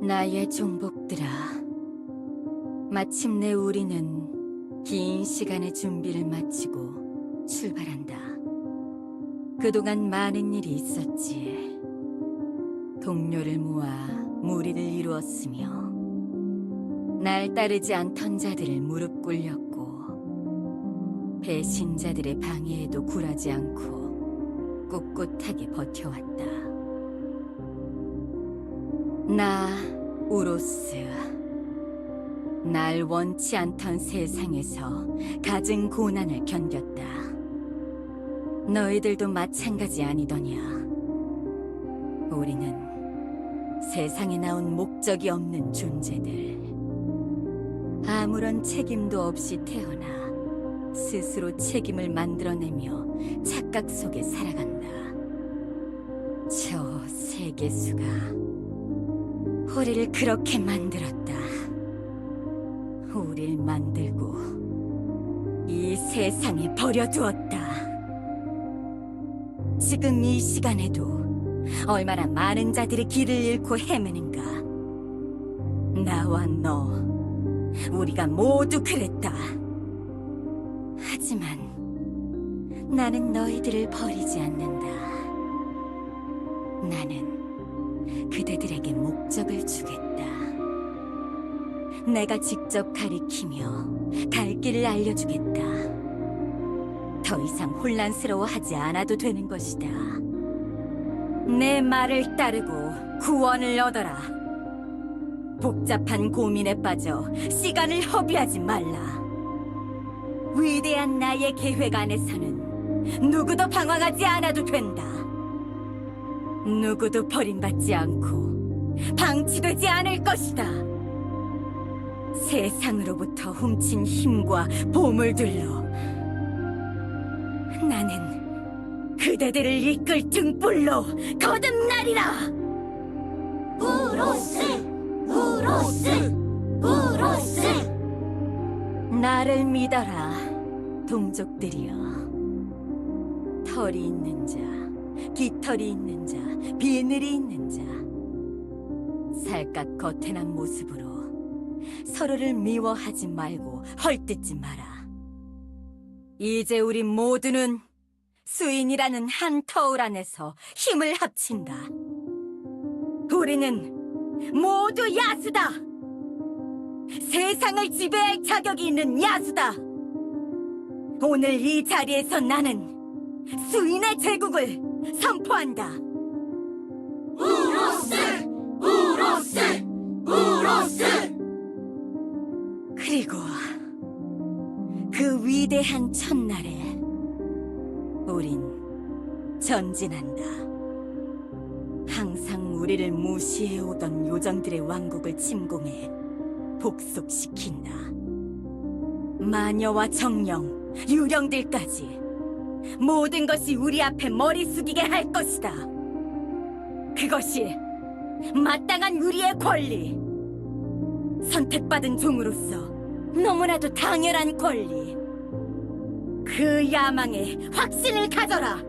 나의 종복들아, 마침내 우리는 긴 시간의 준비를 마치고 출발한다. 그동안 많은 일이 있었지. 동료를 모아 무리를 이루었으며 날 따르지 않던 자들을 무릎 꿇렸고 배신자들의 방해에도 굴하지 않고 꿋꿋하게 버텨왔다. 나 우로스, 날 원치 않던 세상에서 갖은 고난을 견뎠다. 너희들도 마찬가지 아니더냐? 우리는 세상에 나온 목적이 없는 존재들, 아무런 책임도 없이 태어나 스스로 책임을 만들어내며 착각 속에 살아간다. 저 세계수가 우리를 그렇게 만들었다. 우릴 만들고 이 세상에 버려두었다. 지금 이 시간에도 얼마나 많은 자들이 길을 잃고 헤매는가. 나와 너, 우리가 모두 그랬다. 하지만 나는 너희들을 버리지 않는다. 나는 그대들에게 목적을 주겠다. 내가 직접 가리키며 갈 길을 알려주겠다. 더 이상 혼란스러워하지 않아도 되는 것이다. 내 말을 따르고 구원을 얻어라. 복잡한 고민에 빠져 시간을 허비하지 말라. 위대한 나의 계획 안에서는 누구도 방황하지 않아도 된다. 누구도 버림받지 않고 방치되지 않을 것이다. 세상으로부터 훔친 힘과 보물들로 나는 그대들을 이끌 등불로 거듭나리라. 우로스, 우로스, 우로스. 나를 믿어라, 동족들이여. 털이 있는 자, 깃털이 있는 자, 비늘이 있는 자, 살갗 거태난 모습으로 서로를 미워하지 말고 헐뜯지 마라. 이제 우리 모두는 수인이라는 한 터울 안에서 힘을 합친다. 우리는 모두 야수다. 세상을 지배할 자격이 있는 야수다. 오늘 이 자리에서 나는 수인의 제국을 선포한다. 우로스! 우로스! 우로스! 그리고 그 위대한 첫날에 우린 전진한다. 항상 우리를 무시해오던 요정들의 왕국을 침공해 복속시킨다. 마녀와 정령, 유령들까지 모든 것이 우리 앞에 머리 숙이게 할 것이다. 그것이 마땅한 우리의 권리, 선택받은 종으로서 너무나도 당연한 권리. 그 야망에 확신을 가져라.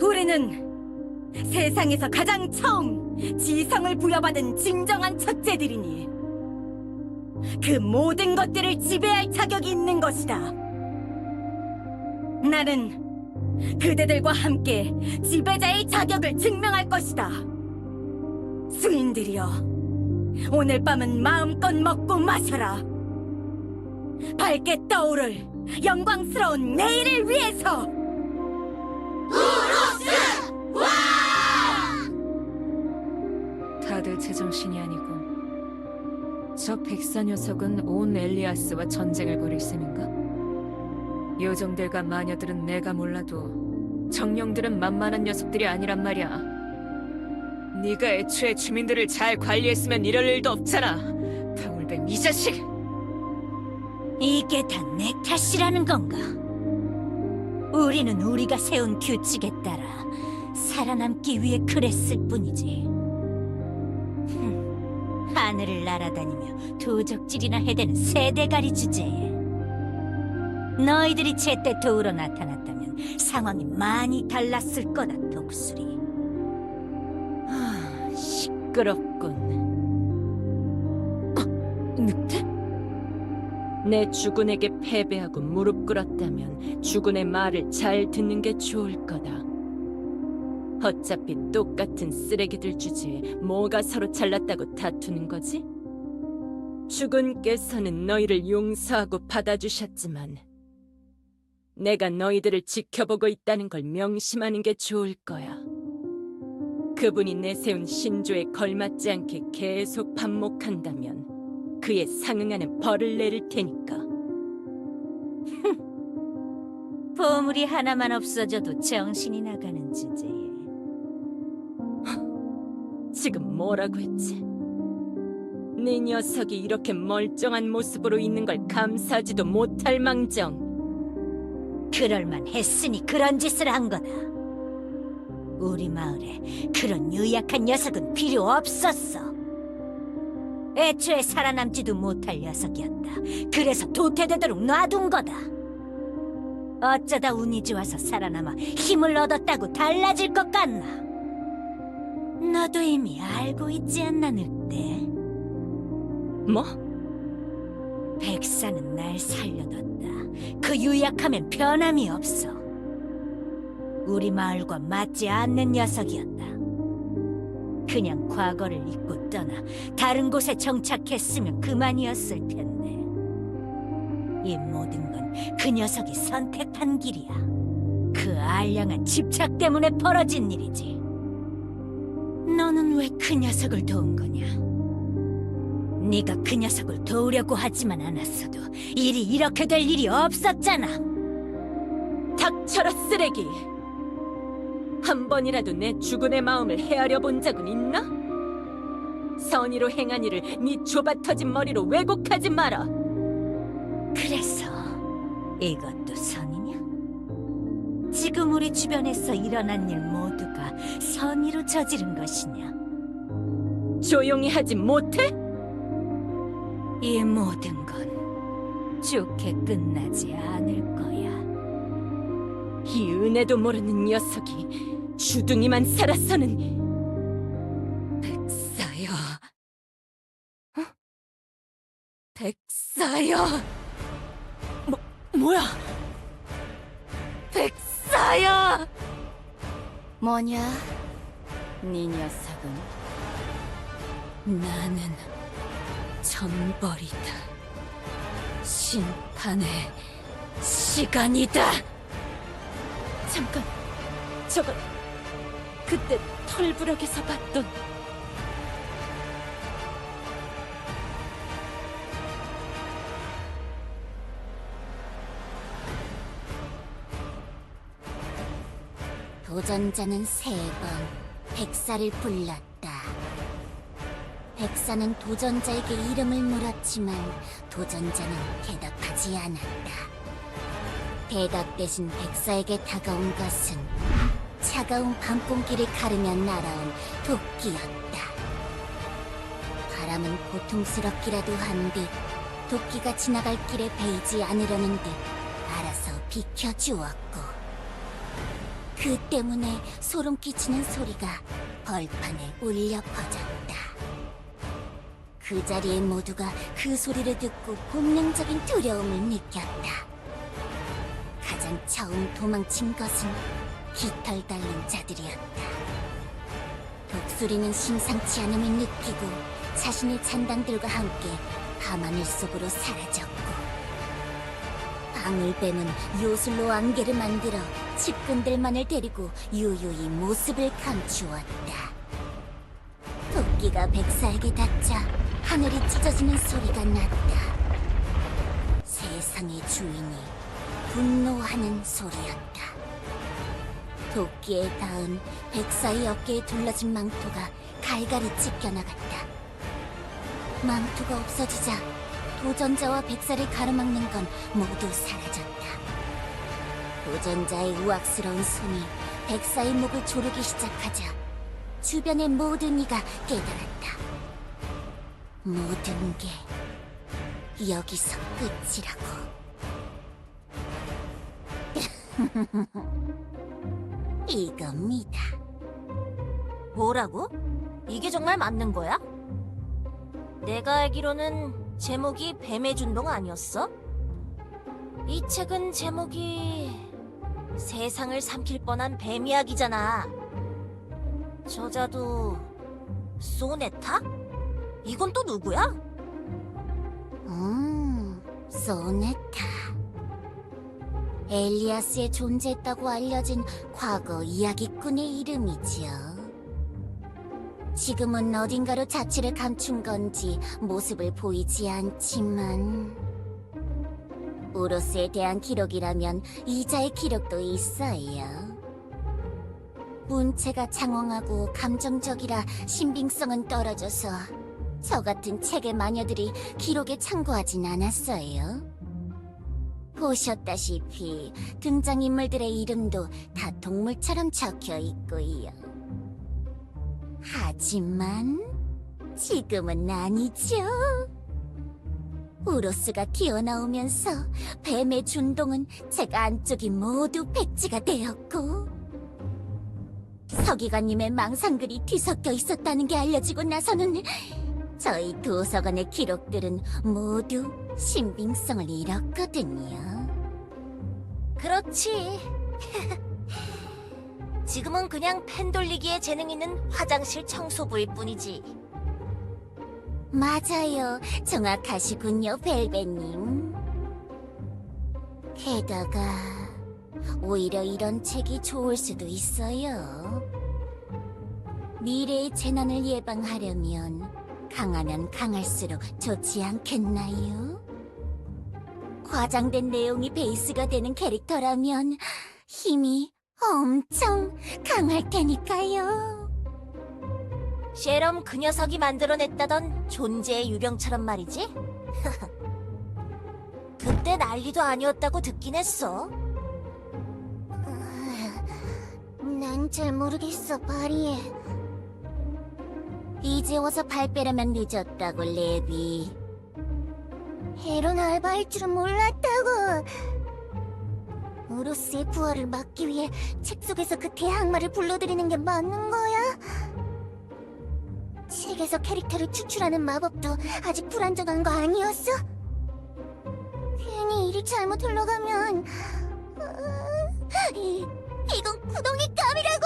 우리는 세상에서 가장 처음 지성을 부여받은 진정한 첫째들이니 그 모든 것들을 지배할 자격이 있는 것이다. 나는 그대들과 함께 지배자의 자격을 증명할 것이다. 수인들이여, 오늘 밤은 마음껏 먹고 마셔라. 밝게 떠오를 영광스러운 내일을 위해서. 우로스! 와! 다들 제정신이 아니고 저 백사 녀석은 온 엘리아스와 전쟁을 벌일 셈인가? 요정들과 마녀들은 내가 몰라도 정령들은 만만한 녀석들이 아니란 말이야. 네가 애초에 주민들을 잘 관리했으면 이럴 일도 없잖아. 방울뱀 이 자식! 이게 다 내 탓이라는 건가? 우리는 우리가 세운 규칙에 따라 살아남기 위해 그랬을 뿐이지. 하늘을 날아다니며 도적질이나 해대는 새대가리 주제에 너희들이 제때 도우러 나타났다면 상황이 많이 달랐을 거다, 독수리. 시끄럽군. 늑대? 내 주군에게 패배하고 무릎 꿇었다면 주군의 말을 잘 듣는 게 좋을 거다. 어차피 똑같은 쓰레기들 주제에 뭐가 서로 잘났다고 다투는 거지? 주군께서는 너희를 용서하고 받아주셨지만 내가 너희들을 지켜보고 있다는 걸 명심하는 게 좋을 거야. 그분이 내세운 신조에 걸맞지 않게 계속 반목한다면 그에 상응하는 벌을 내릴 테니까. 보물이 하나만 없어져도 정신이 나가는 주제에 지금 뭐라고 했지? 네 녀석이 이렇게 멀쩡한 모습으로 있는 걸 감사하지도 못할 망정. 그럴만 했으니 그런 짓을 한 거다. 우리 마을에 그런 유약한 녀석은 필요 없었어. 애초에 살아남지도 못할 녀석이었다. 그래서 도태되도록 놔둔 거다. 어쩌다 운이 좋아서 살아남아 힘을 얻었다고 달라질 것 같나? 너도 이미 알고 있지 않나, 늑대? 뭐? 백사는 날 살려뒀다. 그 유약함엔 변함이 없어. 우리 마을과 맞지 않는 녀석이었다. 그냥 과거를 잊고 떠나 다른 곳에 정착했으면 그만이었을 텐데. 이 모든 건 그 녀석이 선택한 길이야. 그 알량한 집착 때문에 벌어진 일이지. 너는 왜 그 녀석을 도운 거냐? 네가 그 녀석을 도우려고 하지만 않았어도 일이 이렇게 될 일이 없었잖아. 닥쳐라, 쓰레기! 한 번이라도 내 주군의 마음을 헤아려 본 적은 있나? 선의로 행한 일을 네 좁아터진 머리로 왜곡하지 마라. 그래서 이것도 선이냐? 지금 우리 주변에서 일어난 일 모두가 선의로 저지른 것이냐? 조용히 하지 못해? 이 모든 건 좋게 끝나지 않을 거야. 이 은혜도 모르는 녀석이 주둥이만 살아서는. 백사여. 백사여. 뭐야? 백사여. 뭐냐? 네 녀석은 나는 천벌이다. 심판의 시간이다. 잠깐, 저건 그때 털부럭에서 봤던. 도전자는 3번 백사를 불렀다. 백사는 도전자에게 이름을 물었지만 도전자는 대답하지 않았다. 대답 대신 백사에게 다가온 것은 차가운 밤공기를 가르며 날아온 도끼였다. 바람은 고통스럽기라도 한 듯 도끼가 지나갈 길에 베이지 않으려는 듯 알아서 비켜주었고, 그 때문에 소름 끼치는 소리가 벌판에 울려 퍼졌다. 그 자리에 모두가 그 소리를 듣고 본능적인 두려움을 느꼈다. 가장 처음 도망친 것은 깃털 달린 자들이었다. 독수리는 심상치 않음을 느끼고 자신의 잔당들과 함께 밤하늘 속으로 사라졌고, 방울뱀은 요술로 안개를 만들어 측근들만을 데리고 유유히 모습을 감추었다. 도끼가 백사에게 닿자 하늘이 찢어지는 소리가 났다. 세상의 주인이 분노하는 소리였다. 도끼에 닿은 백사의 어깨에 둘러진 망토가 갈갈이 찢겨나갔다. 망토가 없어지자 도전자와 백사를 가로막는 건 모두 사라졌다. 도전자의 우악스러운 손이 백사의 목을 조르기 시작하자 주변의 모든 이가 깨달았다. 모든 게 여기서 끝이라고. 이겁니다. 뭐라고? 이게 정말 맞는 거야? 내가 알기로는 제목이 뱀의 준동 아니었어? 이 책은 제목이 세상을 삼킬 뻔한 뱀 이야기잖아. 저자도 소네타? 이건 또 누구야? 소네타. 엘리아스의 존재했다고 알려진 과거 이야기꾼의 이름이지요. 지금은 어딘가로 자취를 감춘 건지 모습을 보이지 않지만 우로스에 대한 기록이라면 이자의 기록도 있어요. 문체가 장황하고 감정적이라 신빙성은 떨어져서 저 같은 책의 마녀들이 기록에 참고하진 않았어요. 보셨다시피 등장인물들의 이름도 다 동물처럼 적혀 있고요. 하지만 지금은 아니죠. 우로스가 튀어나오면서 뱀의 준동은 책 안쪽이 모두 백지가 되었고 서기관님의 망상글이 뒤섞여 있었다는 게 알려지고 나서는 저희 도서관의 기록들은 모두 신빙성을 잃었거든요. 그렇지. 지금은 그냥 펜 돌리기에 재능 있는 화장실 청소부일 뿐이지. 맞아요. 정확하시군요, 벨벳님. 게다가 오히려 이런 책이 좋을 수도 있어요. 미래의 재난을 예방하려면 강하면 강할수록 좋지 않겠나요? 과장된 내용이 베이스가 되는 캐릭터라면 힘이 엄청 강할 테니까요. 셰럼 그 녀석이 만들어냈다던 존재의 유령처럼 말이지? 그때 난리도 아니었다고 듣긴 했어. 난 잘 모르겠어, 바리에. 이제 와서 발 빼려면 늦었다고, 레비. 헤론 알바할 줄은 몰랐다고. 우로스의 부활을 막기 위해 책 속에서 그 대항마를 불러들이는 게 맞는 거야? 책에서 캐릭터를 추출하는 마법도 아직 불안정한 거 아니었어? 괜히 일이 잘못 흘러가면 이건 구덩이 감이라고!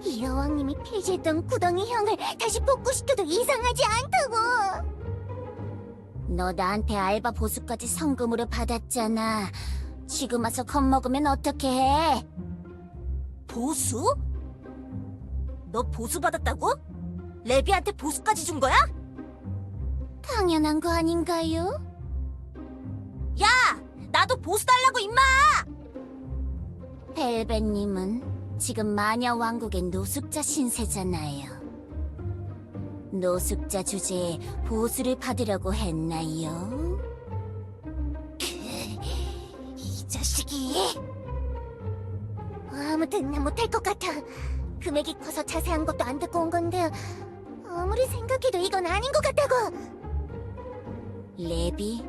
이 여왕님이 폐지했던 구덩이 형을 다시 복구시켜도 이상하지 않다고! 너 나한테 알바 보수까지 성금으로 받았잖아. 지금 와서 겁먹으면 어떻게 해? 보수? 너 보수 받았다고? 레비한테 보수까지 준 거야? 당연한 거 아닌가요? 야! 나도 보수 달라고 임마! 벨벳님은 지금 마녀 왕국의 노숙자 신세잖아요. 노숙자 주제에 보수를 받으려고 했나요? 이 자식이! 아무튼 못할 것 같아. 금액이 커서 자세한 것도 안 듣고 온 건데 아무리 생각해도 이건 아닌 것 같다고! 레비,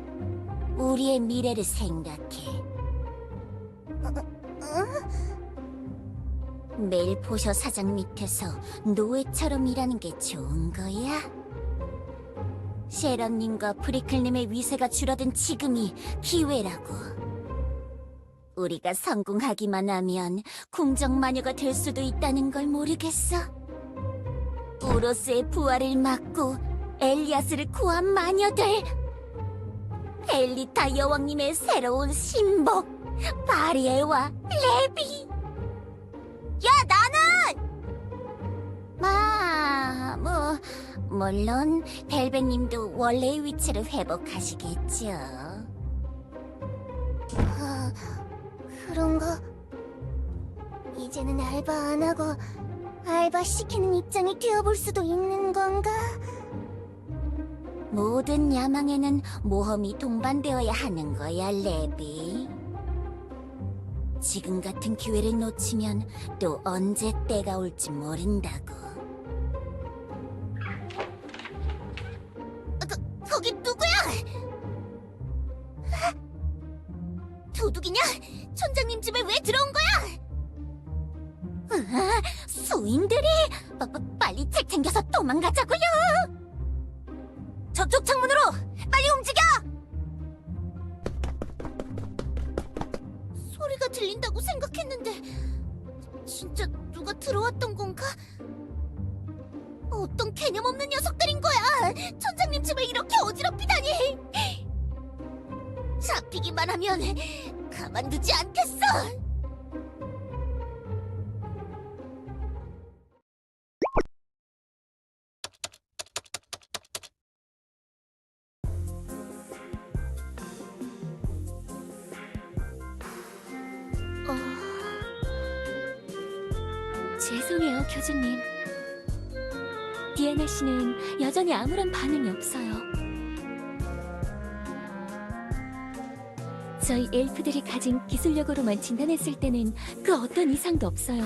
우리의 미래를 생각해. 매일 보셔 사장 밑에서 노예처럼 일하는 게 좋은 거야? 셰런님과 브리클님의 위세가 줄어든 지금이 기회라고. 우리가 성공하기만 하면 궁정마녀가 될 수도 있다는 걸 모르겠어? 우로스의 부활을 막고 엘리아스를 구한 마녀들! 엘리타 여왕님의 새로운 신복 바리에와 레비! 야, 나는! 물론 벨벳님도 원래의 위치를 회복하시겠죠. 그런가? 이제는 알바 안 하고 알바 시키는 입장이 되어볼 수도 있는 건가? 모든 야망에는 모험이 동반되어야 하는 거야, 레비. 지금 같은 기회를 놓치면 또 언제 때가 올지 모른다고. 거기 누구야? 도둑이냐? 촌장님 집에 왜 들어온 거야? 수인들이? 빨리 책 챙겨서 도망가자고요. 진짜 누가 들어왔던 건가? 어떤 개념 없는 녀석들인 거야! 천장님 집을 이렇게 어지럽히다니! 잡히기만 하면 가만두지 않겠어! 죄송해요, 교주님. 디아나 씨는 여전히 아무런 반응이 없어요. 저희 엘프들이 가진 기술력으로만 진단했을 때는 그 어떤 이상도 없어요.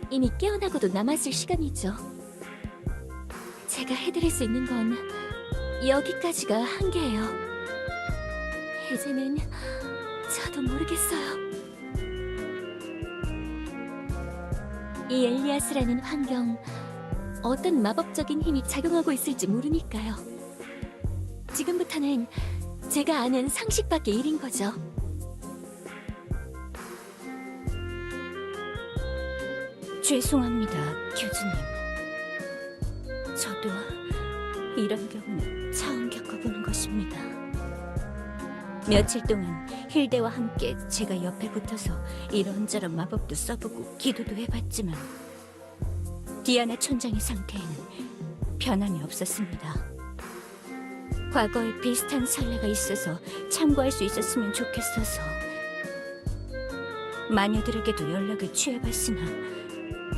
이미 깨어나고도 남았을 시간이죠. 제가 해드릴 수 있는 건 여기까지가 한계예요. 이제는 저도 모르겠어요. 이 엘리아스라는 환경, 어떤 마법적인 힘이 작용하고 있을지 모르니까요. 지금부터는 제가 아는 상식밖의 일인 거죠. 죄송합니다, 교주님. 저도 이런 경우는 처음 겪어보는 것입니다. 며칠 동안 힐데와 함께 제가 옆에 붙어서 이런저런 마법도 써보고 기도도 해봤지만 디아나 촌장의 상태에는 변함이 없었습니다. 과거에 비슷한 선례가 있어서 참고할 수 있었으면 좋겠어서 마녀들에게도 연락을 취해봤으나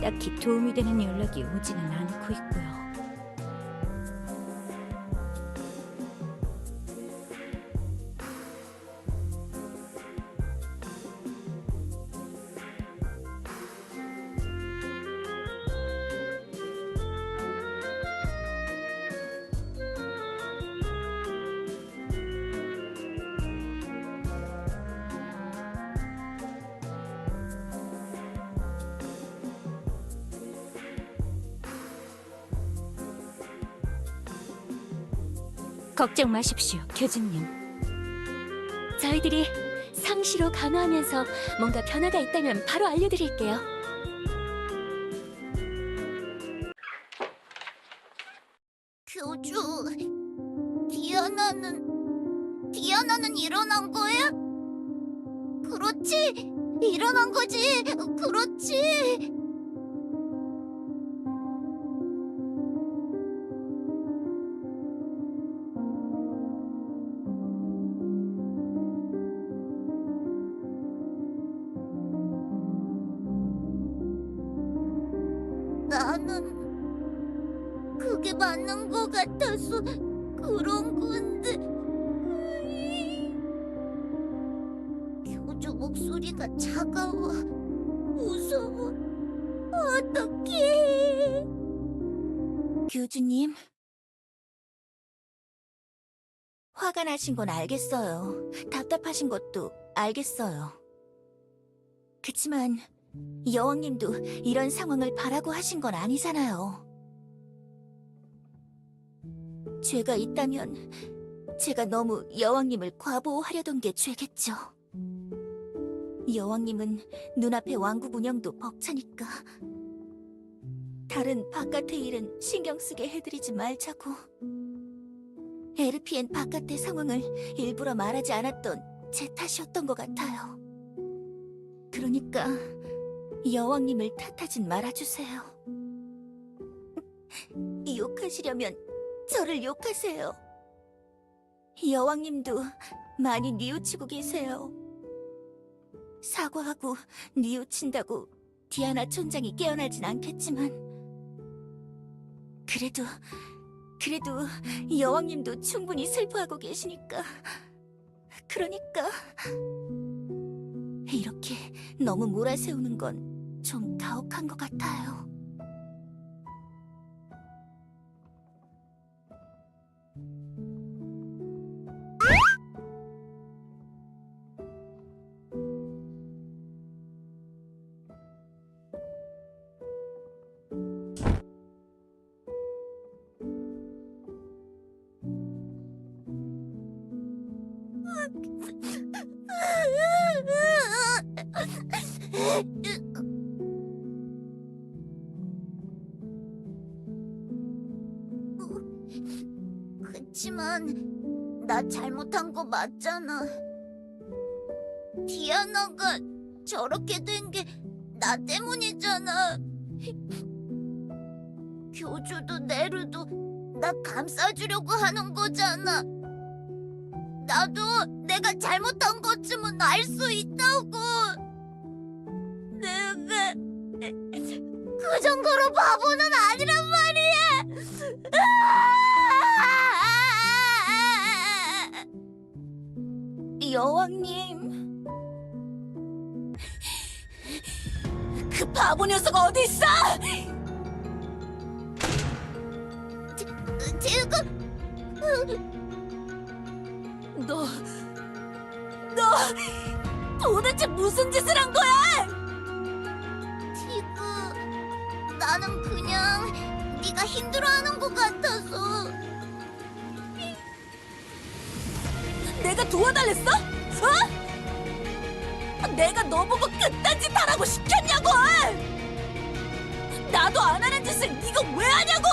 딱히 도움이 되는 연락이 오지는 않고 있고요. 걱정 마십시오, 교주님. 저희들이 상시로 간호하면서 뭔가 변화가 있다면 바로 알려드릴게요. 교주, 디아나는 일어난 거야? 그렇지, 일어난 거지, 그렇지. 나는 그게 맞는 것 같아서 그런 건데. 교주 목소리가 차가워, 무서워. 어떡해. 교주님, 화가 나신 건 알겠어요. 답답하신 것도 알겠어요. 그치만 여왕님도 이런 상황을 바라고 하신 건 아니잖아요. 죄가 있다면 제가 너무 여왕님을 과보호하려던 게 죄겠죠. 여왕님은 눈앞의 왕국 운영도 벅차니까 다른 바깥의 일은 신경 쓰게 해드리지 말자고. 에르피엔 바깥의 상황을 일부러 말하지 않았던 제 탓이었던 것 같아요. 그러니까 여왕님을 탓하진 말아주세요. 욕하시려면 저를 욕하세요. 여왕님도 많이 뉘우치고 계세요. 사과하고 뉘우친다고 디아나 촌장이 깨어나진 않겠지만 그래도 여왕님도 충분히 슬퍼하고 계시니까. 그러니까 이렇게 너무 몰아세우는 건 좀 가혹한 것 같아요. 하지만 나 잘못한 거 맞잖아. 디아나가 저렇게 된 게 나 때문이잖아. 교주도 네르도 나 감싸주려고 하는 거잖아. 나도 내가 잘못한 것쯤은 알 수 있다고. 내가 그 정도로 바보는 아니란 말이야. 여왕님, 그 바보 녀석 어디 있어? 지금 너 도대체 무슨 짓을 한 거야? 티그, 나는 그냥 네가 힘들어하는 것 같아서. 내가 도와달랬어? 어? 내가 너 보고 그딴 짓 하라고 시켰냐고! 나도 안 하는 짓을 네가 왜 하냐고!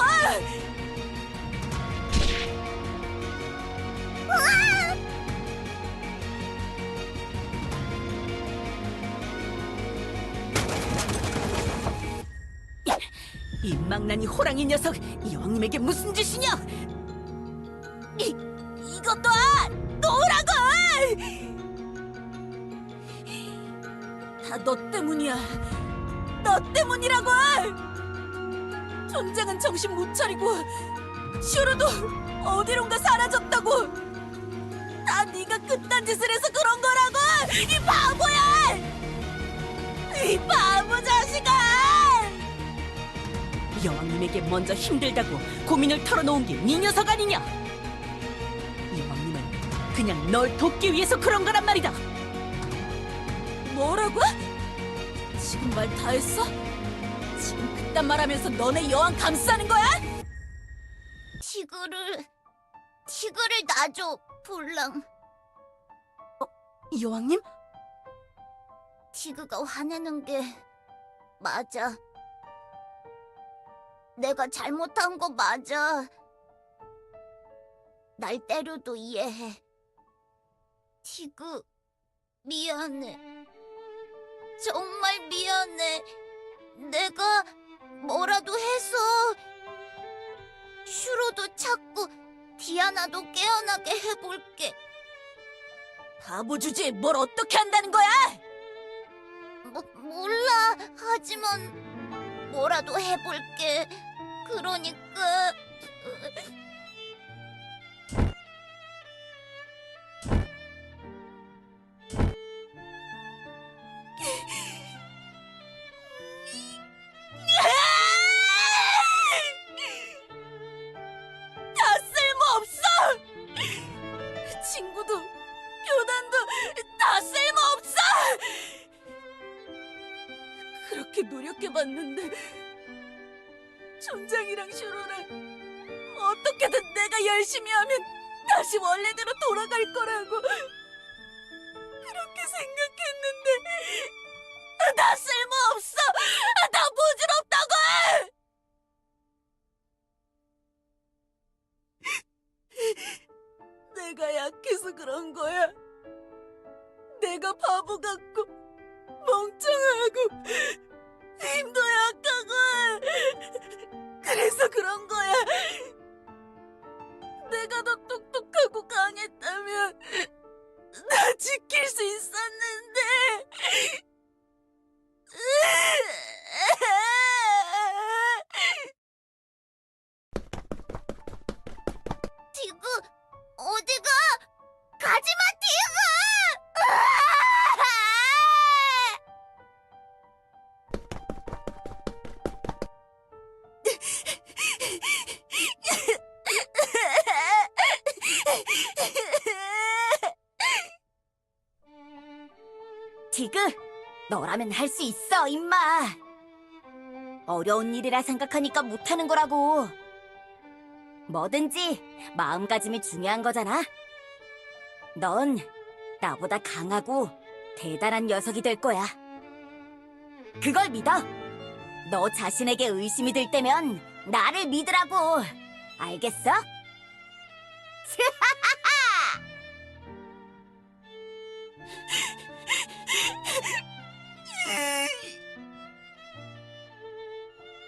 이 망나니 호랑이 녀석, 여왕님에게 무슨 짓이냐? 이것 놔! 놓으라고! 다 너 때문이야. 너 때문이라고! 전쟁은 정신 못 차리고 슈르도 어디론가 사라졌다고. 다 네가 그딴 짓을 해서 그런 거라고! 이 바보야! 이 바보 자식아! 여왕님에게 먼저 힘들다고 고민을 털어놓은 게 네 녀석 아니냐? 여왕님은 그냥 널 돕기 위해서 그런 거란 말이다. 뭐라고? 지금 말 다 했어? 지금 그딴 말하면서 너네 여왕 감싸는 거야? 티그를 놔줘, 볼랑. 여왕님? 티그가 화내는 게 맞아. 내가 잘못한 거 맞아. 날 때려도 이해해. 티그, 미안해. 정말 미안해. 내가 뭐라도 해서 슈로도 찾고 디아나도 깨어나게 해볼게. 바보 주제에 뭘 어떻게 한다는 거야? 몰라. 하지만 뭐라도 해볼게. 그러니까... 다 쓸모없어! 친구도 교단도 다 쓸모없어! 그렇게 노력해봤는데 촌장이랑 슈로랑 어떻게든 내가 열심히 하면 다시 원래대로 돌아갈 거라고 그렇게 생각했는데 다 쓸모없어! 다 부질없다고! 내가 약해서 그런 거야. 내가 바보 같고 멍청하고 힘도 약하고 그래서 그런 거야. 내가 더 똑똑하고 강했다면 나 지킬 수 있었는데. 티그, 어디가? 가지마, 티그! 티그, 너라면 할 수 있어, 임마. 어려운 일이라 생각하니까 못하는 거라고. 뭐든지 마음가짐이 중요한 거잖아. 넌 나보다 강하고 대단한 녀석이 될 거야. 그걸 믿어. 너 자신에게 의심이 들 때면 나를 믿으라고. 알겠어?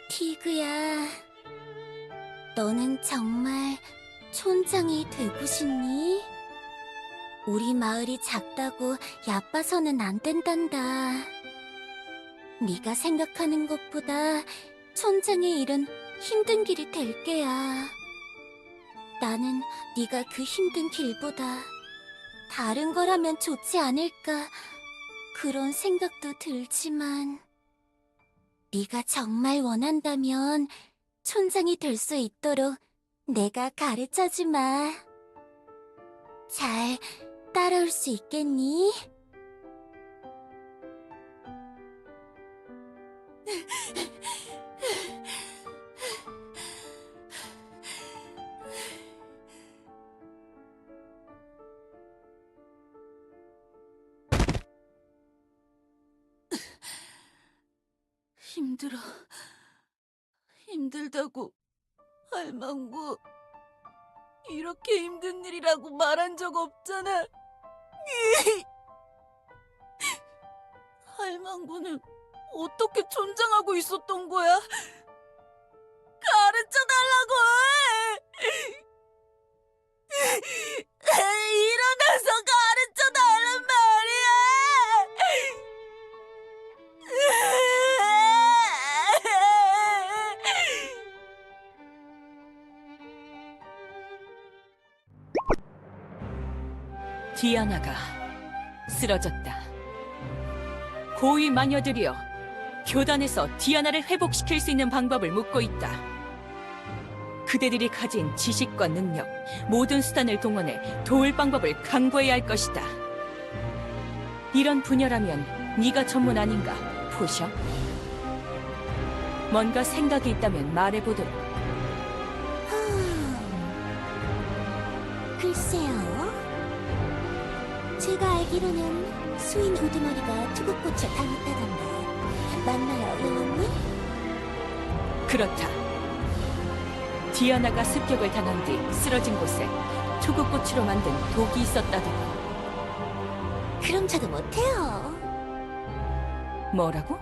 티그야, 너는 정말 촌장이 되고 싶니? 우리 마을이 작다고 얕봐서는 안 된단다. 네가 생각하는 것보다 촌장의 일은 힘든 길이 될 게야. 나는 네가 그 힘든 길보다 다른 거라면 좋지 않을까 그런 생각도 들지만 네가 정말 원한다면 촌장이 될 수 있도록 내가 가르쳐주마. 잘 따라올 수 있겠니? 힘들어. 힘들다고, 할망구. 이렇게 힘든 일이라고 말한 적 없잖아. 할망구는 어떻게 촌장하고 있었던 거야? 가르쳐 달라고! 일어나서 가르쳐 달란 말이야! 디아나가 쓰러졌다. 고위 마녀들이여, 교단에서 디아나를 회복시킬 수 있는 방법을 묻고 있다. 그대들이 가진 지식과 능력, 모든 수단을 동원해 도울 방법을 강구해야 할 것이다. 이런 분야라면 네가 전문 아닌가, 포셔? 뭔가 생각이 있다면 말해보도록. 글쎄요. 제가 알기로는 수인 우두머리가 투구꽃을 당했다던데 맞나요, 여왕님? 그렇다. 디아나가 습격을 당한 뒤 쓰러진 곳에 투구꽃으로 만든 독이 있었다더군. 그럼 저도 못해요. 뭐라고?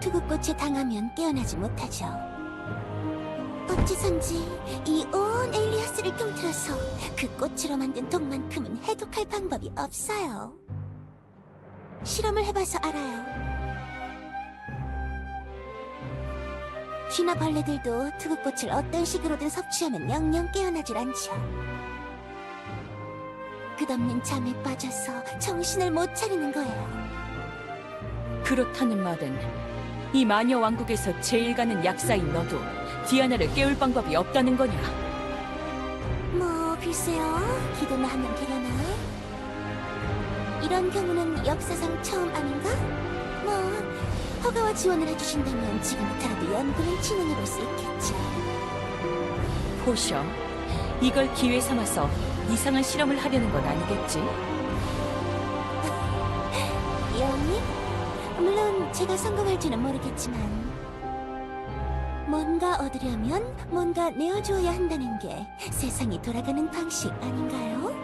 투구꽃에 당하면 깨어나지 못하죠. 어찌선지 이 온 엘리아스를 통틀어서 그 꽃으로 만든 독만큼은 해독할 방법이 없어요. 실험을 해봐서 알아요. 쥐나 벌레들도 투구꽃을 어떤 식으로든 섭취하면 영영 깨어나질 않죠. 끝없는 잠에 빠져서 정신을 못 차리는 거예요. 그렇다는 말은 이 마녀 왕국에서 제일 가는 약사인 너도 디아나를 깨울 방법이 없다는 거냐? 뭐 글쎄요. 기도나 하면 되려나? 이런 경우는 역사상 처음 아닌가? 뭐 허가와 지원을 해주신다면 지금부터라도 연구를 진행해볼 수 있겠죠. 포셔, 이걸 기회 삼아서 이상한 실험을 하려는 건 아니겠지? 여왕님? 물론 제가 성공할지는 모르겠지만 뭔가 얻으려면 뭔가 내어주어야 한다는 게 세상이 돌아가는 방식 아닌가요?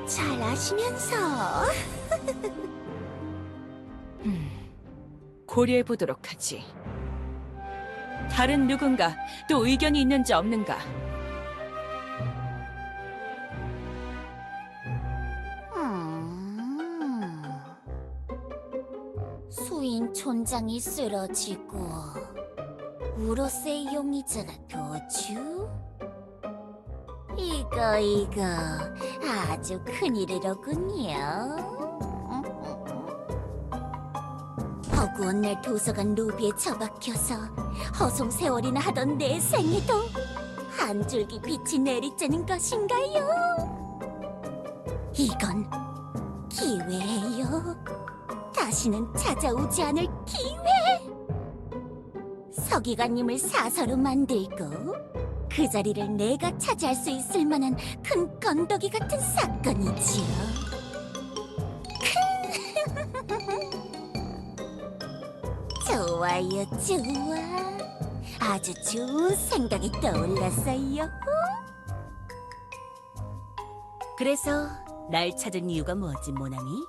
잘 아시면서 고려해보도록 하지. 다른 누군가 또 의견이 있는지 없는가? 수인 촌장이 쓰러지고 우로세의 용의자가 도주? 이거 아주 큰일이로군요. 허구한 날 도서관 로비에 처박혀서 허송세월이나 하던 내 생에도 한 줄기 빛이 내리쬐는 것인가요? 이건 기회예요. 다시는 찾아오지 않을 기회! 서기관님을 사서로 만들고 그 자리를 내가 차지할 수 있을 만한 큰 건더기 같은 사건이지요. 좋아요, 좋아. 아주 좋은 생각이 떠올랐어요. 그래서 날 찾은 이유가 뭐지, 모나미?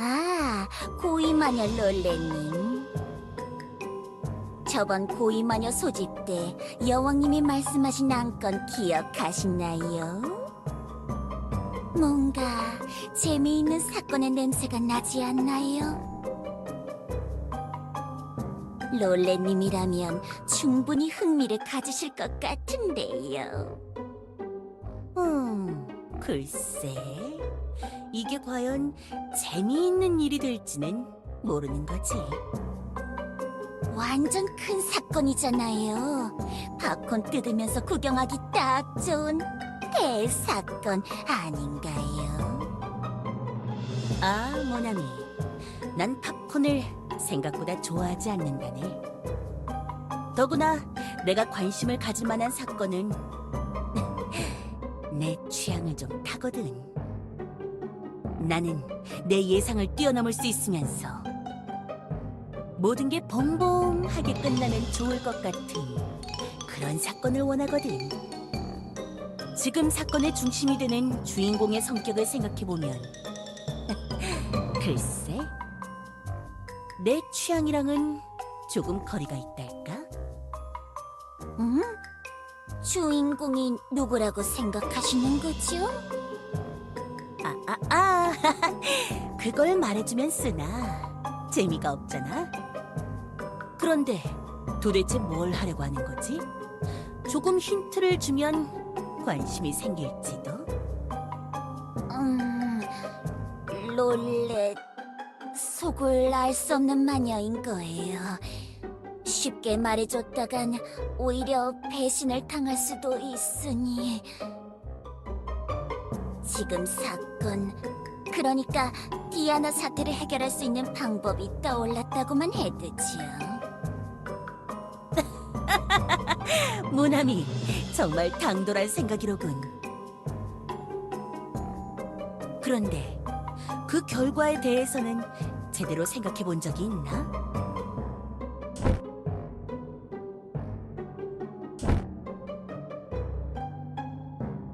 아, 고위마녀 롤레님. 저번 고위마녀 소집 때 여왕님이 말씀하신 안건 기억하시나요? 뭔가 재미있는 사건의 냄새가 나지 않나요? 롤레님이라면 충분히 흥미를 가지실 것 같은데요. 글쎄. 이게 과연 재미있는 일이 될지는 모르는 거지. 완전 큰 사건이잖아요. 팝콘 뜯으면서 구경하기 딱 좋은 대사건 아닌가요? 아, 모나미. 난 팝콘을 생각보다 좋아하지 않는다네. 더구나 내가 관심을 가질 만한 사건은 내 취향을 좀 타거든. 나는 내 예상을 뛰어넘을 수 있으면서 모든 게 봉봉하게 끝나면 좋을 것 같은 그런 사건을 원하거든. 지금 사건의 중심이 되는 주인공의 성격을 생각해보면 글쎄, 내 취향이랑은 조금 거리가 있달까? 응? 주인공이 누구라고 생각하시는 거죠? 그걸 말해주면 쓰나 재미가 없잖아. 그런데 도대체 뭘 하려고 하는 거지? 조금 힌트를 주면 관심이 생길지도. 롤렛 속을 알 수 없는 마녀인 거예요. 쉽게 말해줬다간 오히려 배신을 당할 수도 있으니 지금 사건, 그러니까 디아나 사태를 해결할 수 있는 방법이 떠올랐다고만 해두지요. 모나미, 정말 당돌한 생각이로군. 그런데 그 결과에 대해서는 제대로 생각해 본 적이 있나?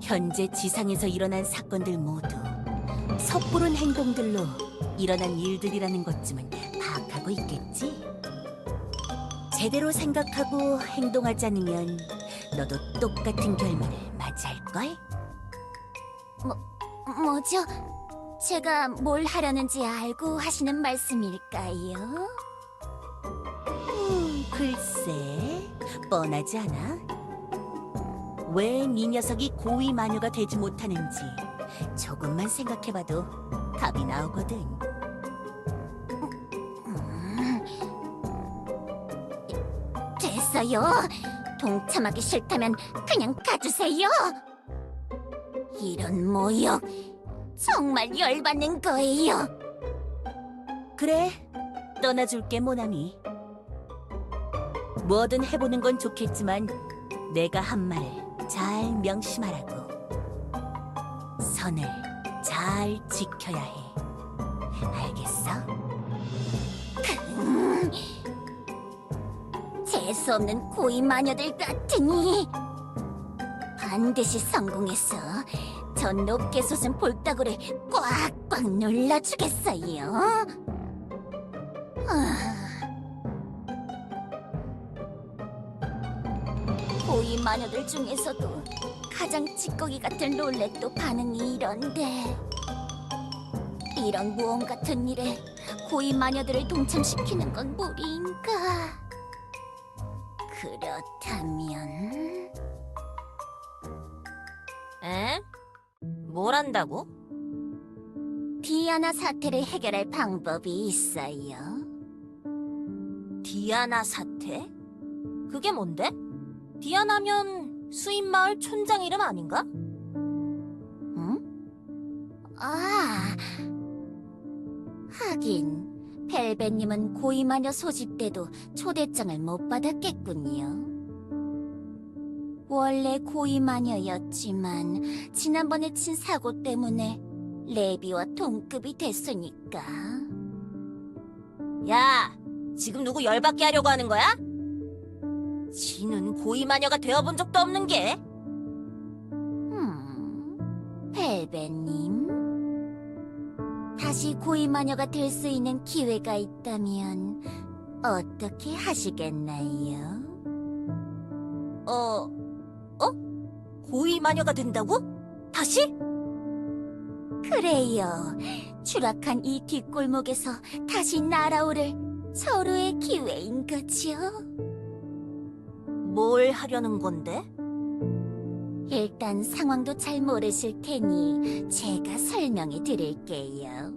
현재 지상에서 일어난 사건들 모두 섣부른 행동들로 일어난 일들이라는 것쯤은 파악하고 있겠지? 제대로 생각하고 행동하지 않으면 너도 똑같은 결말을 맞이할걸? 뭐죠? 제가 뭘 하려는지 알고 하시는 말씀일까요? 글쎄, 뻔하지 않아? 왜 네 녀석이 고위 마녀가 되지 못하는지 조금만 생각해봐도 답이 나오거든. 됐어요. 동참하기 싫다면 그냥 가주세요. 이런 모욕 정말 열받는 거예요. 그래, 떠나줄게, 모나미. 뭐든 해보는 건 좋겠지만 내가 한 말을 잘 명심하라고. 선을 잘 지켜야 해. 알겠어? 재수없는 고위 마녀들 같으니 반드시 성공해서 저 높게 솟은 볼따구를 꽉꽉 눌러주겠어요. 고위 마녀들 중에서도 가장 찌꺼기 같은 롤렛도 반응이 이런데 이런 모험 같은 일에 고위 마녀들을 동참시키는 건 무리인가? 그렇다면 에? 뭘 한다고? 디아나 사태를 해결할 방법이 있어요. 디아나 사태? 그게 뭔데? 디아나면 수인마을 촌장 이름 아닌가? 응? 아, 하긴 벨벳님은 고위마녀 소집 때도 초대장을 못 받았겠군요. 원래 고위마녀였지만 지난번에 친 사고 때문에 레비와 동급이 됐으니까. 야, 지금 누구 열받게 하려고 하는 거야? 지는 고위마녀가 되어본 적도 없는 게. 벨베님, 다시 고위마녀가 될 수 있는 기회가 있다면 어떻게 하시겠나요? 고위마녀가 된다고? 다시? 그래요. 추락한 이 뒷골목에서 다시 날아오를 서로의 기회인 거지요. 뭘 하려는 건데? 일단 상황도 잘 모르실 테니 제가 설명해 드릴게요.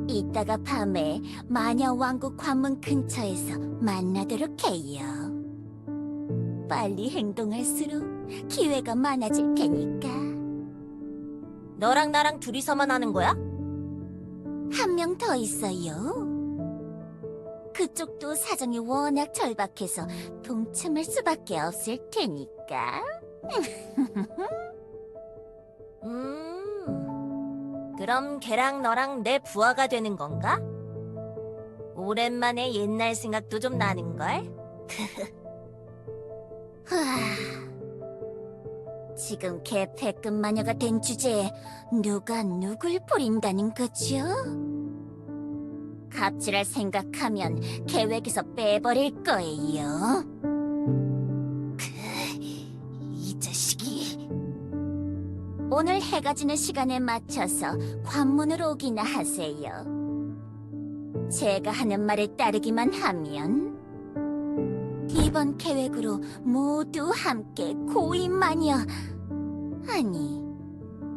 이따가 밤에 마녀 왕국 관문 근처에서 만나도록 해요. 빨리 행동할수록 기회가 많아질 테니까. 너랑 나랑 둘이서만 하는 거야? 한 명 더 있어요. 그쪽도 사정이 워낙 절박해서 동참할 수밖에 없을 테니까. 그럼 걔랑 너랑 내 부하가 되는 건가? 오랜만에 옛날 생각도 좀 나는걸? 지금 개패급 마녀가 된 주제에 누가 누굴 버린다는 거죠? 갑질할 생각하면 계획에서 빼버릴 거예요. 이 자식이. 오늘 해가 지는 시간에 맞춰서 관문으로 오기나 하세요. 제가 하는 말에 따르기만 하면 이번 계획으로 모두 함께 고위마녀, 아니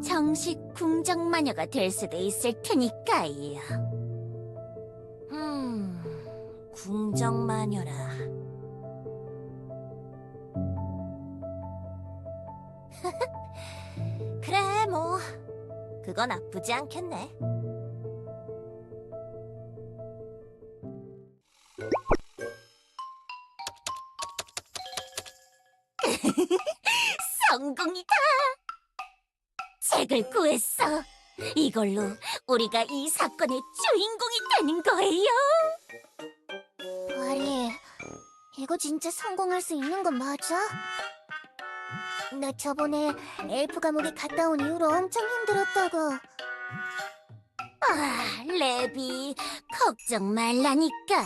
정식 궁정마녀가 될 수도 있을 테니까요. 궁정마녀라. 그래, 뭐 그건 나쁘지 않겠네. 성공이다. 책을 구했어. 이걸로 우리가 이 사건의 주인공이 되는 거예요. 아니, 이거 진짜 성공할 수 있는 거 맞아? 나 저번에 엘프 감옥에 갔다 온 이후로 엄청 힘들었다고. 아, 레비, 걱정 말라니까.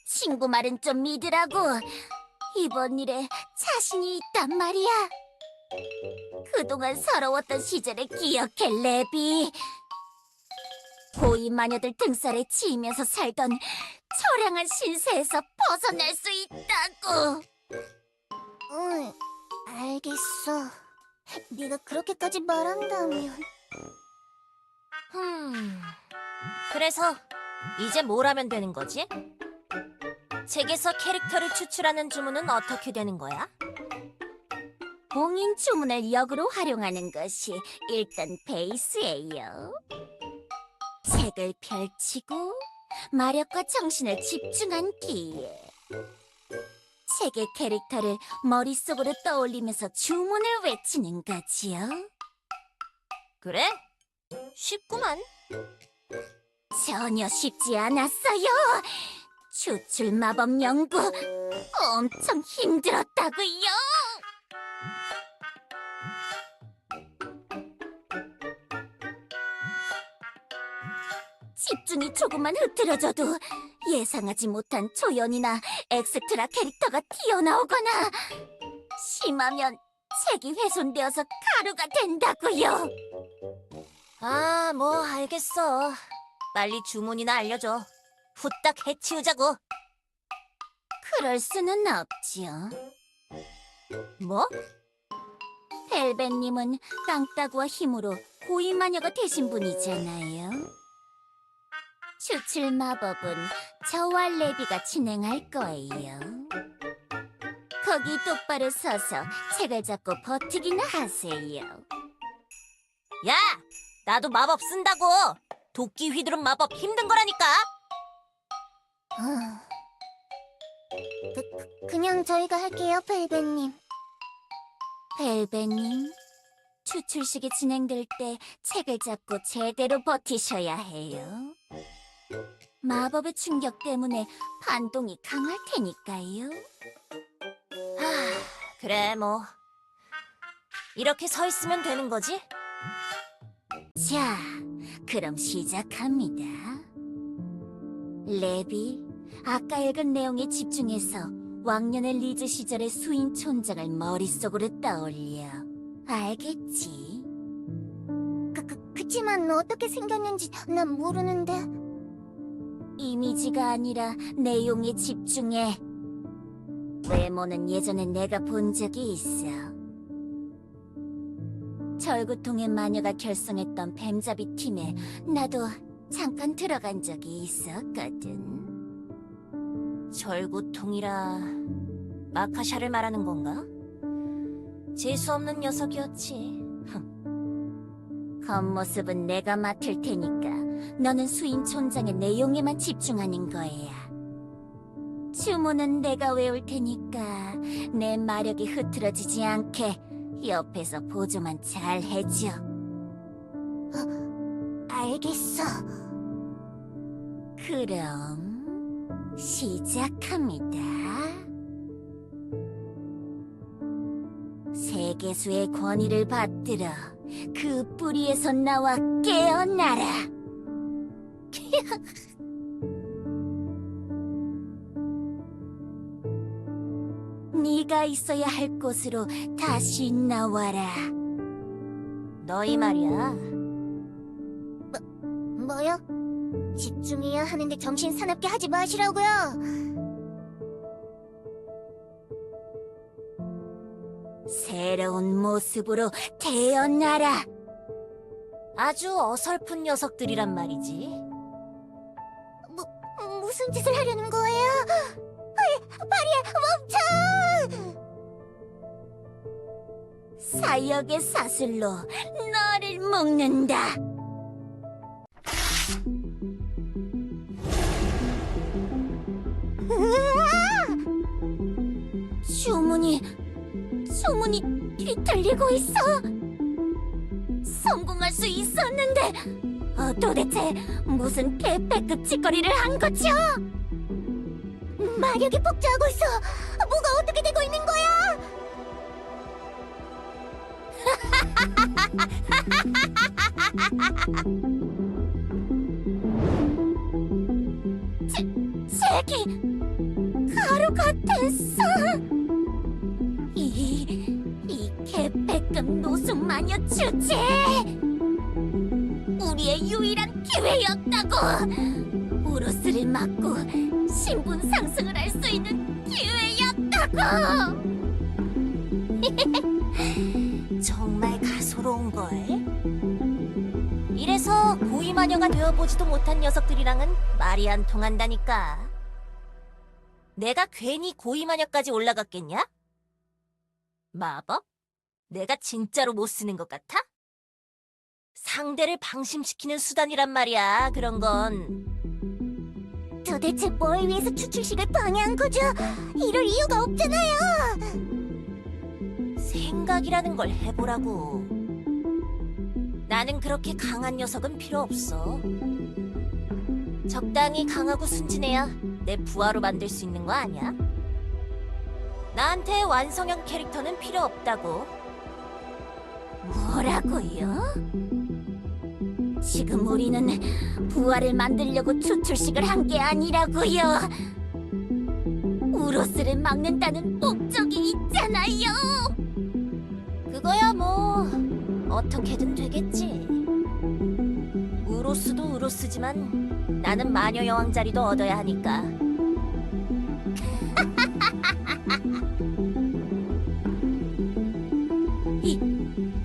친구 말은 좀 믿으라고. 이번 일에 자신이 있단 말이야. 그동안 서러웠던 시절을 기억해, 레비. 고위 마녀들 등살에 치이면서 살던 처량한 신세에서 벗어날 수 있다고. 응, 알겠어. 네가 그렇게까지 말한다면. 그래서 이제 뭘 하면 되는 거지? 책에서 캐릭터를 추출하는 주문은 어떻게 되는 거야? 봉인 주문을 역으로 활용하는 것이 일단 베이스예요. 책을 펼치고 마력과 정신을 집중한 뒤에 책의 캐릭터를 머릿속으로 떠올리면서 주문을 외치는 거지요. 그래? 쉽구만. 전혀 쉽지 않았어요. 추출 마법 연구 엄청 힘들었다고요. 집중이 조금만 흐트러져도 예상하지 못한 조연이나 엑스트라 캐릭터가 튀어나오거나 심하면 책이 훼손되어서 가루가 된다고요. 아, 뭐 알겠어. 빨리 주문이나 알려줘. 후딱 해치우자고. 그럴 수는 없지요. 뭐? 벨벳님은 땅따구와 힘으로 고위마녀가 되신 분이잖아요. 추출 마법은 저와 레비가 진행할 거예요. 거기 똑바로 서서 책을 잡고 버티기나 하세요. 야! 나도 마법 쓴다고! 도끼 휘두른 마법 힘든 거라니까! 그냥 저희가 할게요, 벨벳님. 벨벳님, 추출식이 진행될 때 책을 잡고 제대로 버티셔야 해요. 마법의 충격 때문에 반동이 강할 테니까요. 그래, 뭐. 이렇게 서 있으면 되는 거지? 자, 그럼 시작합니다. 레비, 아까 읽은 내용에 집중해서 왕년의 리즈 시절의 수인 촌장을 머릿속으로 떠올려. 알겠지? 그치만 어떻게 생겼는지 난 모르는데. 이미지가 아니라 내용에 집중해. 외모는 예전에 내가 본 적이 있어. 절구통의 마녀가 결성했던 뱀잡이 팀에 나도 잠깐 들어간 적이 있었거든. 절구통이라 마카샤를 말하는 건가? 재수없는 녀석이었지. 겉모습은 내가 맡을 테니까 너는 수인 촌장의 내용에만 집중하는 거야. 주문은 내가 외울 테니까 내 마력이 흐트러지지 않게 옆에서 보조만 잘 해줘. 알겠어. 그럼 시작합니다. 세계수의 권위를 받들어 그 뿌리에서 나와 깨어나라. 네가 있어야 할 곳으로 다시 나와라. 너희 말이야. 뭐요? 집중해야 하는데 정신 사납게 하지 마시라고요. 새로운 모습으로 태어나라. 아주 어설픈 녀석들이란 말이지. 무슨 짓을 하려는 거예요? 파리야, 멈춰! 사역의 사슬로 너를 묶는다. 주문이 뒤틀리고 있어. 성공할 수 있었는데 도대체 무슨 개패급 짓거리를 한 거죠? 마력이 폭주하고 있어. 뭐가 어떻게 되고 있는 거야? 제기 가루 같았어. 이 개패급 노숙 마녀 주제. 우리의 유일한 기회였다고. 우루스를 막고 신분 상승을 할 수 있는 기회였다고. 정말 가소로운걸. 이래서 고위마녀가 되어보지도 못한 녀석들이랑은 말이 안 통한다니까. 내가 괜히 고위마녀까지 올라갔겠냐? 마법? 내가 진짜로 못 쓰는 것 같아? 상대를 방심시키는 수단이란 말이야, 그런 건. 도대체 뭘 위해서 추출식을 방해한 거죠? 이럴 이유가 없잖아요. 생각이라는 걸 해보라고. 나는 그렇게 강한 녀석은 필요 없어. 적당히 강하고 순진해야 내 부하로 만들 수 있는 거 아니야? 나한테 완성형 캐릭터는 필요 없다고. 뭐라고요? 지금 우리는 부하를 만들려고 추출식을 한 게 아니라고요. 우로스를 막는다는 목적이 있잖아요. 그거야 뭐 어떻게든 되겠지. 우로스도 우로스지만 나는 마녀 여왕 자리도 얻어야 하니까.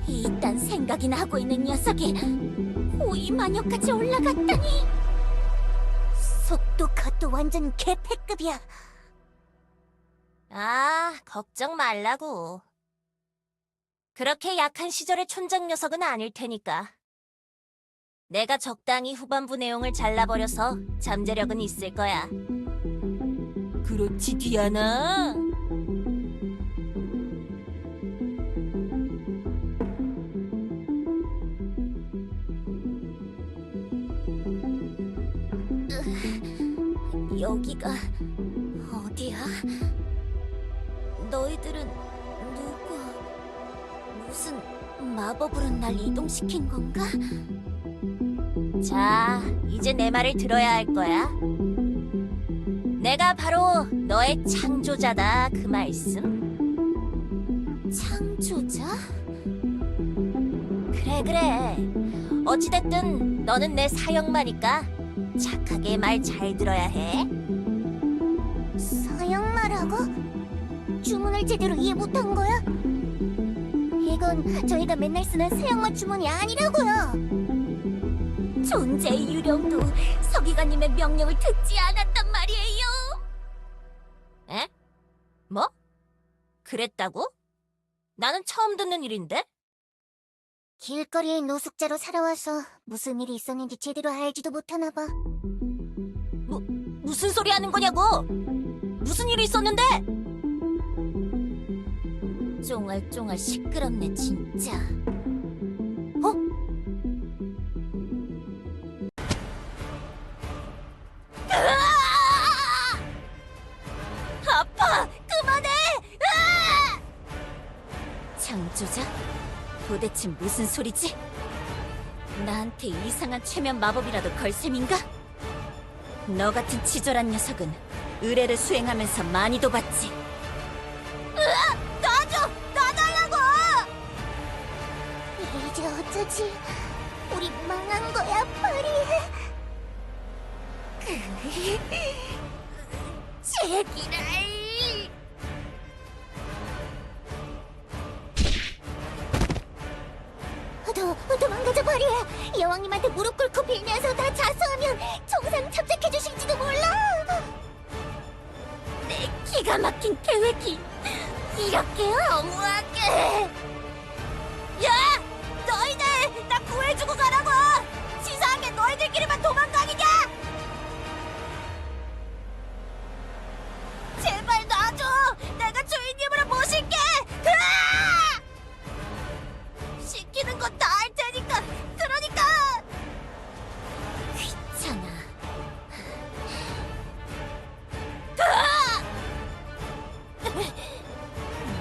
이딴 생각이나 하고 있는 녀석이 고위마녀까지 올라갔다니. 속도 컷도 완전 개패급이야. 아, 걱정 말라고. 그렇게 약한 시절의 촌장 녀석은 아닐 테니까. 내가 적당히 후반부 내용을 잘라버려서 잠재력은 있을 거야. 그렇지, 디아나? 여기가 어디야? 너희들은 누구? 무슨 마법으로 날 이동시킨 건가? 자, 이제 내 말을 들어야 할 거야. 내가 바로 너의 창조자다, 그 말씀. 창조자? 그래. 어찌됐든 너는 내 사형마니까 착하게 말 잘 들어야 해. 사형마라고? 주문을 제대로 이해 못한 거야? 이건 저희가 맨날 쓰는 사형마 주문이 아니라고요. 존재의 유령도 서기관님의 명령을 듣지 않았단 말이에요. 에? 뭐? 그랬다고? 나는 처음 듣는 일인데? 길거리의 노숙자로 살아와서 무슨 일이 있었는지 제대로 알지도 못하나 봐. 무슨 소리 하는 거냐고? 무슨 일이 있었는데? 쫑알쫑알 시끄럽네 진짜. 어? 아파! 그만해! 창조자? 도대체 무슨 소리지? 나한테 이상한 최면 마법이라도 걸 셈인가? 너 같은 치졸한 녀석은 의뢰를 수행하면서 많이도 봤지. 놔줘! 놔달라고! 이제 어쩌지? 우리 망한 거야, 파리. 제기랄. 도망가자, 파리. 여왕님한테 무릎 꿇고 빌면서 다 자수하면 정상 참작해 주실지도 몰라. 내 기가 막힌 계획이 이렇게 허무하게. 야! 너희들! 나 구해주고 가라고! 치사하게 너희들끼리만 도망다니냐! 제발 놔줘! 내가 주인님으로 모실게! 으아! 시키는 건 다 할 테니까! 그러니까! 귀찮아.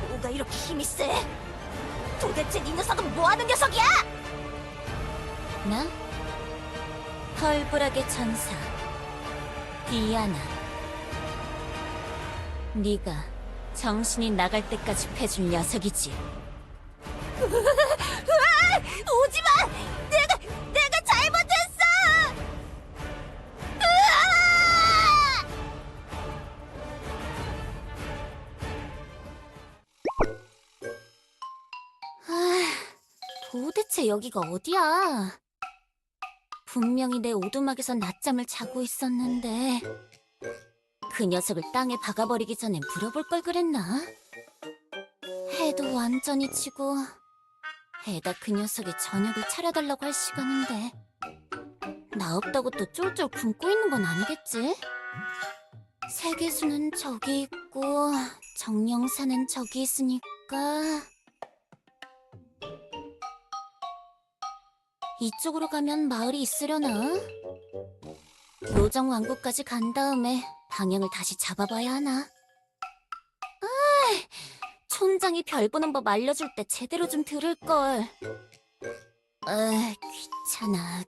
뭐가 이렇게 힘이 세? 도대체 네 녀석은 뭐하는 녀석이야? 나? 펄불하게 천사 디아나. 네가 정신이 나갈 때까지 패줄 녀석이지. 오지마! 내가 잘못했어! 도대체 여기가 어디야? 분명히 내 오두막에서 낮잠을 자고 있었는데 그 녀석을 땅에 박아버리기 전에 물어볼 걸 그랬나? 해도 완전히 지고 애다 그 녀석이 저녁을 차려달라고 할 시간인데 나 없다고 또 쫄쫄 굶고 있는 건 아니겠지? 세계수는 저기 있고 정령사는 저기 있으니까 이쪽으로 가면 마을이 있으려나? 요정왕국까지 간 다음에 방향을 다시 잡아봐야 하나? 촌장이 별 보는 법 알려줄 때 제대로 좀 들을걸. 귀찮아.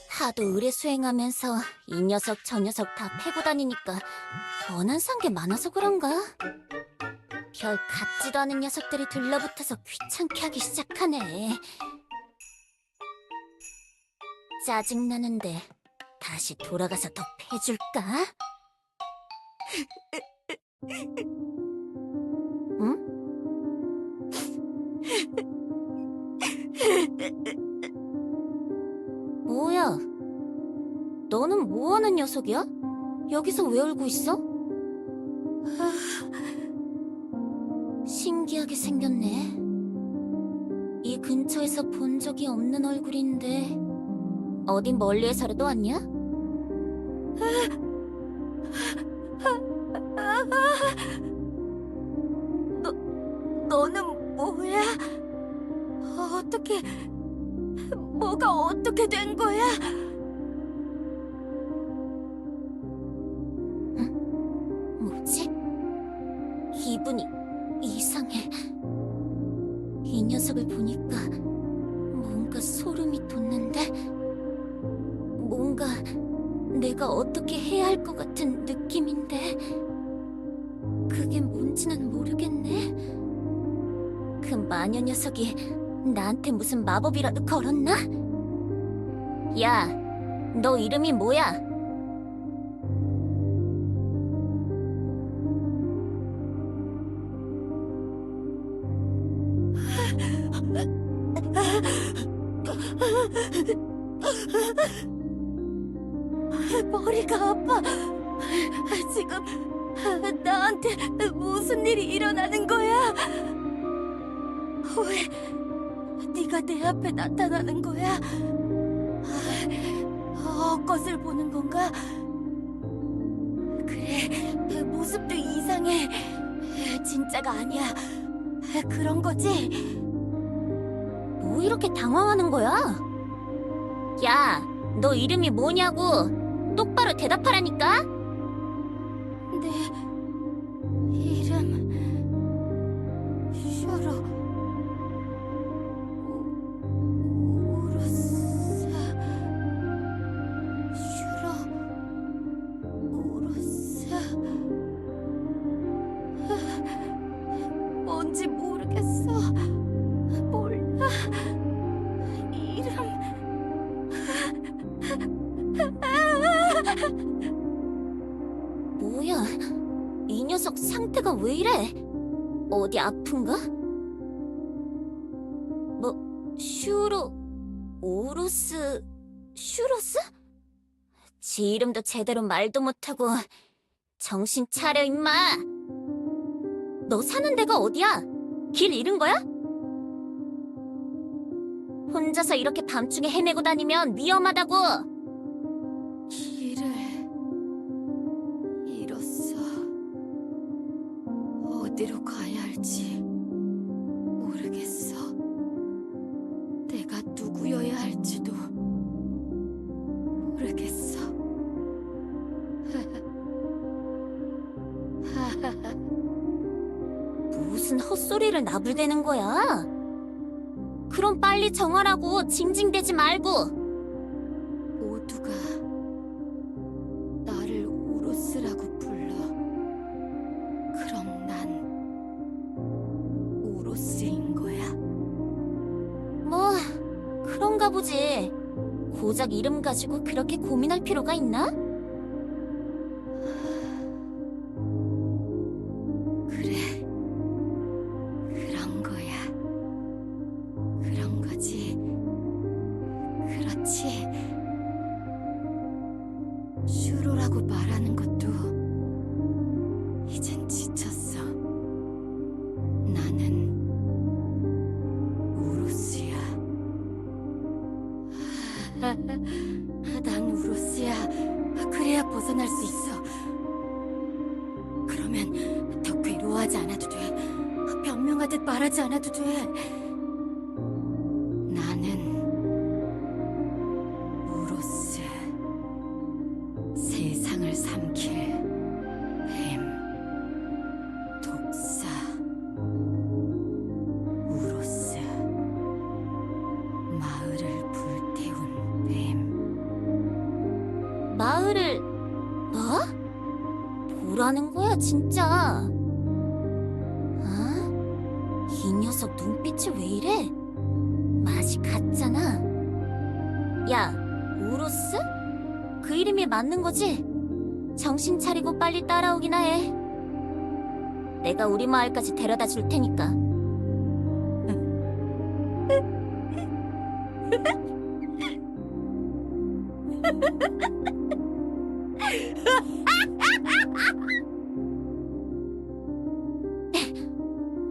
하도 의뢰 수행하면서 이 녀석 저 녀석 다 패고 다니니까 원한 산 게 많아서 그런가? 별 같지도 않은 녀석들이 들러붙어서 귀찮게 하기 시작하네. 짜증나는데 다시 돌아가서 더 패줄까? 응? 뭐야? 너는 뭐하는 녀석이야? 여기서 왜 울고 있어? 신기하게 생겼네. 이 근처에서 본 적이 없는 얼굴인데 어딘 멀리에서라도 왔냐? 너는 뭐야? 어떻게... 뭐가 어떻게 된 거야? 뭐지? 기분이 뭔가 소름이 돋는데? 뭔가 내가 어떻게 해야 할 것 같은 느낌인데 그게 뭔지는 모르겠네. 그 마녀 녀석이 나한테 무슨 마법이라도 걸었나? 야, 너 이름이 뭐야? 머리가 아파. 지금 나한테 무슨 일이 일어나는 거야? 왜 네가 내 앞에 나타나는 거야? 헛것을 보는 건가? 그래, 모습도 이상해. 진짜가 아니야. 그런 거지? 뭐 이렇게 당황하는 거야? 야, 너 이름이 뭐냐고? 똑바로 대답하라니까? 내 이름 슈로 우루스 슈로 우루스 뭔지 모르겠어. 몰라. 이름 뭐야, 이 녀석 상태가 왜 이래? 어디 아픈가? 뭐, 오루스, 슈로스? 지 이름도 제대로 말도 못하고 정신 차려 임마! 너 사는 데가 어디야? 길 잃은 거야? 혼자서 이렇게 밤중에 헤매고 다니면 위험하다고! 길을 잃었어. 어디로 가야 할지 모르겠어. 내가 누구여야 할지도 모르겠어. 무슨 헛소리를 나불대는 거야? 그럼 빨리 정하라고 징징대지 말고. 모두가 나를 우루스라고 불러. 그럼 난 우루스인 거야? 뭐 그런가 보지. 고작 이름 가지고 그렇게 고민할 필요가 있나? 그래, 그런 거야. 그런 거지. 그렇지. 슈로라고 말하는 것도 이젠 지쳤어. 나는 우루스야. 난 우루스야. 그래야 벗어날 수 있어. 그러면 더 괴로워하지 않아도 돼. 변명하듯 말하지 않아도 돼. 나는 우루스. 세상을 삼킬 뱀. 독사. 우루스. 마을을 불태운 뱀. 마을을 뭐? 뭐라는 거야 진짜? 아? 이 녀석 눈빛이 왜 이래? 맛이 갔잖아. 야, 우루스? 그 이름이 맞는 거지? 정신 차리고 빨리 따라오기나 해. 내가 우리 마을까지 데려다 줄 테니까.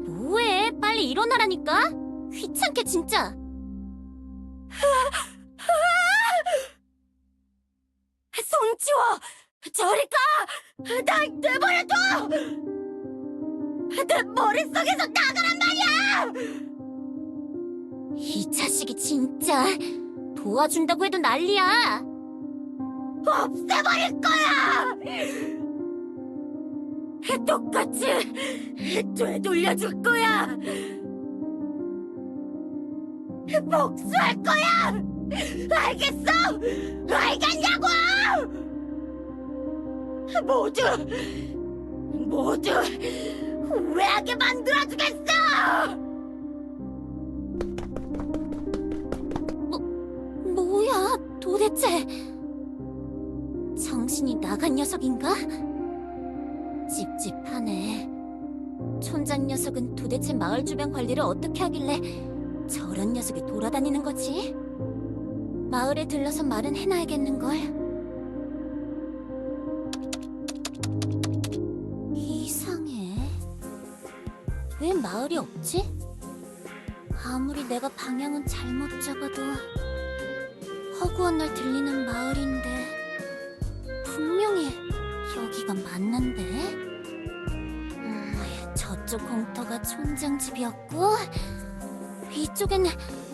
뭐해? 빨리 일어나라니까? 귀찮게 진짜. 손 치워! 저리 가! 날 내버려둬! 내 머릿속에서 나가란 말이야! 이 자식이 진짜 도와준다고 해도 난리야. 없애버릴 거야! 똑같이 되돌려줄 거야! 복수할 거야! 알겠어! 알겠냐고! 모두 후회하게 만들어주겠어! 뭐야, 도대체? 정신이 나간 녀석인가? 찝찝하네. 촌장 녀석은 도대체 마을 주변 관리를 어떻게 하길래 저런 녀석이 돌아다니는 거지? 마을에 들러서 말은 해놔야겠는걸. 이상해. 왜 마을이 없지? 아무리 내가 방향은 잘못 잡아도 허구한 날 들리는 마을인데 분명히 여기가 맞는데? 저쪽 공터가 촌장 집이었고 이쪽엔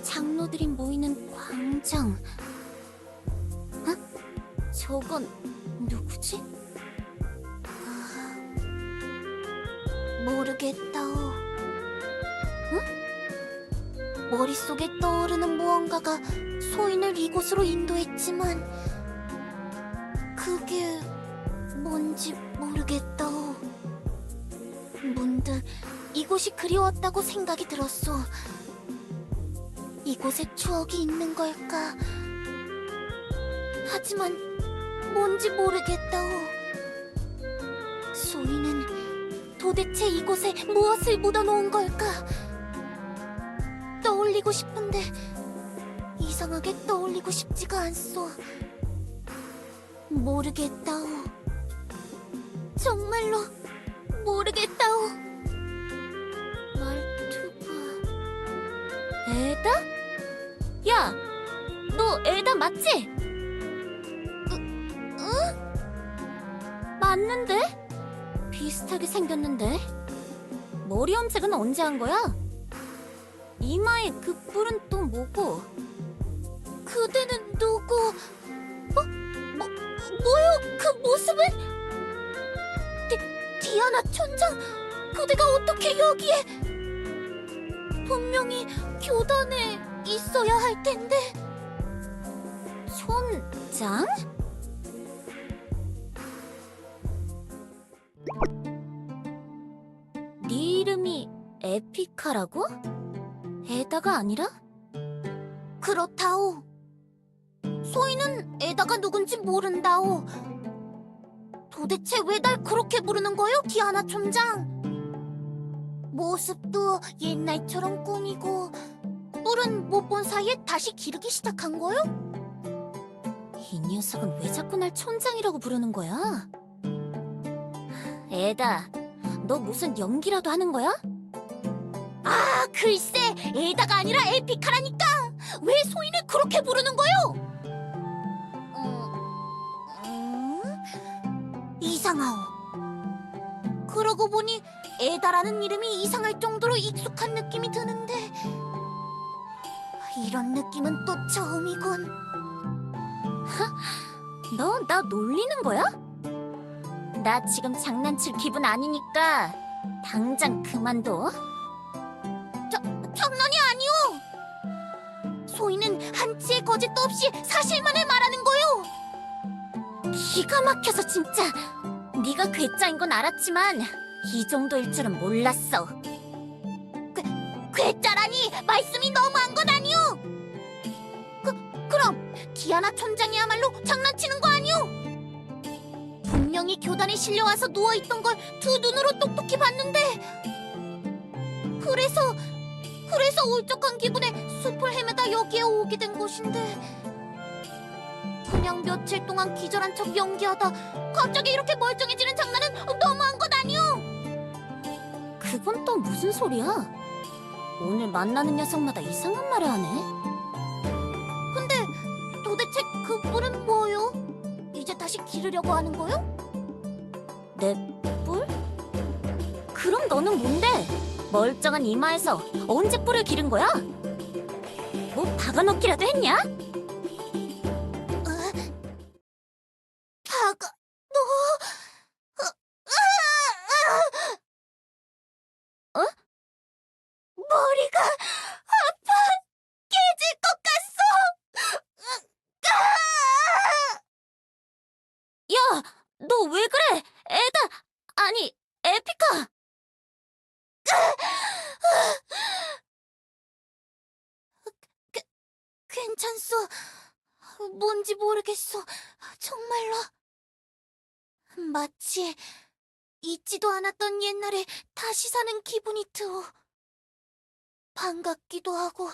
장로들이 모이는 광장. 저건 누구지? 모르겠다오. 머릿속에 떠오르는 무언가가 소인을 이곳으로 인도했지만 그게 뭔지 모르겠다오. 문득 이곳이 그리웠다고 생각이 들었어. 이곳에 추억이 있는 걸까? 하지만 뭔지 모르겠다오. 소인은 도대체 이곳에 무엇을 묻어놓은 걸까? 떠올리고 싶은데 이상하게 떠올리고 싶지가 않소. 모르겠다오. 정말로 모르겠다오. 말투가... 에다? 야! 너 에다 맞지? 응? 맞는데? 비슷하게 생겼는데? 머리 염색은 언제 한 거야? 이마에 그 뿔은 또 뭐고? 그대는 누구? 뭐요? 그 모습은? 디아나 촌장, 그대가 어떻게 여기에? 분명히 교단에 있어야 할 텐데. 촌장? 네 이름이 에피카라고? 에다가 아니라? 그렇다오. 소인은 에다가 누군지 모른다오. 도대체 왜 날 그렇게 부르는 거요, 디아나 촌장? 모습도 옛날처럼 꾸미고 뿔은 못 본 사이에 다시 기르기 시작한 거요? 이 녀석은 왜 자꾸 날 촌장이라고 부르는 거야? 에다, 너 무슨 연기라도 하는 거야? 아, 글쎄, 에다가 아니라 에피카라니까! 왜 소인을 그렇게 부르는 거요? 이상하오. 그러고 보니 에다라는 이름이 이상할 정도로 익숙한 느낌이 드는데 이런 느낌은 또 처음이군. 너 나 놀리는 거야? 나 지금 장난칠 기분 아니니까 당장 그만둬. 장난이 아니오. 소희는 한치의 거짓도 없이 사실만을 말하는 거요. 기가 막혀서 진짜. 네가 괴짜인 건 알았지만 이 정도일 줄은 몰랐어. 괴짜라니 말씀이 너무한 건 아니오. 그럼 디아나 촌장이야말로 장난치는 거 아니오? 분명히 교단에 실려와서 누워있던 걸 두 눈으로 똑똑히 봤는데 그래서 울적한 기분에 숲을 헤매다 여기에 오게 된 것인데 그냥 며칠 동안 기절한 척 연기하다 갑자기 이렇게 멀쩡해지는 장난은 너무한 것 아니오? 그건 또 무슨 소리야? 오늘 만나는 녀석마다 이상한 말을 하네. 근데 도대체 그 뿔은 뭐요? 이제 다시 기르려고 하는 거요? 내 뿔? 그럼 너는 뭔데? 멀쩡한 이마에서 언제 뿔을 기른 거야? 뭐 박아넣기라도 했냐? 머리가 아파. 너 왜 그래? 에다, 아니, 에피카! 괜찮소. 뭔지 모르겠어. 정말로. 마치 잊지도 않았던 옛날에 다시 사는 기분이 들어. 반갑기도 하고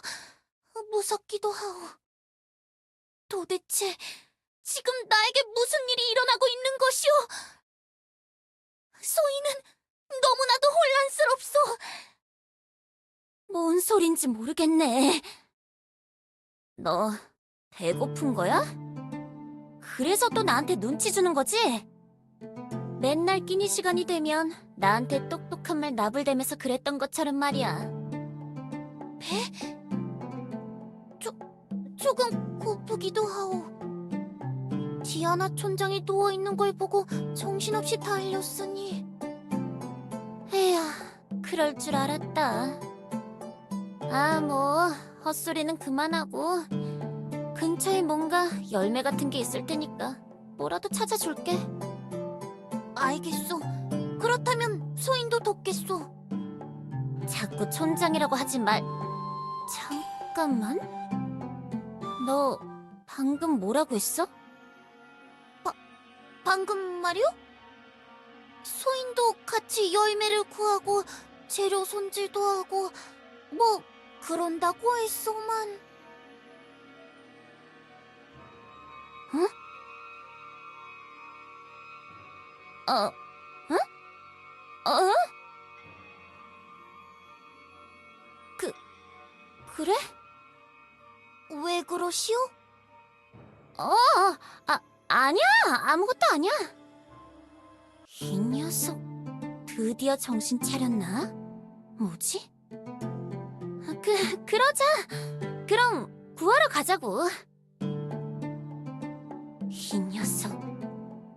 무섭기도 하고. 도대체 지금 나에게 무슨 일이 일어나고 있는 것이오? 소희는 너무나도 혼란스럽소. 뭔 소린지 모르겠네. 너 배고픈 거야? 그래서 또 나한테 눈치 주는 거지? 맨날 끼니 시간이 되면 나한테 똑똑한 말 나불대면서 그랬던 것처럼 말이야. 배? 조금 고프기도 하오. 디아나 촌장이 누워있는 걸 보고 정신없이 달렸으니. 에휴, 그럴 줄 알았다. 아, 뭐 헛소리는 그만하고 근처에 뭔가 열매 같은 게 있을 테니까 뭐라도 찾아줄게. 알겠소. 그렇다면 소인도 돕겠소. 자꾸 촌장이라고 하지 말. 잠깐만. 너 방금 뭐라고 했어? 방금 말이요? 소인도 같이 열매를 구하고 재료 손질도 하고 뭐 그런다고 했소만. 응? 응? 어? 그래? 왜 그러시오? 아니야. 아무것도 아니야. 이 녀석 드디어 정신 차렸나? 뭐지? 그러자. 그럼 구하러 가자고. 이 녀석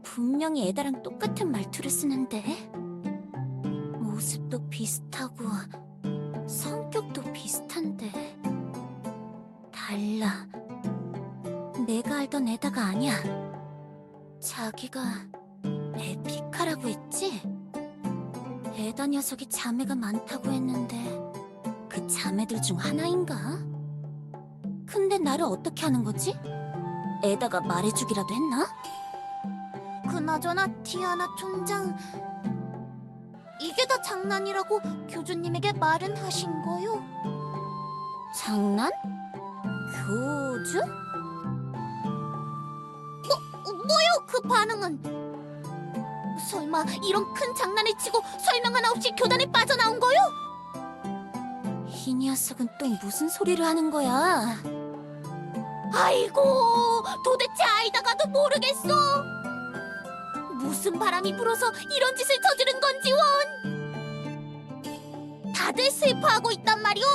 분명히 에다랑 똑같은 말투를 쓰는데 모습도 비슷하고 성격도 비슷한데 달라. 내가 알던 에다가 아니야. 자기가 에피카라고 했지? 에다 녀석이 자매가 많다고 했는데 그 자매들 중 하나인가? 근데 나를 어떻게 하는 거지? 에다가 말해주기라도 했나? 그나저나 디아나 촌장, 이게 다 장난이라고 교주님에게 말은 하신 거요? 장난? 교주? 뭐요 그 반응은? 설마 이런 큰 장난을 치고 설명 하나 없이 교단에 빠져나온 거요? 이 녀석은 또 무슨 소리를 하는 거야? 아이고, 도대체 아이다가도 모르겠어. 무슨 바람이 불어서 이런 짓을 저지른 건지 원. 다들 슬퍼하고 있단 말이오.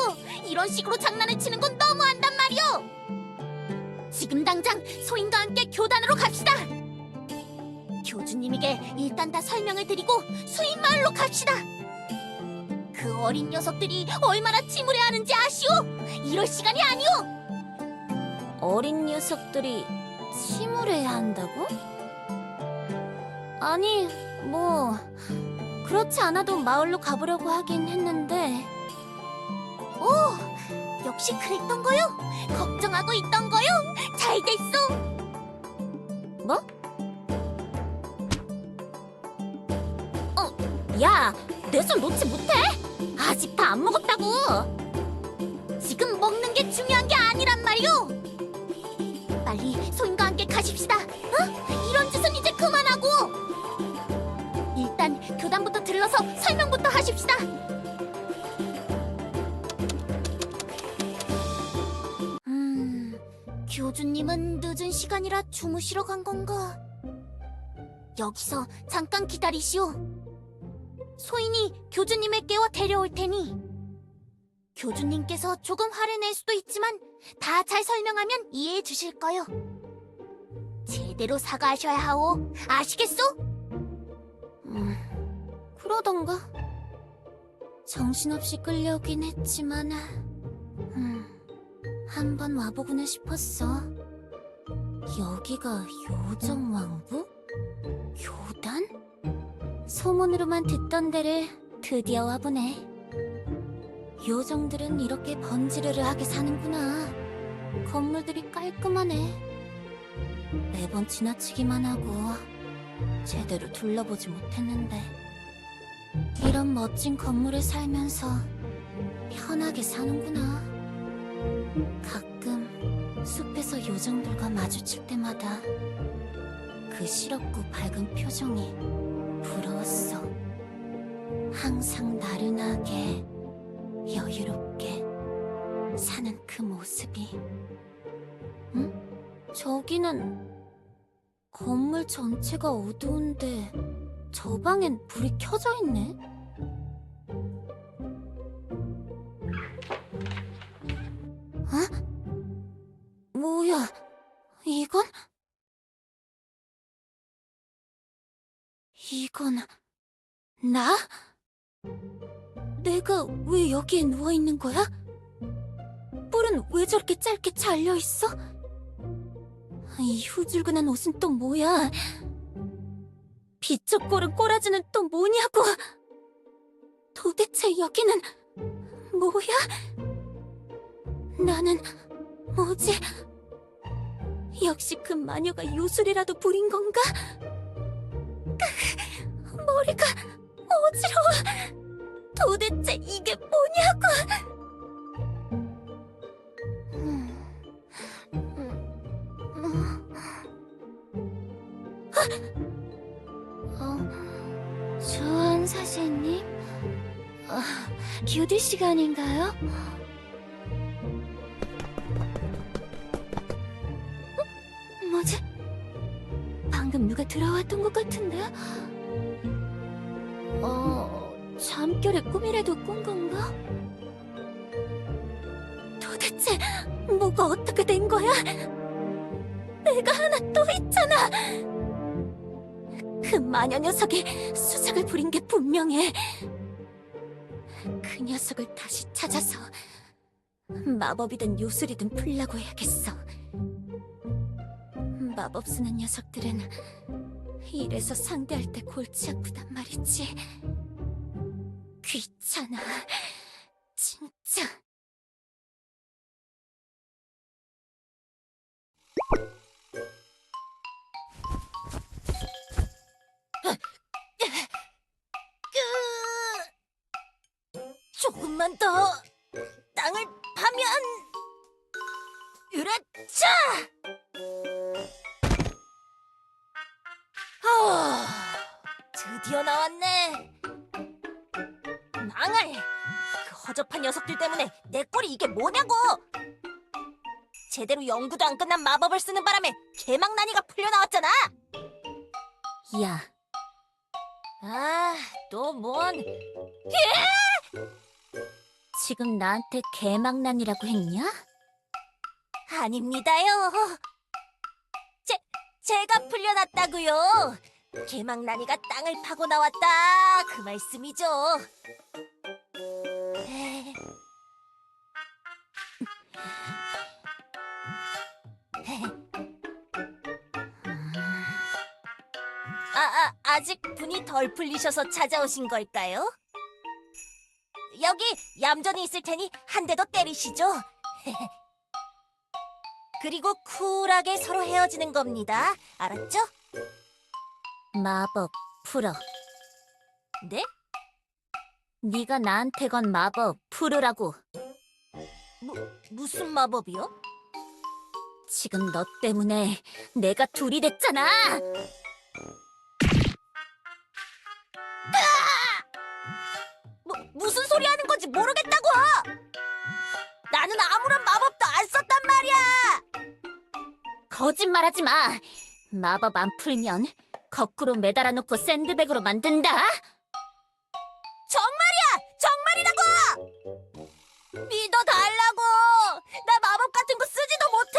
이런 식으로 장난을 치는 건 너무한단 말이오. 지금 당장 소인과 함께 교단으로 갑시다. 교주님에게 일단 다 설명을 드리고 수인 마을로 갑시다. 그 어린 녀석들이 얼마나 침울해하는지 아시오? 이럴 시간이 아니오. 어린 녀석들이 침울해야 한다고? 아니, 뭐 그렇지 않아도 마을로 가보려고 하긴 했는데. 오, 역시 그랬던 거요? 걱정하고 있던 거요? 잘 됐어. 뭐? 야, 내 손 놓지 못해? 아직 다 안 먹었다고. 지금 먹는 게 중요한 게 아니란 말이오. 빨리 소인과 함께 가십시다. 이런 짓은 이제 그만하고 일단 교단부터 들러서 설명부터 하십시다. 교주님은 늦은 시간이라 주무시러 간 건가? 여기서 잠깐 기다리시오. 소인이 교주님을 깨워 데려올 테니 교주님께서 조금 화를 낼 수도 있지만 다 잘 설명하면 이해해 주실 거요. 제대로 사과하셔야 하오. 아시겠소? 그러던가. 정신없이 끌려오긴 했지만 한번 와보고는 싶었어. 여기가 요정왕국? 교단? 소문으로만 듣던 데를 드디어 와보네. 요정들은 이렇게 번지르르하게 사는구나. 건물들이 깔끔하네. 매번 지나치기만 하고 제대로 둘러보지 못했는데 이런 멋진 건물에 살면서 편하게 사는구나. 가끔 숲에서 요정들과 마주칠 때마다 그 실없고 밝은 표정이 부러웠어. 항상 나른하게 여유롭게 사는 그 모습이. 응? 저기는 건물 전체가 어두운데 저 방엔 불이 켜져 있네. 어? 뭐야? 이건? 이건 나? 내가 왜 여기에 누워 있는 거야? 뿔은 왜 저렇게 짧게 잘려 있어? 이 후줄근한 옷은 또 뭐야? 비쩍거린 꼬라지는 또 뭐냐고? 도대체 여기는 뭐야? 나는 뭐지? 역시 그 마녀가 요술이라도 부린 건가? 머리가 어지러워. 도대체 이게 뭐냐고? 조한 사제님? 교대 시간인가요? 뭐지? 방금 누가 들어왔던 것 같은데? 잠결에 꿈이라도 꾼 건가? 도대체 뭐가 어떻게 된 거야? 내가 하나 또 있잖아! 그 마녀 녀석이 수작을 부린 게 분명해. 그 녀석을 다시 찾아서 마법이든 요술이든 풀라고 해야겠어. 마법 쓰는 녀석들은 이래서 상대할 때 골치 아프단 말이지. 귀찮아, 진짜. 조금만 더 땅을 파면 으라차! 드디어 나왔네. 낭알! 그 허접한 녀석들 때문에 내 꼴이 이게 뭐냐고! 제대로 연구도 안 끝난 마법을 쓰는 바람에 개막난이가 풀려나왔잖아! 야. 또 뭔... 지금 나한테 개막난이라고 했냐? 아닙니다요. 제가 풀려났다고요. 개막난이가 땅을 파고 나왔다 그 말씀이죠. 아직 분이 덜 풀리셔서 찾아오신 걸까요? 여기 얌전히 있을 테니 한 대 더 때리시죠. 그리고 쿨하게 서로 헤어지는 겁니다. 알았죠? 마법 풀어. 네? 네가 나한테 건 마법 풀으라고. 무슨 마법이요? 지금 너 때문에 내가 둘이 됐잖아. 무슨 소리 하는 건지 모르겠다고! 나는 아무런 마법도 안 썼단 말이야! 거짓말하지 마! 마법 안 풀면 거꾸로 매달아 놓고 샌드백으로 만든다! 정말이야! 정말이라고! 믿어달라고! 나 마법 같은 거 쓰지도 못해!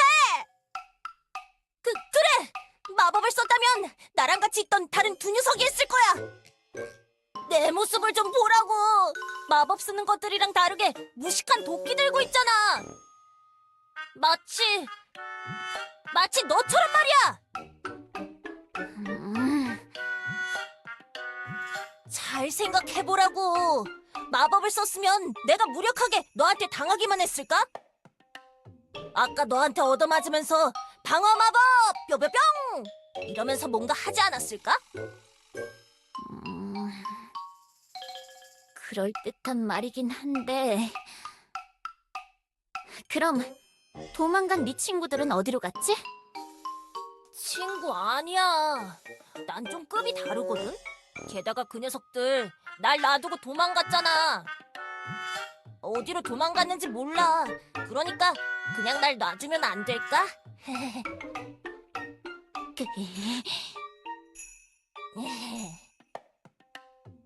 그래! 마법을 썼다면 나랑 같이 있던 다른 두 녀석이 했을 거야! 내 모습을 좀 보라고! 마법 쓰는 것들이랑 다르게 무식한 도끼 들고 있잖아! 마치 너처럼 말이야! 잘 생각해보라고. 마법을 썼으면 내가 무력하게 너한테 당하기만 했을까? 아까 너한테 얻어맞으면서 방어 마법 뾰뾰뿅 이러면서 뭔가 하지 않았을까? 그럴듯한 말이긴 한데. 그럼 도망간 네 친구들은 어디로 갔지? 친구 아니야. 난 좀 급이 다르거든. 게다가 그 녀석들 날 놔두고 도망갔잖아. 어디로 도망갔는지 몰라. 그러니까 그냥 날 놔주면 안 될까?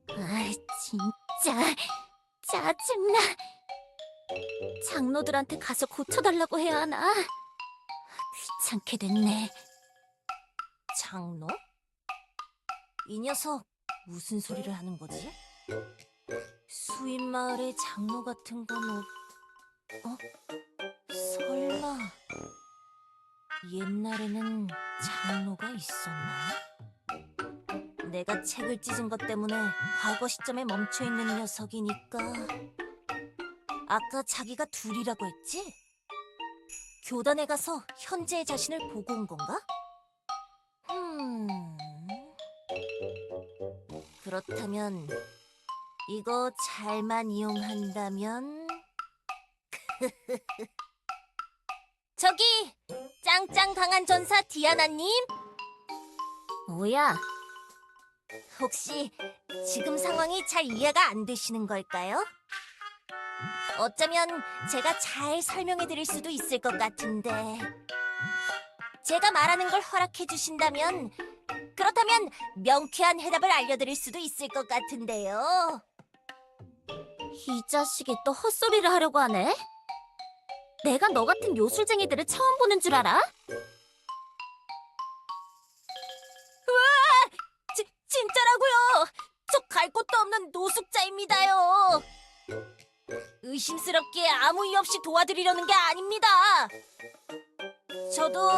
아, 진짜 짜증나. 장로들한테 가서 고쳐달라고 해야 하나? 귀찮게 됐네. 장로? 이 녀석 무슨 소리를 하는 거지? 수인 마을에 장로 같은 건 설마 옛날에는 장로가 있었나? 내가 책을 찢은 것 때문에 과거 시점에 멈춰 있는 녀석이니까. 아까 자기가 둘이라고 했지? 교단에 가서 현재의 자신을 보고 온 건가? 그렇다면 이거 잘만 이용한다면 저기 짱짱 강한 전사 디아나님, 뭐야? 혹시 지금 상황이 잘 이해가 안 되시는 걸까요? 어쩌면 제가 잘 설명해 드릴 수도 있을 것 같은데 제가 말하는 걸 허락해 주신다면 그렇다면 명쾌한 해답을 알려드릴 수도 있을 것 같은데요. 이 자식이 또 헛소리를 하려고 하네? 내가 너 같은 요술쟁이들을 처음 보는 줄 알아? 진짜라고요. 저 갈 곳도 없는 노숙자입니다요. 의심스럽게 아무 이유 없이 도와드리려는 게 아닙니다. 저도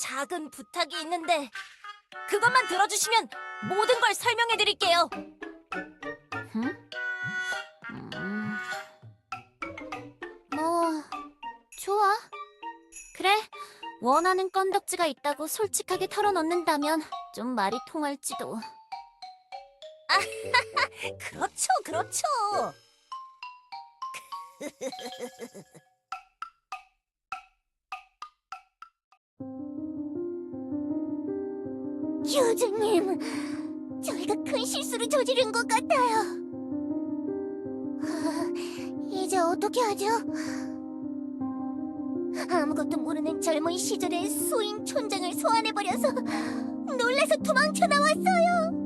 작은 부탁이 있는데 그것만 들어주시면 모든 걸 설명해 드릴게요. 뭐, 좋아. 그래, 원하는 건덕지가 있다고 솔직하게 털어놓는다면 좀 말이 통할지도. 그렇죠, 그렇죠. 교주님, 저희가 큰 실수를 저지른 것 같아요. 이제 어떻게 하죠? 아무것도 모르는 젊은 시절의 수인 촌장을 소환해버려서 놀라서 도망쳐 나왔어요.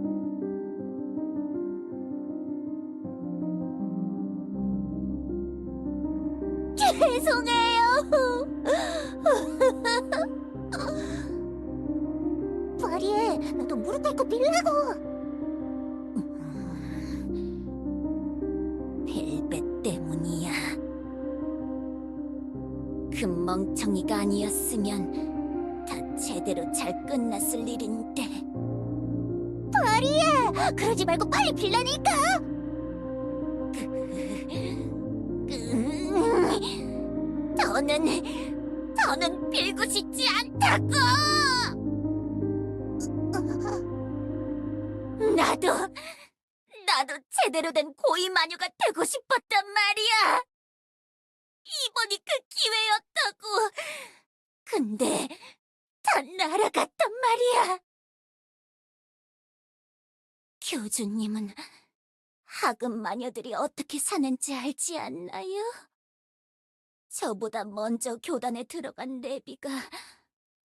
죄송해요. 파리에 나도 무릎 꿇고 빌라고. 벨벳 때문이야. 그 멍청이가 아니었으면 다 제대로 잘 끝났을 일인데. 파리에 그러지 말고 빨리 빌라니까. 더는 빌고 싶지 않다고. 나도 제대로 된 고위 마녀가 되고 싶었단 말이야. 이번이 그 기회였다고. 근데 다 날아갔단 말이야. 교주님은 하급 마녀들이 어떻게 사는지 알지 않나요? 저보다 먼저 교단에 들어간 레비가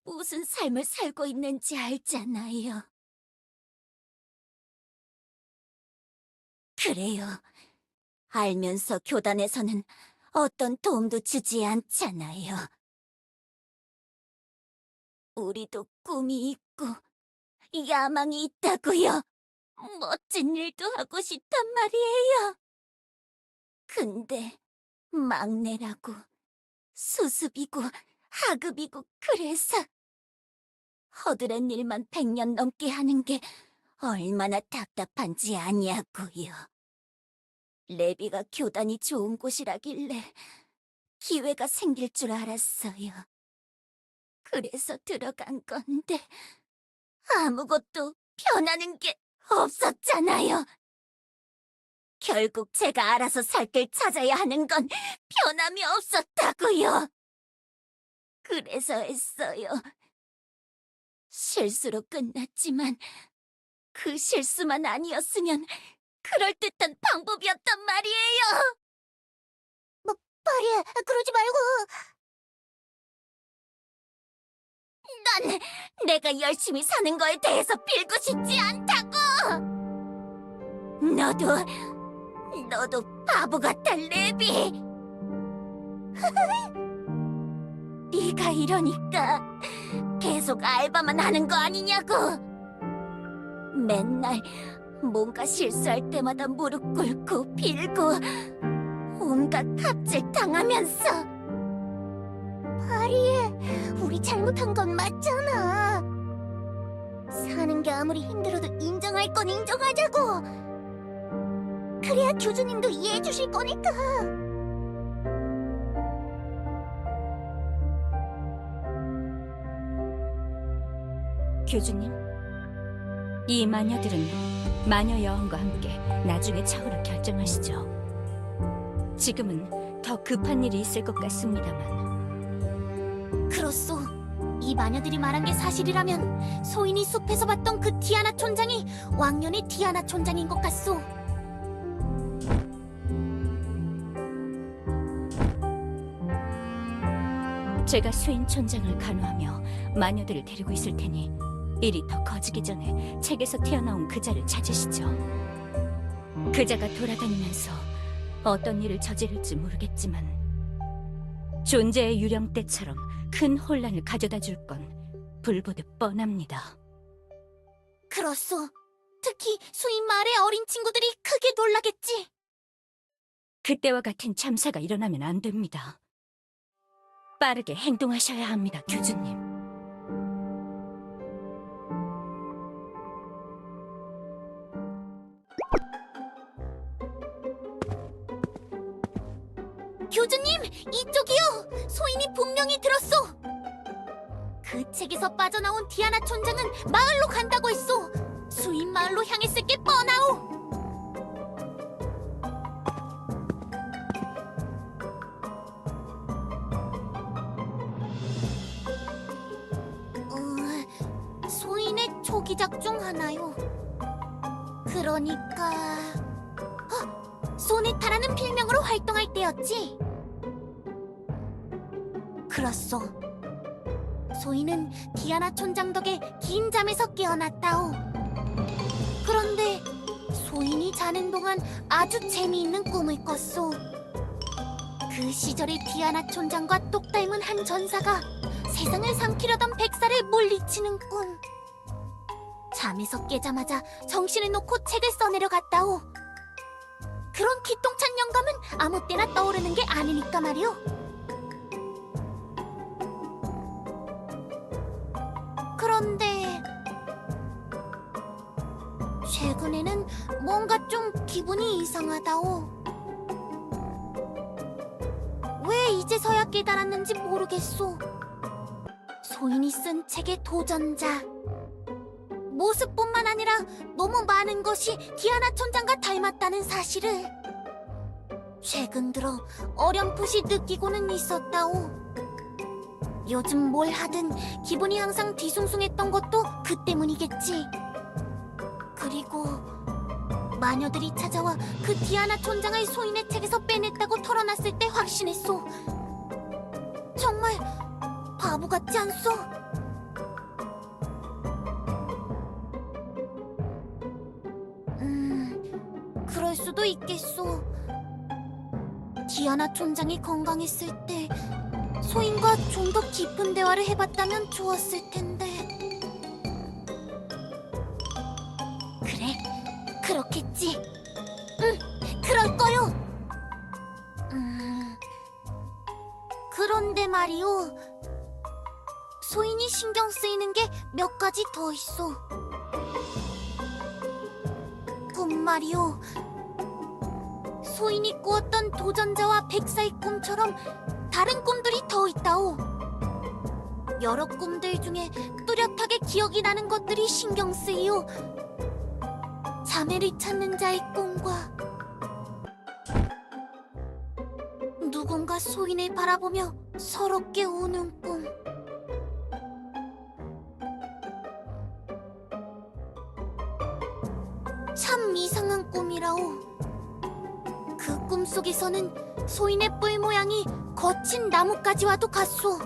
무슨 삶을 살고 있는지 알잖아요. 그래요. 알면서 교단에서는 어떤 도움도 주지 않잖아요. 우리도 꿈이 있고 야망이 있다고요. 멋진 일도 하고 싶단 말이에요. 근데 막내라고 수습이고 하급이고 그래서 허드렛 일만 100년 넘게 하는 게 얼마나 답답한지 아냐고요. 레비가 교단이 좋은 곳이라길래 기회가 생길 줄 알았어요. 그래서 들어간 건데 아무것도 변하는 게 없었잖아요. 결국 제가 알아서 살 길 찾아야 하는 건 변함이 없었다고요. 그래서 했어요. 실수로 끝났지만 그 실수만 아니었으면 그럴듯한 방법이었단 말이에요. 파리야, 그러지 말고. 난 내가 열심히 사는 거에 대해서 빌고 싶지 않다고. 너도 바보 같아, 레비. 네가 이러니까 계속 알바만 하는 거 아니냐고. 맨날 뭔가 실수할 때마다 무릎 꿇고 빌고 온갖 갑질 당하면서. 파리에, 우리 잘못한 건 맞잖아. 사는 게 아무리 힘들어도 인정할 건 인정하자고. 그래야 교주님도 이해해 주실 거니까. 교주님, 이 마녀들은 마녀 여왕과 함께 나중에 차후를 결정하시죠. 지금은 더 급한 일이 있을 것 같습니다만. 그렇소. 이 마녀들이 말한 게 사실이라면 소인이 숲에서 봤던 그 디아나 촌장이 왕년의 디아나 촌장인 것 같소. 제가 수인 촌장을 간호하며 마녀들을 데리고 있을 테니 일이 더 커지기 전에 책에서 튀어나온 그자를 찾으시죠. 그자가 돌아다니면서 어떤 일을 저지를지 모르겠지만 존재의 유령 때처럼 큰 혼란을 가져다 줄 건 불보듯 뻔합니다. 그렇소. 특히 수인 마을의 어린 친구들이 크게 놀라겠지. 그때와 같은 참사가 일어나면 안 됩니다. 빠르게 행동하셔야 합니다, 교주님. 교주님, 이쪽이요. 소인이 분명히 들었소. 그 책에서 빠져나온 디아나 촌장은 마을로 간다고 했소. 수인 마을로 향했을 게 뻔하오. 소인의 초기작 중 하나요. 그러니까 소네타라는 필명으로 활동할 때였지. 그렇소. 소인은 디아나 촌장 덕에 긴 잠에서 깨어났다오. 그런데 소인이 자는 동안 아주 재미있는 꿈을 꿨소. 그 시절의 디아나 촌장과 똑 닮은 한 전사가 세상을 삼키려던 백사를 물리치는 꿈. 잠에서 깨자마자 정신을 놓고 책을 써내려갔다오. 그런 기똥찬 영감은 아무 때나 떠오르는 게 아니니까 말이오. 그런데 최근에는 뭔가 좀 기분이 이상하다오. 왜 이제서야 깨달았는지 모르겠소. 소인이 쓴 책의 도전자. 모습뿐만 아니라 너무 많은 것이 디아나 촌장과 닮았다는 사실을 최근 들어 어렴풋이 느끼고는 있었다오. 요즘 뭘 하든 기분이 항상 뒤숭숭했던 것도 그 때문이겠지. 그리고 마녀들이 찾아와 그 디아나 촌장을 소인의 책에서 빼냈다고 털어놨을 때 확신했소. 정말 바보 같지 않소? 그럴 수도 있겠소. 디아나 촌장이 건강했을 때 소인과 좀 더 깊은 대화를 해봤다면 좋았을 텐데. 그래, 그렇겠지. 응, 그럴 거요. 그런데 말이오. 소인이 신경 쓰이는 게 몇 가지 더 있어. 말이오. 소인이 꾸었던 도전자와 백사의 꿈처럼 다른 꿈들이 더 있다오. 여러 꿈들 중에 뚜렷하게 기억이 나는 것들이 신경 쓰이오. 자매를 찾는 자의 꿈과 누군가 소인을 바라보며 서럽게 우는 꿈. 참 이상한 꿈이라오. 그 꿈 속에서는 소인의 뿔 모양이 거친 나뭇가지와도 같소.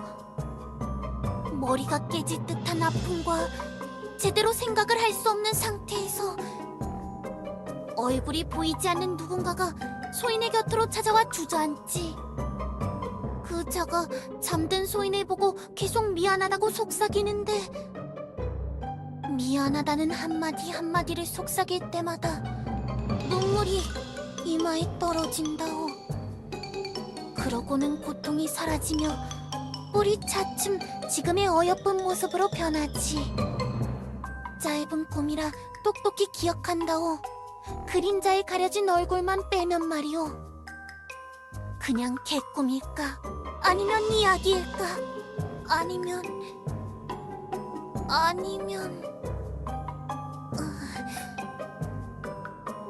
머리가 깨질 듯한 아픔과 제대로 생각을 할 수 없는 상태에서 얼굴이 보이지 않는 누군가가 소인의 곁으로 찾아와 주저앉지. 그 자가 잠든 소인을 보고 계속 미안하다고 속삭이는데 미안하다는 한마디 한마디를 속삭일 때마다 눈물이 이마에 떨어진다오. 그러고는 고통이 사라지며 뿔이 차츰 지금의 어여쁜 모습으로 변하지. 짧은 꿈이라 똑똑히 기억한다오. 그림자에 가려진 얼굴만 빼면 말이오. 그냥 개꿈일까? 아니면 이야기일까? 아니면...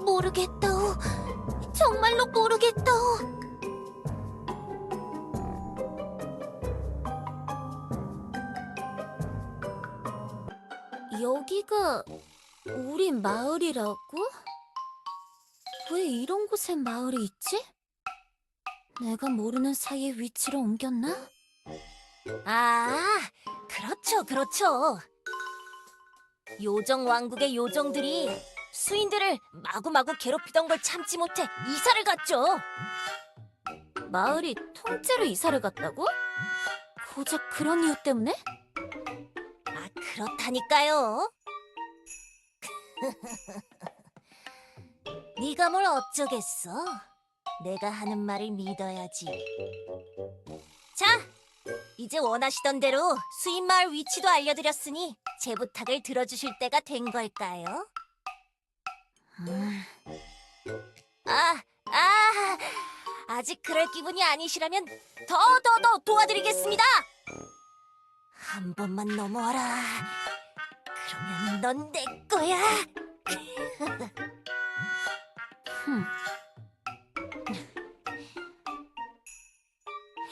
모르겠다오. 정말로 모르겠다오. 여기가 우리 마을이라고? 왜 이런 곳에 마을이 있지? 내가 모르는 사이에 위치를 옮겼나? 아, 그렇죠. 요정 왕국의 요정들이 수인들을 마구마구 괴롭히던 걸 참지 못해 이사를 갔죠. 마을이 통째로 이사를 갔다고? 고작 그런 이유 때문에? 아, 그렇다니까요. 네가 뭘 어쩌겠어? 내가 하는 말을 믿어야지. 자, 이제 원하시던 대로 수인마을 위치도 알려드렸으니 제 부탁을 들어주실 때가 된 걸까요? 아직 그럴 기분이 아니시라면 더 도와드리겠습니다. 한 번만 넘어와라. 그러면 넌 내 거야.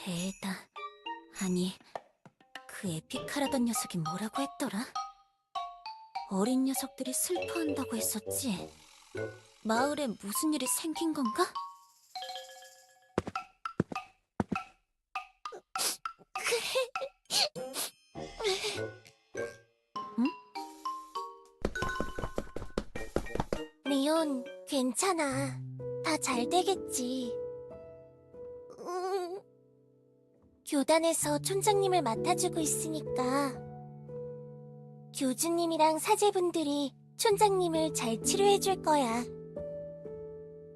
에다, 아니, 그 에픽하라던 녀석이 뭐라고 했더라? 어린 녀석들이 슬퍼한다고 했었지. 마을에 무슨 일이 생긴 건가? 응? 리온, 괜찮아. 다 잘 되겠지. 교단에서 촌장님을 맡아주고 있으니까 교주님이랑 사제분들이 촌장님을 잘 치료해줄 거야.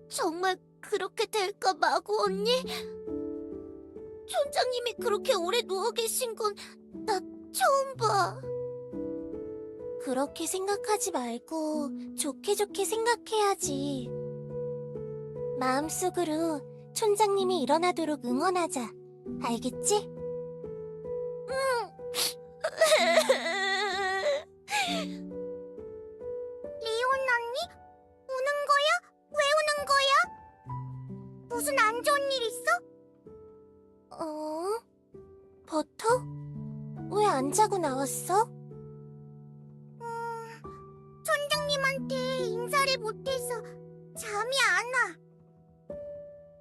정말 그렇게 될까, 마구 언니? 촌장님이 그렇게 오래 누워 계신 건 나 처음 봐. 그렇게 생각하지 말고 좋게 생각해야지. 마음속으로 촌장님이 일어나도록 응원하자. 알겠지? 리온 언니? 우는 거야? 왜 우는 거야? 무슨 안 좋은 일 있어? 버터? 왜 안 자고 나왔어? 촌장님한테 인사를 못해서 잠이 안 와.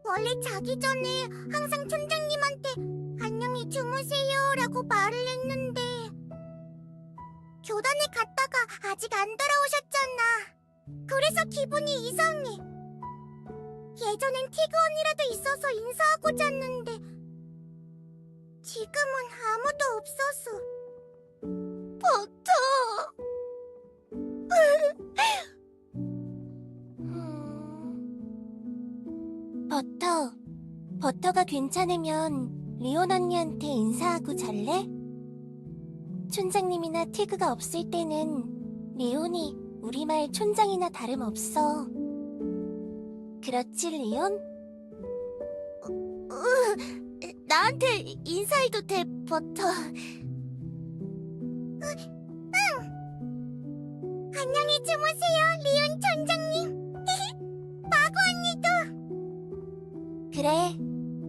원래 자기 전에 항상 촌장님한테 안녕히 주무세요 라고 말을 했는데 교단에 갔다가 아직 안 돌아오셨잖아. 그래서 기분이 이상해. 예전엔 티그 언니라도 있어서 인사하고 잤는데 지금은 아무도 없어서. 버터! 버터가 괜찮으면 리온 언니한테 인사하고 잘래? 촌장님이나 티그가 없을 때는 리온이 우리 마을 촌장이나 다름없어. 그렇지, 리온? 나한테 인사해도 돼, 버터. 안녕히 주무세요, 리온 전장님. 마고 언니도. 그래,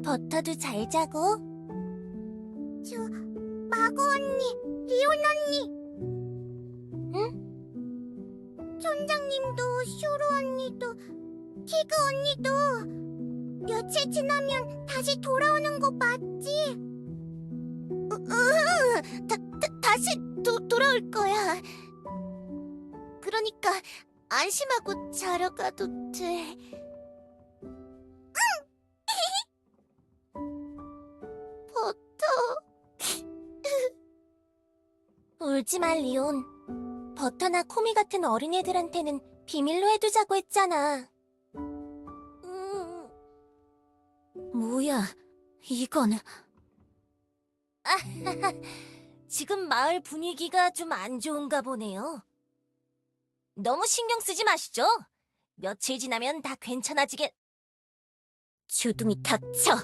버터도 잘 자고. 마고 언니, 리온 언니. 응? 전장님도, 쇼로 언니도, 티그 언니도 며칠 지나면 다시 돌아오는 거 맞지? 다시 돌아올 거야. 그러니까 안심하고 자러 가도 돼. 버터. 울지 마, 리온. 버터나 코미 같은 어린애들한테는 비밀로 해두자고 했잖아. 뭐야, 이건. 지금 마을 분위기가 좀 안 좋은가 보네요. 너무 신경 쓰지 마시죠. 며칠 지나면 다 괜찮아지게. 주둥이 닥쳐.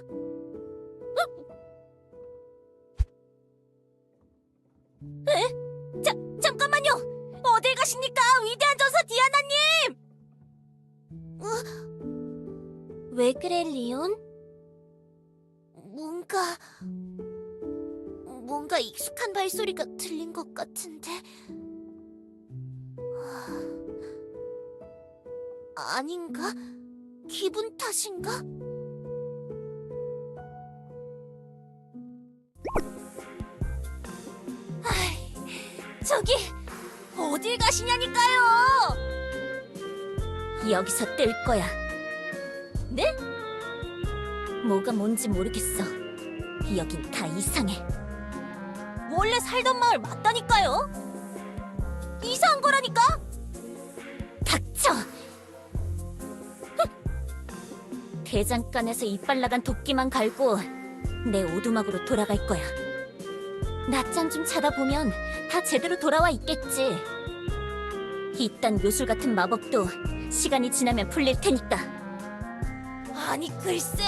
잠깐만요. 어딜 가십니까, 위대한 전사 디아나님? 왜 그래, 리온? 뭔가 익숙한 발소리가 들린 것 같은데. 아닌가? 기분 탓인가? 저기 어딜 가시냐니까요. 여기서 뜰 거야. 네? 뭐가 뭔지 모르겠어. 여긴 다 이상해. 원래 살던 마을 맞다니까요. 이상한 거라니까. 닥쳐. 대장간에서 이빨 나간 도끼만 갈고 내 오두막으로 돌아갈 거야. 낮잠 좀 자다 보면 다 제대로 돌아와 있겠지. 이딴 요술 같은 마법도 시간이 지나면 풀릴 테니까. 아니 글쎄,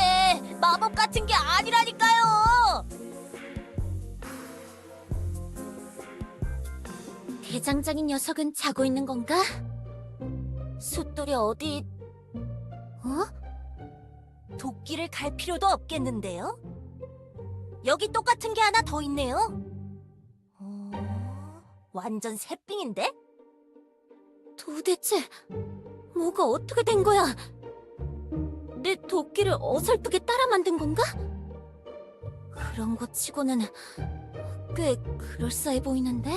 마법 같은 게 아니라니까요. 대장장인 녀석은 자고 있는 건가? 숫돌이 어디... 도끼를 갈 필요도 없겠는데요? 여기 똑같은 게 하나 더 있네요. 완전 새삥인데? 도대체 뭐가 어떻게 된 거야? 내 도끼를 어설프게 따라 만든 건가? 그런 것 치고는 꽤 그럴싸해 보이는데?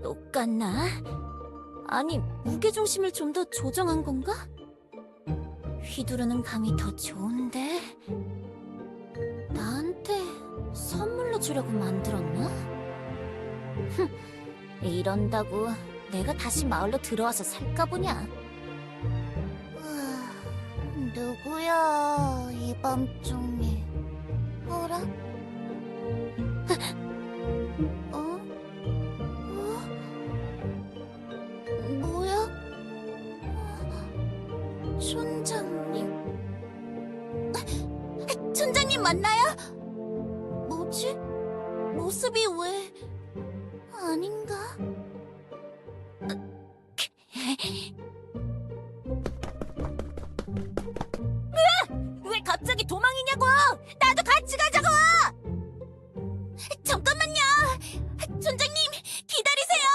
똑같나? 아니, 무게중심을 좀 더 조정한 건가? 휘두르는 감이 더 좋은데? 나한테 선물로 주려고 만들었나? 이런다고 내가 다시 마을로 들어와서 살까 보냐? 누구야, 이 밤중에. 어라? 뭐야? 촌장님. 촌장님 맞나요? 뭐지? 모습이 왜... 아닌가? 왜 갑자기 도망이냐고! 나도 같이 가자고! 잠깐만요! 촌장님, 기다리세요!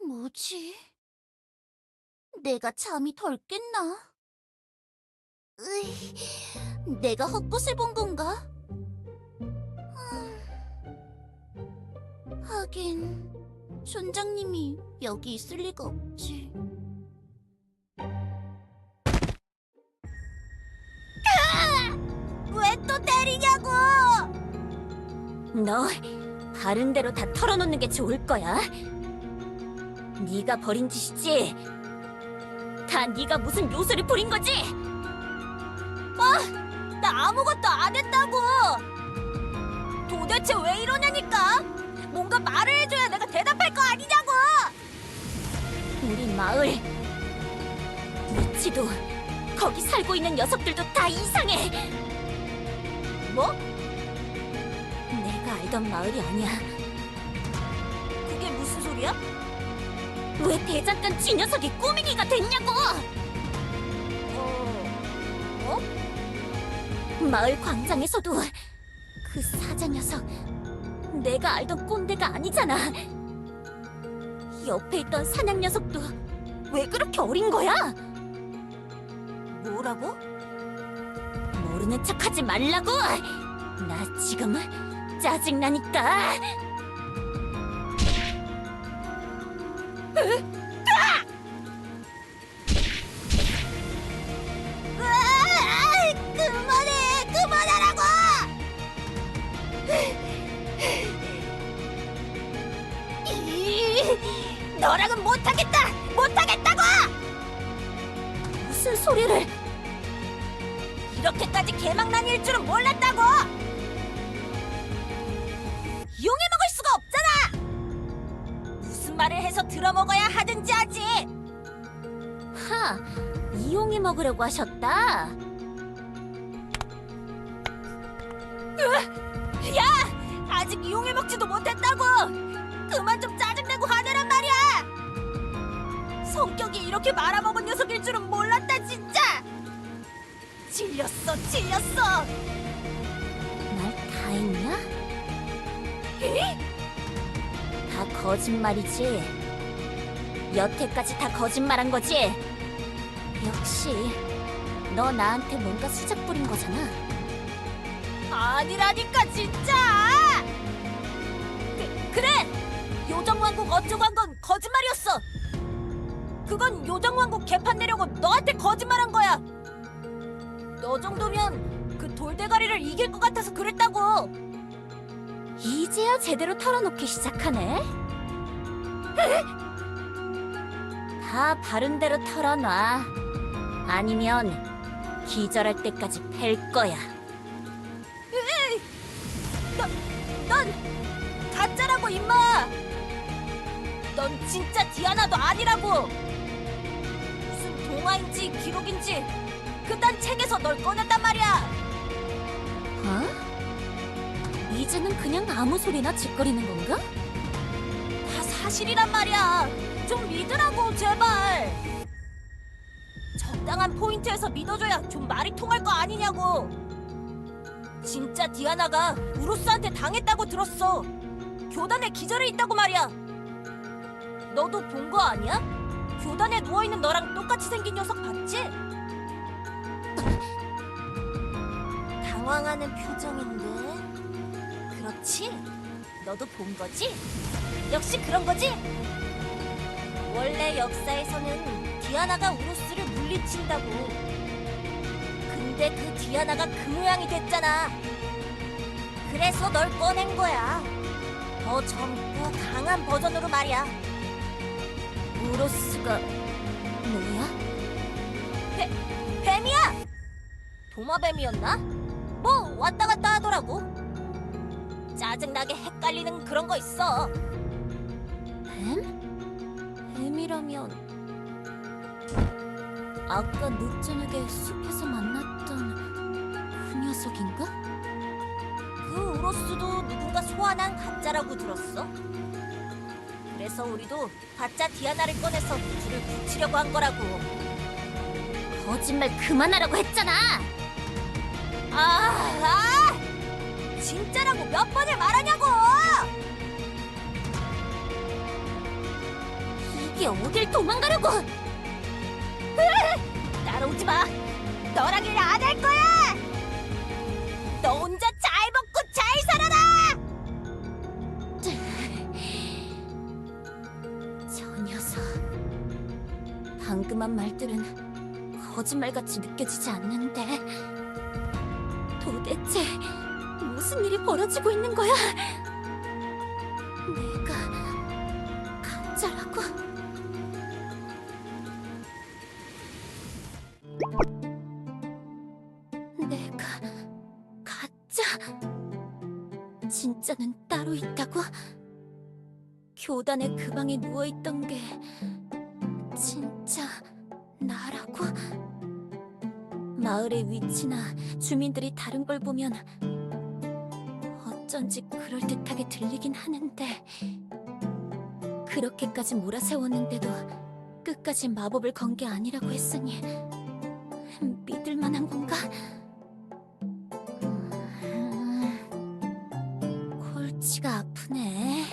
뭐지? 내가 잠이 덜 깼나? 내가 헛것을 본 건가? 하긴 촌장님이 여기 있을 리가 없지. 왜 또 때리냐고! 너 바른 대로 다 털어놓는 게 좋을 거야. 네가 버린 짓이지. 다 네가 무슨 요술을 부린 거지? 나 아무것도 안 했다고. 도대체 왜 이러냐니까. 뭔가 말을 해줘야 내가 대답할 거 아니냐고. 마을. 위치도 거기 살고 있는 녀석들도 다 이상해. 뭐? 내가 알던 마을이 아니야. 그게 무슨 소리야? 왜 대장간 쥐 녀석이 꾸미기가 됐냐고! 어? 마을 광장에서도 그 사자 녀석 내가 알던 꼰대가 아니잖아. 옆에 있던 사냥 녀석도 왜 그렇게 어린 거야? 뭐라고? 모르는 척하지 말라고! 나 지금 짜증나니까. 그만해! 그만하라고! 너랑은 못하겠다! 못하겠다고! 무슨 소리를! 이렇게까지 개망난일 줄은 몰랐다고! 이용해 먹을 수가 없잖아! 무슨 말을 해서 들어먹어야 하든지 하지! 하, 이용해 먹으려고 하셨다? 야! 아직 이용해 먹지도 못했다고! 그만 좀 짜증내고 화내란 말이야! 성격이 이렇게 말아먹은 녀석일 줄은 몰랐다 진짜! 질렸어 질렸어! 말 다 했냐? 다 거짓말이지. 여태까지 다 거짓말한 거지? 역시 너 나한테 뭔가 수작 부린 거잖아. 아니라니까 진짜! 그래! 요정왕국 어쩌고 한 건 거짓말이었어! 그건 요정왕국 개판 내려고 너한테 거짓말한 거야! 너 정도면 그 돌대가리를 이길 것 같아서 그랬다고! 이제야 제대로 털어놓기 시작하네? 다 바른 대로 털어놔. 아니면 기절할 때까지 팰 거야. 넌 가짜라고 임마! 넌 진짜 디아나도 아니라고! 무슨 동화인지 기록인지 그딴 책에서 널 꺼냈단 말이야! 어? 이제는 그냥 아무 소리나 짓거리는 건가? 다 사실이란 말이야! 좀 믿으라고 제발! 적당한 포인트에서 믿어줘야 좀 말이 통할 거 아니냐고! 진짜 디아나가 우루스한테 당했다고 들었어! 교단에 기절해 있다고 말이야! 너도 본 거 아니야? 교단에 누워있는 너랑 똑같이 생긴 녀석 봤지? 당황하는 표정인데... 그렇지? 너도 본 거지? 역시 그런 거지? 원래 역사에서는 디아나가 우루스를 물리친다고. 근데 그 디아나가 그 모양이 됐잖아. 그래서 널 꺼낸 거야. 더 젊고 강한 버전으로 말이야. 우루스가 뭐야? 뱀이야! 도마뱀이었나? 뭐 왔다 갔다 하더라고. 짜증나게 헷갈리는 그런 거 있어. 뱀? 뱀이라면 아까 늦저녁에 숲에서 만났던 그 녀석인가? 그 우로스도 누군가 소환한 가짜라고 들었어. 그래서 우리도 가짜 디아나를 꺼내서 둘을 붙이려고 한 거라고. 거짓말 그만하라고 했잖아. 진짜라고 몇 번을 말하냐고. 이게 어딜 도망가려고. 따라오지 마. 너랑 일 안 할 거야. 너 혼자 잘 먹고 잘 살아라. 저 녀석. 방금 한 말들은 거짓말같이 느껴지지 않는데 도대체 무슨 일이 벌어지고 있는 거야? 내가 가짜라고? 내가 가짜? 진짜는 따로 있다고? 교단의 그 방에 누워있던 게 진짜 나라고? 마을의 위치나 주민들이 다른 걸 보면 어쩐지 그럴듯하게 들리긴 하는데 그렇게까지 몰아세웠는데도 끝까지 마법을 건 게 아니라고 했으니 믿을 만한 건가? 골치가 아프네.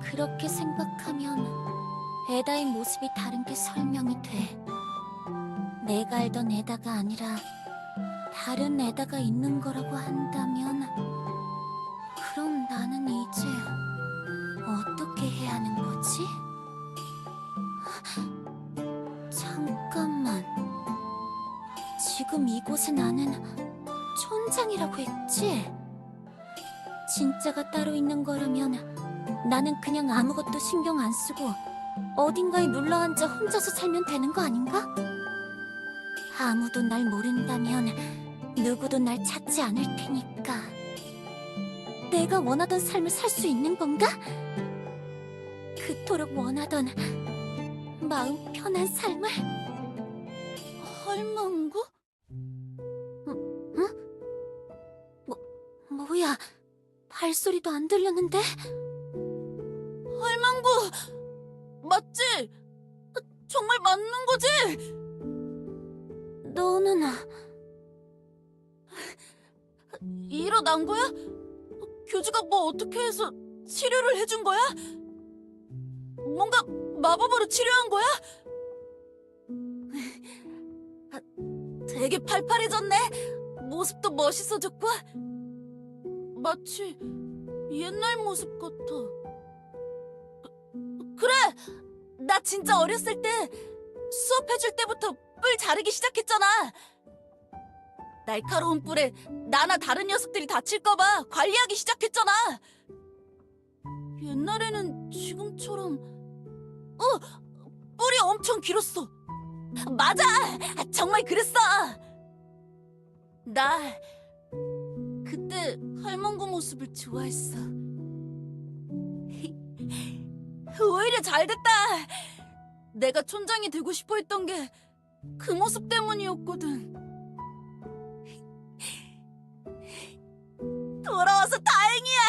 그렇게 생각하면 에다의 모습이 다른 게 설명이 돼. 내가 알던 에다가 아니라 다른 에다가 있는 거라고 한다면 그럼 나는 이제 어떻게 해야 하는 거지? 잠깐만. 지금 이곳에 나는 촌장이라고 했지? 진짜가 따로 있는 거라면 나는 그냥 아무것도 신경 안 쓰고 어딘가에 눌러앉아 혼자서 살면 되는 거 아닌가? 아무도 날 모른다면 누구도 날 찾지 않을 테니까 내가 원하던 삶을 살 수 있는 건가? 그토록 원하던 마음 편한 삶을? 헐망구? 응? 뭐야? 발소리도 안 들렸는데? 할망구 맞지? 정말 맞는 거지? 너는 일어난 거야? 교주가 뭐 어떻게 해서 치료를 해준 거야? 뭔가 마법으로 치료한 거야? 되게 팔팔해졌네. 모습도 멋있어졌고 마치 옛날 모습 같아. 그래! 나 진짜 어렸을 때 수업해줄 때부터 뿔 자르기 시작했잖아. 날카로운 뿔에 나나 다른 녀석들이 다칠까봐 관리하기 시작했잖아. 옛날에는 지금처럼 뿔이 엄청 길었어. 맞아! 정말 그랬어. 나 그때 할망구 모습을 좋아했어. 오히려 잘됐다. 내가 촌장이 되고 싶어 했던 게 그 모습 때문이었거든. 돌아와서 다행이야.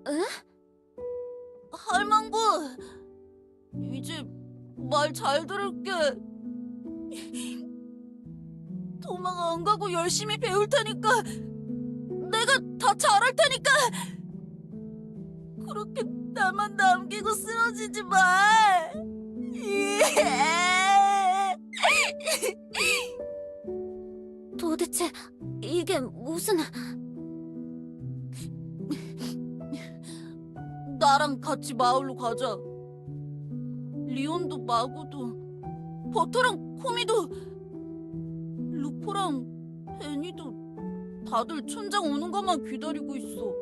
응? 할망구, 이제 말 잘 들을게. 도망 안 가고 열심히 배울 테니까 내가 다 잘할 테니까 그렇게 나만 남기고 쓰러지지 마. 도대체 이게 무슨... 나랑 같이 마을로 가자. 리온도 마구도 버터랑 코미도 루포랑 베니도 다들 촌장 오는 것만 기다리고 있어.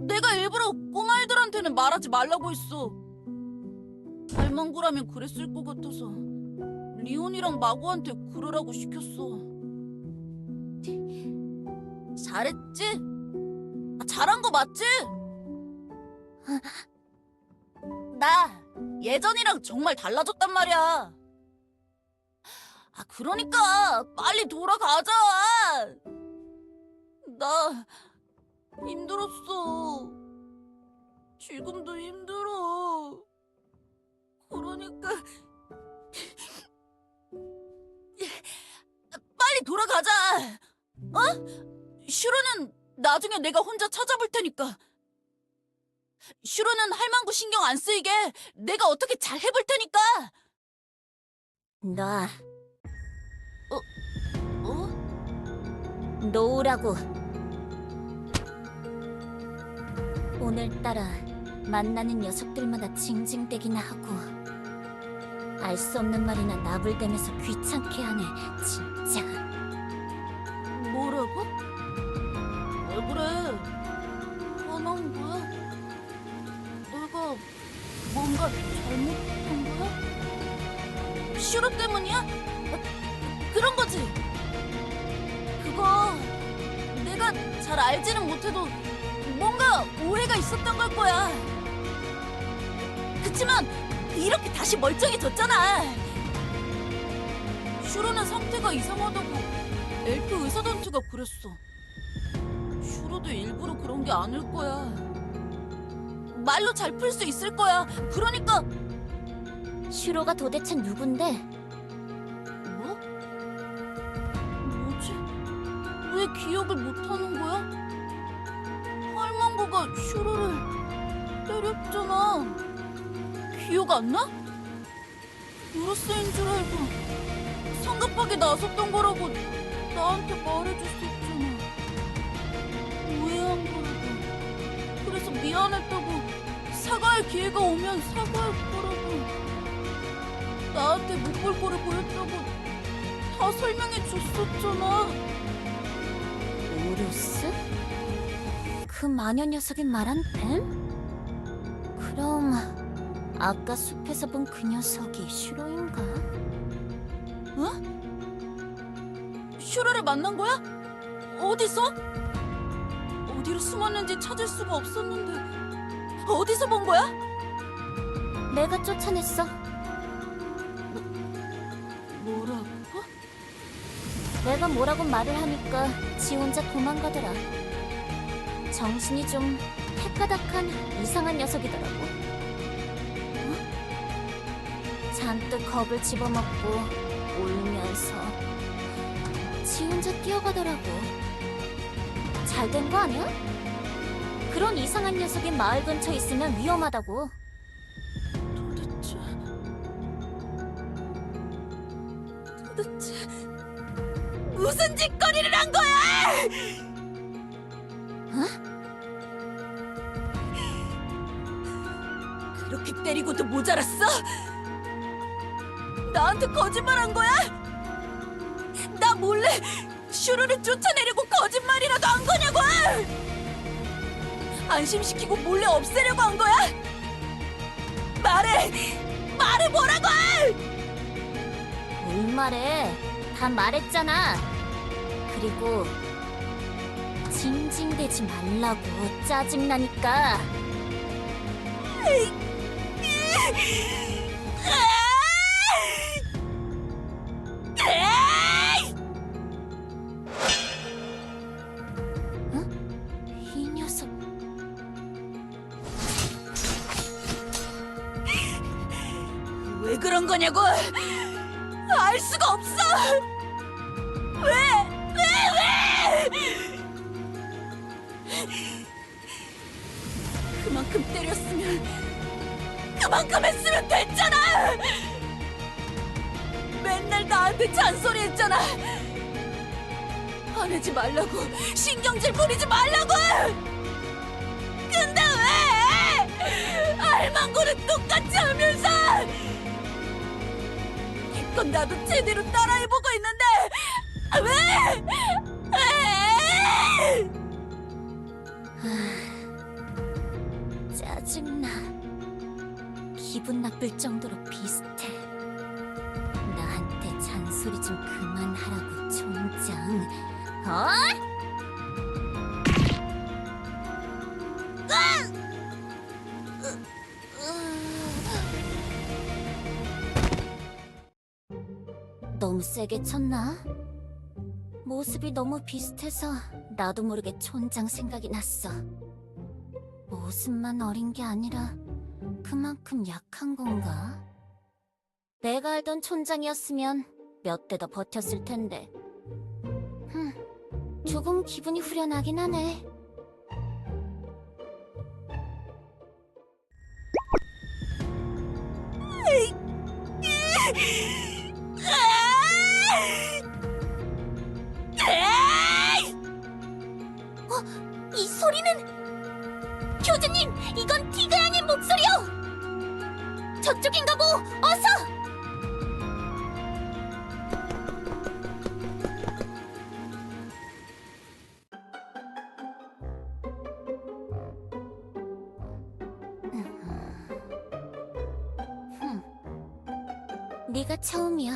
내가 일부러 꼬마애들한테는 말하지 말라고 했어. 할망구라면 그랬을 것 같아서 리온이랑 마구한테 그러라고 시켰어. 잘했지? 잘한 거 맞지? 나 예전이랑 정말 달라졌단 말이야. 그러니까 빨리 돌아가자. 나 힘들었어. 지금도 힘들어. 그러니까 빨리 돌아가자. 슈로는 나중에 내가 혼자 찾아볼 테니까. 슈로는 할망구 신경 안 쓰이게 내가 어떻게 잘 해볼 테니까. 너 어? 놓으라고. 오늘따라 만나는 녀석들마다 징징대기나 하고 알 수 없는 말이나 나불대면서 귀찮게 하네, 진짜. 뭐라고? 왜 그래? 화난 거야? 내가 뭔가 잘못한 거야? 슈로 때문이야? 그런 거지? 그거 내가 잘 알지는 못해도 뭔가 오해가 있었던 걸 거야. 그치만 이렇게 다시 멀쩡해졌잖아. 슈로는 상태가 이상하다고 엘프 의사단체가 그랬어. 슈로도 일부러 그런 게 아닐 거야. 말로 잘 풀 수 있을 거야. 그러니까 슈로가 도대체 누군데? 뭐? 뭐지? 왜 기억을 못하는 거야? 할망구가 슈로를 때렸잖아. 기억 안 나? 유로스인 줄 알고 성급하게 나섰던 거라고 나한테 말해줬었잖아. 오해한 거라고. 그래서 미안했다고 사과할 기회가 오면 사과할 거라고. 나한테 못 볼 거를 보였다고 다 설명해 줬었잖아. 오로스? 그 마녀 녀석이 말한 뱀? 그럼 아까 숲에서 본 그 녀석이 슈로인가? 슈로를 만난 거야? 어디서? 어디로 숨었는지 찾을 수가 없었는데 어디서 본 거야? 내가 쫓아냈어. 뭐라고? 내가 뭐라고 말을 하니까 지 혼자 도망가더라. 정신이 좀 해까닥한 이상한 녀석이더라고. 잔뜩 겁을 집어먹고 울면서 지 혼자 뛰어가더라고. 잘 된 거 아니야? 그런 이상한 녀석이 마을 근처에 있으면 위험하다고. 도대체 무슨 짓거리를 한 거야? 그렇게 때리고도 모자랐어? 나한테 거짓말한 거야? 나 몰래 슈루를 쫓아내려고 거짓말이라도 한 거냐고! 안심시키고 몰래 없애려고 한 거야? 말해보라고! 뭘 말해? 다 말했잖아. 그리고 징징대지 말라고. 짜증나니까. 이 녀석 왜 그런 거냐고! 알 수가 없어! 왜! 그만큼 때렸으면 그만큼 했으면 됐잖아! 맨날 나한테 잔소리했잖아! 화내지 말라고! 신경질 부리지 말라고! 근데 왜! 알망구는 똑같이 하면서! 이건 나도 제대로 따라해보고 있는데 왜! 짜증나. 기분 나쁠 정도로 비슷해. 나한테 잔소리 좀 그만하라고, 촌장. 어? 너무 세게 쳤나? 모습이 너무 비슷해서 나도 모르게 촌장 생각이 났어. 모습만 어린 게 아니라 그만큼 약한 건가? 내가 알던 촌장이었으면 몇 대 더 버텼을 텐데. 조금 기분이 후련하긴 하네. 이 소리는! 교주님! 이건 티그양의 목소리요! 저쪽인가 보! 어서! 네가 처음이야.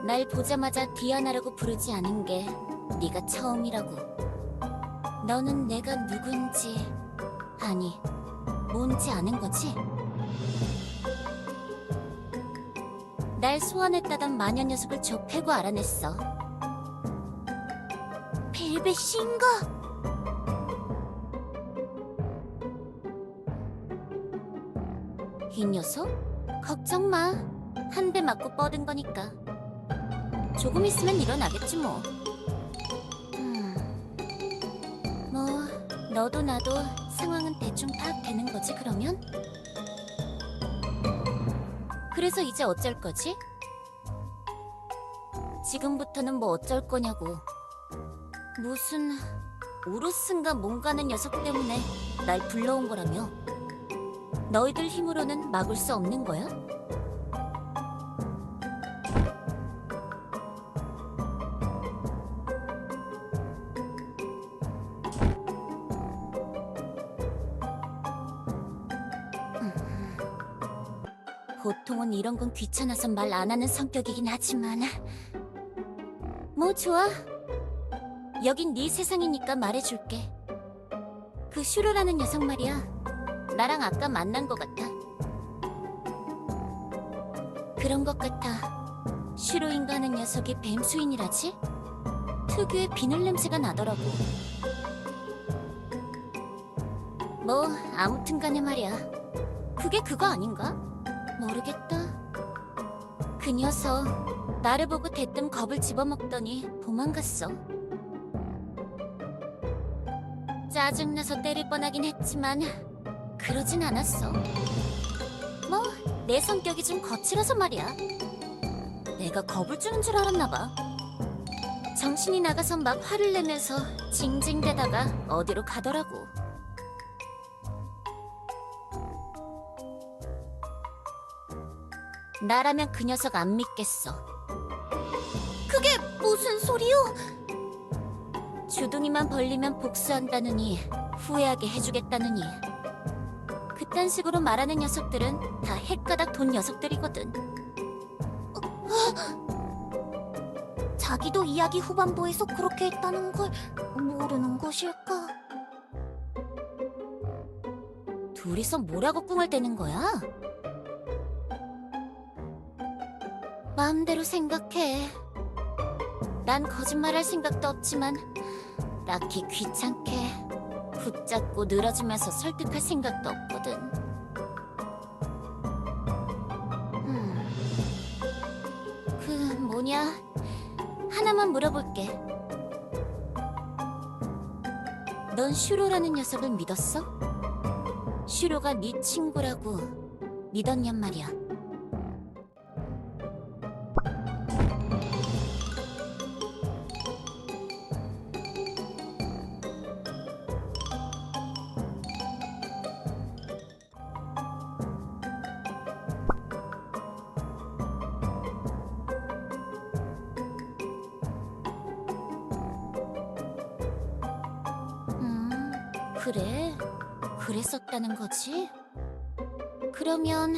날 보자마자 디아나라고 부르지 않은 게 네가 처음이라고. 너는 내가 누군지, 아니, 뭔지 아는 거지? 날 소환했다던 마녀 녀석을 좁히고 알아냈어. 벨벳인가? 이 녀석? 걱정 마. 한 대 맞고 뻗은 거니까. 조금 있으면 일어나겠지 뭐. 뭐, 너도 나도 상황은 대충 파악되는 거지 그러면? 그래서 이제 어쩔 거지? 지금부터는 뭐 어쩔 거냐고. 무슨 우루스인가 뭔가는 녀석 때문에 날 불러온 거라며. 너희들 힘으로는 막을 수 없는 거야? 보통은 이런 건 귀찮아서 말 안 하는 성격이긴 하지만 뭐 좋아. 여긴 네 세상이니까 말해줄게. 그 슈로라는 녀석 말이야. 나랑 아까 만난 것 같아. 그런 것 같아. 슈로인가 하는 녀석이 뱀수인이라지? 특유의 비늘 냄새가 나더라고. 뭐 아무튼 간에 말이야. 그게 그거 아닌가? 모르겠다. 그 녀석 나를 보고 대뜸 겁을 집어먹더니 도망갔어. 짜증나서 때릴 뻔하긴 했지만 그러진 않았어. 뭐 내 성격이 좀 거칠어서 말이야. 내가 겁을 주는 줄 알았나 봐. 정신이 나가서 막 화를 내면서 징징대다가 어디로 가더라고. 나라면 그 녀석 안 믿겠어. 그게 무슨 소리요? 주둥이만 벌리면 복수한다느니 후회하게 해주겠다느니. 그딴 식으로 말하는 녀석들은 다 헷가닥 돈 녀석들이거든. 자기도 이야기 후반부에서 그렇게 했다는 걸 모르는 것일까? 둘이서 뭐라고 꿍을 대는 거야? 마음대로 생각해. 난 거짓말할 생각도 없지만 딱히 귀찮게 붙잡고 늘어지면서 설득할 생각도 없거든. 그 뭐냐, 하나만 물어볼게. 넌 슈로라는 녀석을 믿었어? 슈로가 네 친구라고 믿었냔 말이야. 그래, 그랬었다는 거지? 그러면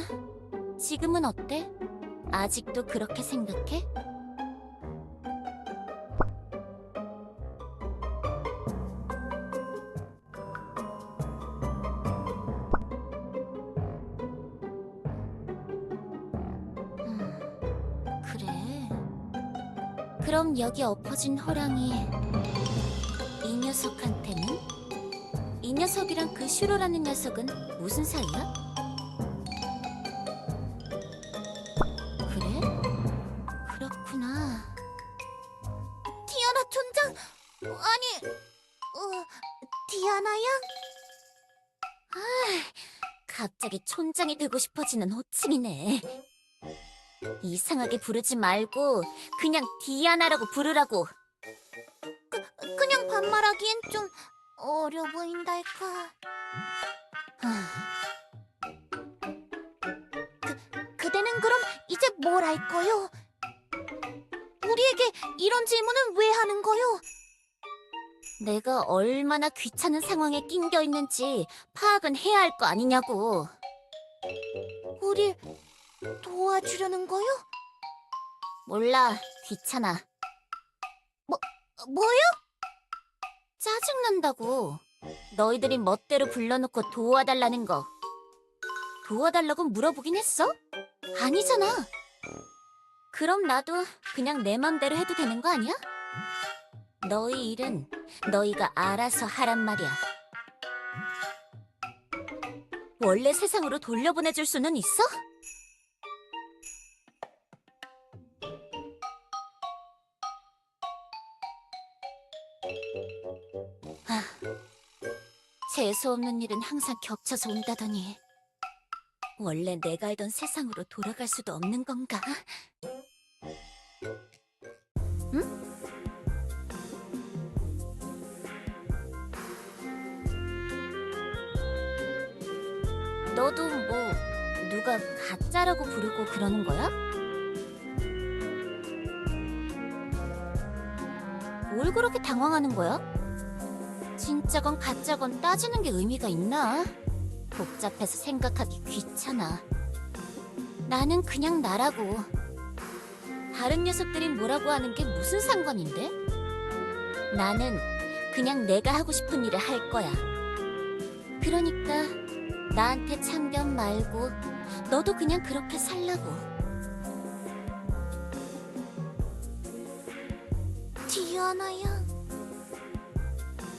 지금은 어때? 아직도 그렇게 생각해? 그래. 그럼 여기 엎어진 호랑이 이 녀석한테는? 이 녀석이랑 그 슈로라는 녀석은 무슨 사이야? 그래? 그렇구나. 디아나 촌장! 아니, 디아나야? 갑자기 촌장이 되고 싶어지는 호칭이네. 이상하게 부르지 말고 그냥 디아나라고 부르라고. 그냥 반말하기엔 좀 어려 보인달까. 그대는 그럼 이제 뭘 할 거요? 우리에게 이런 질문은 왜 하는 거요? 내가 얼마나 귀찮은 상황에 낑겨 있는지 파악은 해야 할 거 아니냐고. 우리 도와주려는 거요? 몰라, 귀찮아. 뭐요? 짜증난다고. 너희들이 멋대로 불러놓고 도와달라는 거. 도와달라고 물어보긴 했어? 아니잖아. 그럼 나도 그냥 내 맘대로 해도 되는 거 아니야? 너희 일은 너희가 알아서 하란 말이야. 원래 세상으로 돌려보내줄 수는 있어? 아, 재수없는 일은 항상 겹쳐서 온다더니 원래 내가 알던 세상으로 돌아갈 수도 없는 건가? 응? 너도 뭐 누가 가짜라고 부르고 그러는 거야? 뭘 그렇게 당황하는 거야? 진짜건 가짜건 따지는 게 의미가 있나? 복잡해서 생각하기 귀찮아. 나는 그냥 나라고. 다른 녀석들이 뭐라고 하는 게 무슨 상관인데? 나는 그냥 내가 하고 싶은 일을 할 거야. 그러니까 나한테 참견 말고 너도 그냥 그렇게 살라고. 디아나야,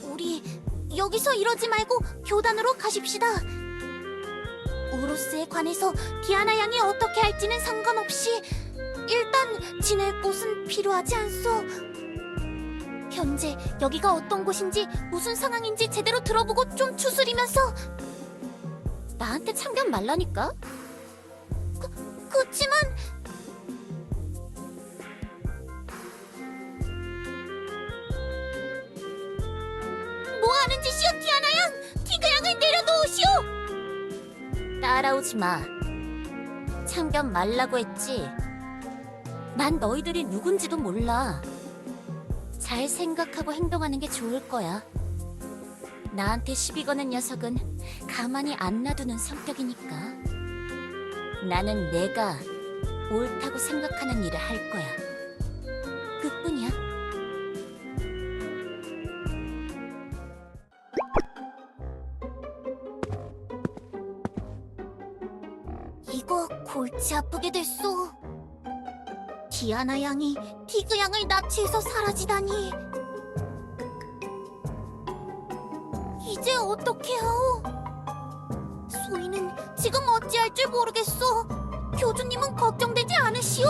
우리 여기서 이러지 말고 교단으로 가십시다. 우루스에 관해서 디아나 양이 어떻게 할지는 상관없이 일단 지낼 곳은 필요하지 않소. 현재 여기가 어떤 곳인지 무슨 상황인지 제대로 들어보고 좀 추스리면서. 나한테 참견 말라니까. 그치만 뭐 하는 짓이오, 디아나 양! 티그 양을 내려놓으시오! 따라오지 마. 참견 말라고 했지. 난 너희들이 누군지도 몰라. 잘 생각하고 행동하는 게 좋을 거야. 나한테 시비 거는 녀석은 가만히 안 놔두는 성격이니까. 나는 내가 옳다고 생각하는 일을 할 거야. 그뿐이야. 이거 골치 아프게 됐어. 디아나 양이 티그 양을 납치해서 사라지다니. 이제 어떻게 하오? 소희는 지금 어찌할 줄 모르겠어. 교주님은 걱정되지 않으시오?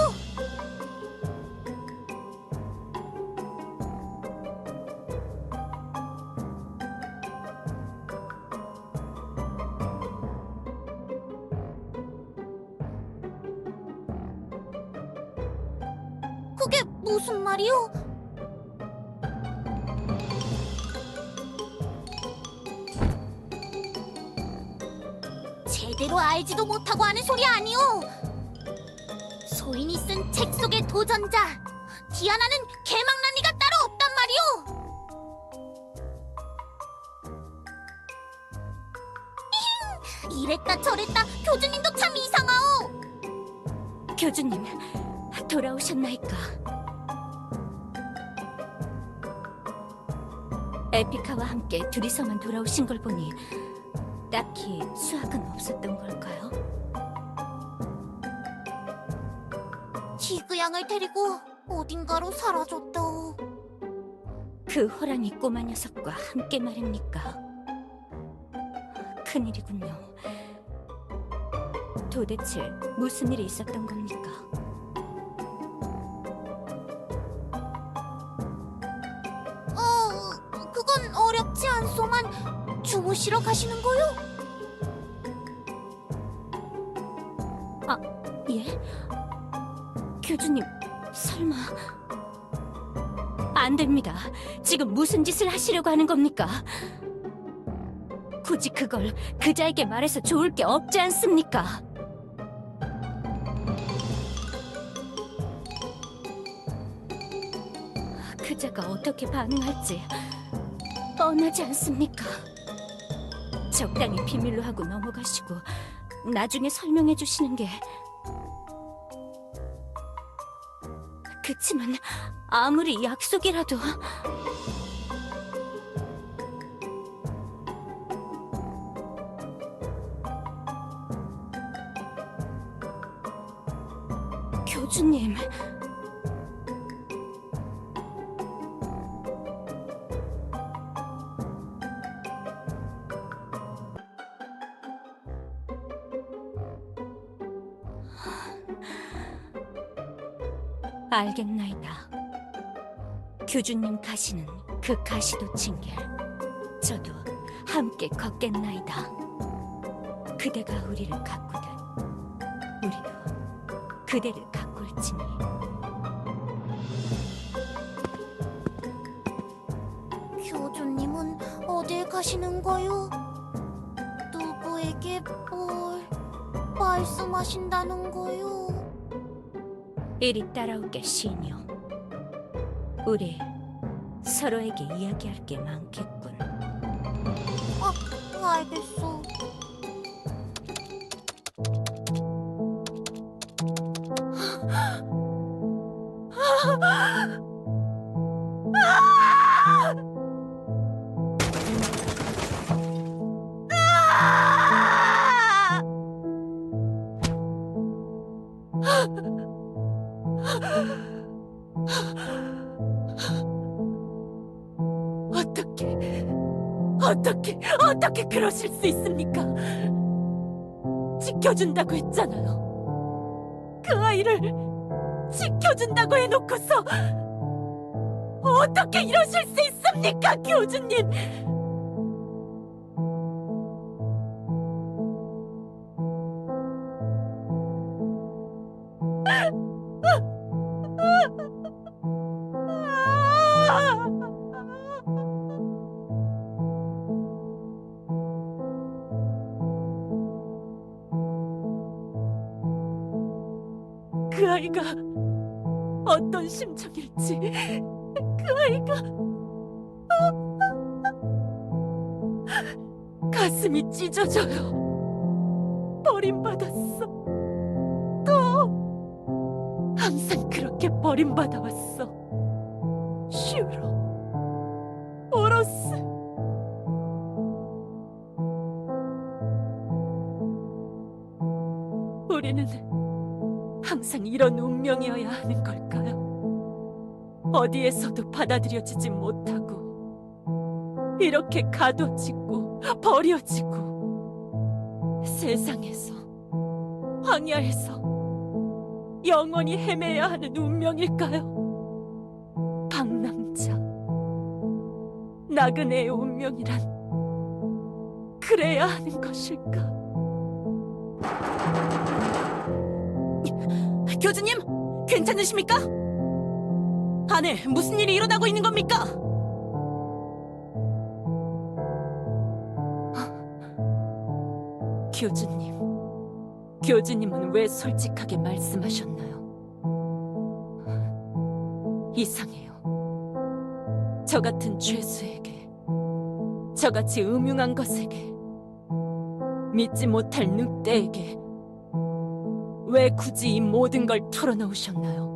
그게 무슨 말이오? 제대로 알지도 못하고 하는 소리 아니오. 소인이 쓴 책 속의 도전자 디아나는 개망나니가 따로 없단 말이오. 이랬다 저랬다 교주님도 참 이상하오. 교주님, 돌아오셨나이까? 에피카와 함께 둘이서만 돌아오신 걸 보니 딱히 수학은 없었던 걸까요? 티그 양을 데리고 어딘가로 사라졌다오. 그 호랑이 꼬마 녀석과 함께 말입니까? 큰일이군요. 도대체 무슨 일이 있었던 겁니까? 그건 어렵지 않소만 주무시러 가시는 거요? 예? 교주님, 설마... 안 됩니다. 지금 무슨 짓을 하시려고 하는 겁니까? 굳이 그걸 그자에게 말해서 좋을 게 없지 않습니까? 그자가 어떻게 반응할지 뻔하지 않습니까? 적당히 비밀로 하고 넘어가시고 나중에 설명해 주시는 게... 그치만 아무리 약속이라도... 교주님. 알겠나이다. 교주님 가시는 그 가시도친 길, 저도 함께 걷겠나이다. 그대가 우리를 가꾸듯 우리도 그대를 가꿀지니. 교주님은 어딜 가시는 거요? 누구에게 뭘 말씀하신다는 거요? 이리 따라오게, 시녀. 우리 서로에게 이야기할 게 많겠군. 알겠어. 어떻게 그러실 수 있습니까? 지켜준다고 했잖아요. 그 아이를 지켜준다고 해놓고서 어떻게 이러실 수 있습니까, 교주님? 그 아이가 어떤 심정일지, 그 아이가 가슴이 찢어져요. 버림받았어. 또 항상 그렇게 버림받아왔어. 슈로, 오로스. 우리는 항상 이런 운명이어야 하는 걸까요? 어디에서도 받아들여지지 못하고 이렇게 가둬지고 버려지고 세상에서, 황야에서 영원히 헤매야 하는 운명일까요? 방랑자, 나그네의 운명이란 그래야 하는 것일까? 교주님, 괜찮으십니까? 안에 무슨 일이 일어나고 있는 겁니까? 교주님, 교주님은 왜 솔직하게 말씀하셨나요? 이상해요. 저 같은 죄수에게, 저같이 음흉한 것에게, 믿지 못할 늑대에게 왜 굳이 이 모든 걸 털어놓으셨나요?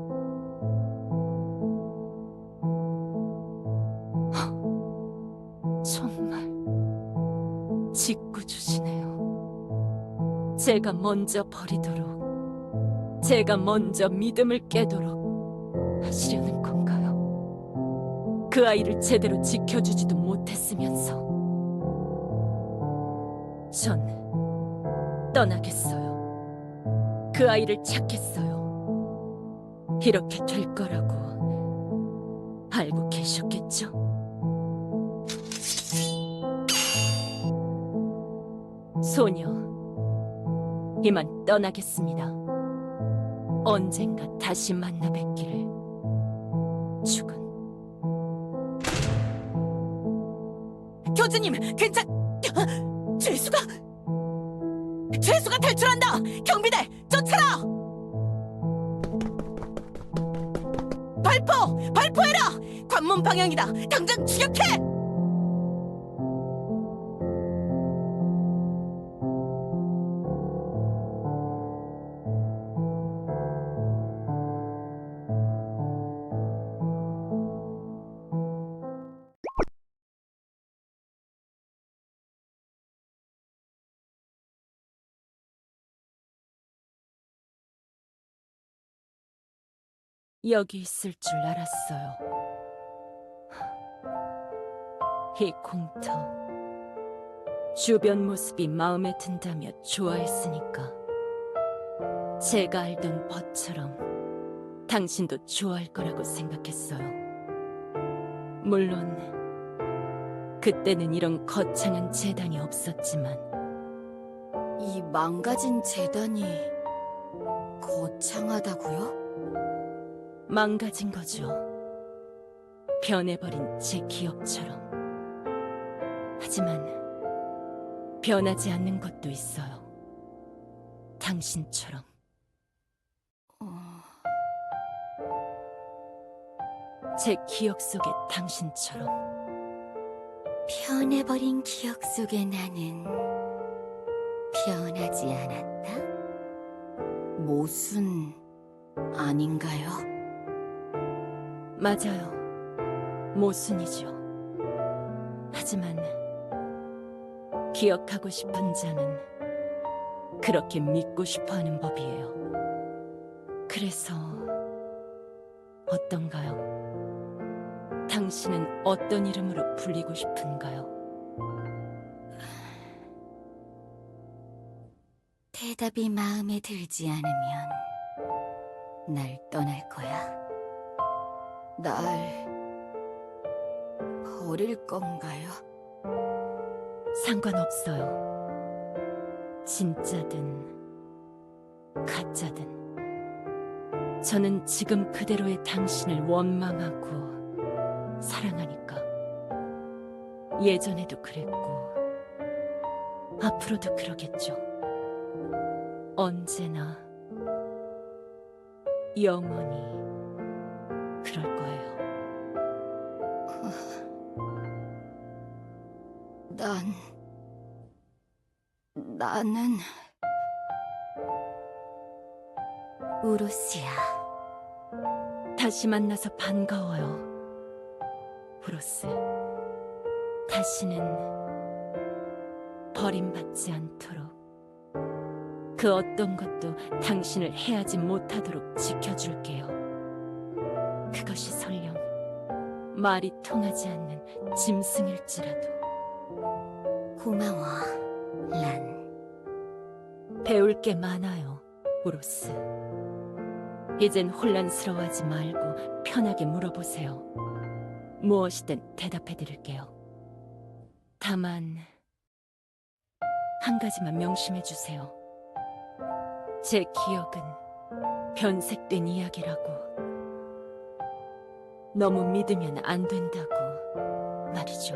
정말 짓궂으시네요. 제가 먼저 버리도록, 제가 먼저 믿음을 깨도록 하시려는 건가요? 그 아이를 제대로 지켜주지도 못했으면서. 전 떠나겠어요. 그 아이를 찾겠어요. 이렇게 될 거라고 알고 계셨겠죠? 소녀, 이만 떠나겠습니다. 언젠가 다시 만나 뵙기를. 죽은. 교주님, 죄수가 탈출한다! 경비대, 쫓아라! 발포해라! 관문 방향이다! 당장 추격해! 여기 있을 줄 알았어요. 이 공터, 주변 모습이 마음에 든다며 좋아했으니까 제가 알던 벗처럼 당신도 좋아할 거라고 생각했어요. 물론 그때는 이런 거창한 재단이 없었지만 이 망가진 재단이 거창하다고요? 망가진 거죠. 변해버린 제 기억처럼. 하지만 변하지 않는 것도 있어요. 당신처럼. 제 기억 속의 당신처럼. 변해버린 기억 속의 나는 변하지 않았다. 모순 아닌가요? 맞아요. 모순이죠. 하지만 기억하고 싶은 자는 그렇게 믿고 싶어하는 법이에요. 그래서 어떤가요? 당신은 어떤 이름으로 불리고 싶은가요? 대답이 마음에 들지 않으면 날 떠날 거야. 날 버릴 건가요? 상관없어요. 진짜든 가짜든 저는 지금 그대로의 당신을 원망하고 사랑하니까. 예전에도 그랬고 앞으로도 그러겠죠. 언제나 영원히 그럴 거예요. 나는 우루스야. 다시 만나서 반가워요. 브로스. 다시는 버림받지 않도록 그 어떤 것도 당신을 해하지 못하도록 지켜줄게요. 그것이 설령 말이 통하지 않는 짐승일지라도. 고마워, 란. 배울 게 많아요, 브로스. 이젠 혼란스러워하지 말고 편하게 물어보세요. 무엇이든 대답해드릴게요. 다만 한 가지만 명심해주세요. 제 기억은 변색된 이야기라고. 너무 믿으면 안 된다고 말이죠.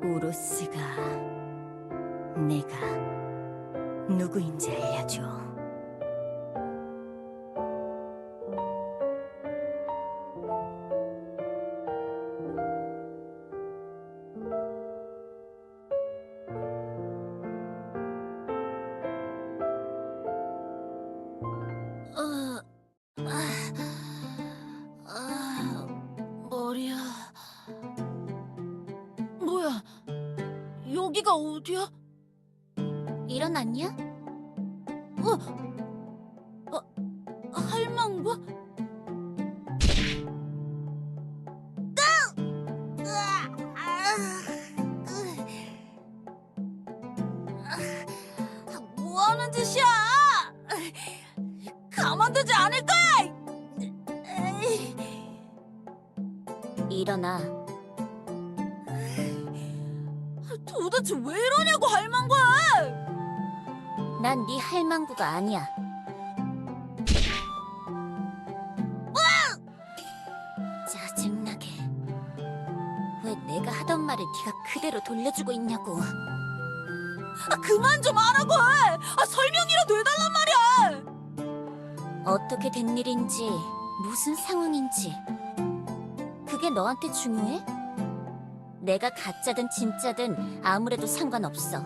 우루스가 내가 누구인지 알려줘. 머리야. 뭐야? 여기가 어디야? 일어났냐? 할망구? 뭐 하는 짓이야? 가만두지 않을 거야! 일어나. 도대체 왜 이러냐고, 할망구! 난 네 할망구가 아니야. 짜증나게. 왜 내가 하던 말을 네가 그대로 돌려주고 있냐고. 그만 좀 하라고! 설명이라도 해달란 말이야! 어떻게 된 일인지, 무슨 상황인지. 그게 너한테 중요해? 내가 가짜든 진짜든 아무래도 상관없어.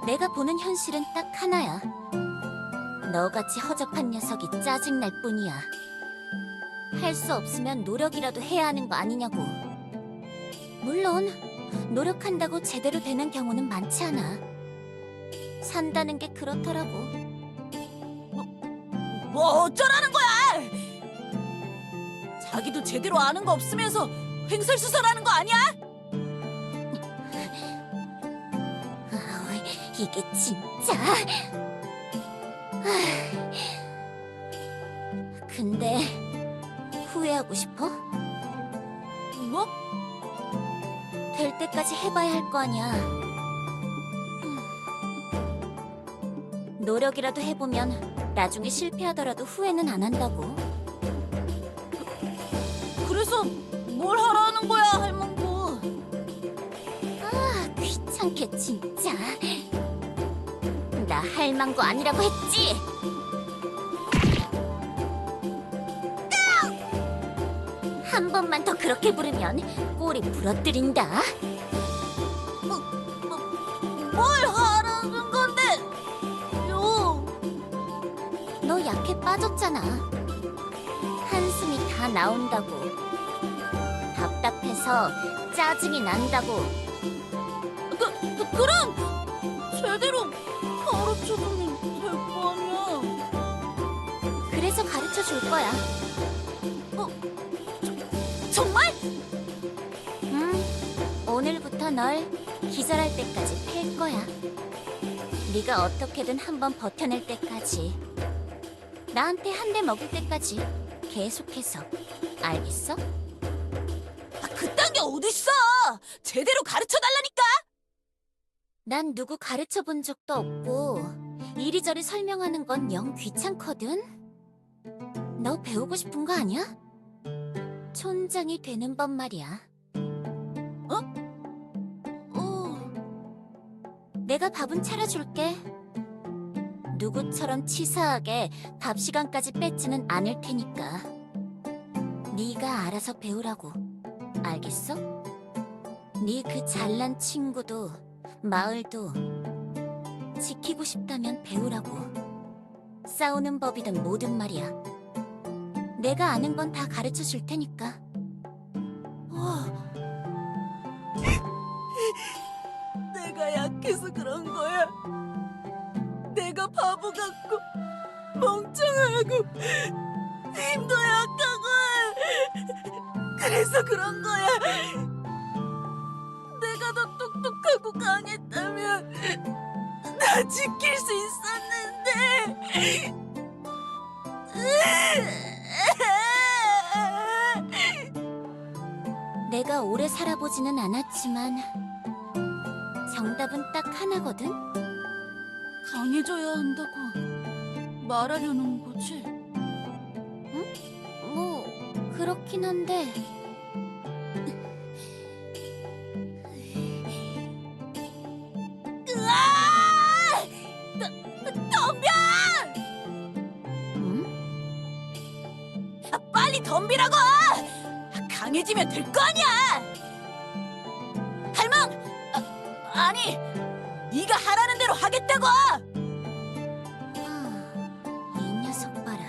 내가 보는 현실은 딱 하나야. 너같이 허접한 녀석이 짜증날 뿐이야. 할 수 없으면 노력이라도 해야 하는 거 아니냐고. 물론 노력한다고 제대로 되는 경우는 많지 않아. 산다는 게 그렇더라고. 뭐 어쩌라는 거야? 자기도 제대로 아는 거 없으면서 횡설수설하는 거 아니야? 이게 진짜. 근데 후회하고 싶어? 뭐? 될 때까지 해봐야 할 거 아니야. 노력이라도 해보면 나중에 실패하더라도 후회는 안 한다고. 그래서 뭘 하라는 거야, 할망구? 아, 귀찮게 진짜. 나 할망구 아니라고 했지? 한 번만 더 그렇게 부르면 꼬리 부러뜨린다. 뭘 하라는 건데? 요. 너 약해 빠졌잖아. 한숨이 다 나온다고. 답답해서 짜증이 난다고. 그럼 제대로 가르쳐주면 될 거 아니야? 그래서 가르쳐 줄 거야. 정말? 오늘부터 널 기절할 때까지 팰 거야. 네가 어떻게든 한번 버텨낼 때까지. 나한테 한 대 먹을 때까지 계속해서. 알겠어? 그딴 게 어딨어? 제대로 가르쳐달라니까? 난 누구 가르쳐 본 적도 없고 이리저리 설명하는 건 영 귀찮거든. 너 배우고 싶은 거 아니야? 촌장이 되는 법 말이야. 내가 밥은 차려줄게. 누구처럼 치사하게 밥 시간까지 뺏지는 않을 테니까. 네가 알아서 배우라고. 알겠어? 네 그 잘난 친구도 마을도 지키고 싶다면 배우라고. 싸우는 법이든 뭐든 말이야. 내가 아는 건 다 가르쳐 줄 테니까. 내가 약해서 그런 거야. 내가 바보 같고 멍청하고 힘도 약하고 그래서 그런 거야. 내가 더 똑똑하고 강했다면 나 지킬 수 있었는데. 내가 오래 살아보지는 않았지만 정답은 딱 하나거든? 강해져야 한다고 말하려는 거지? 뭐 그렇긴 한데 으아! 덤벼! 응? 빨리 덤비라고! 강해지면 될 거 아니야! 할망! 아니, 네가 하라는 대로 하겠다고! 이 녀석 봐라.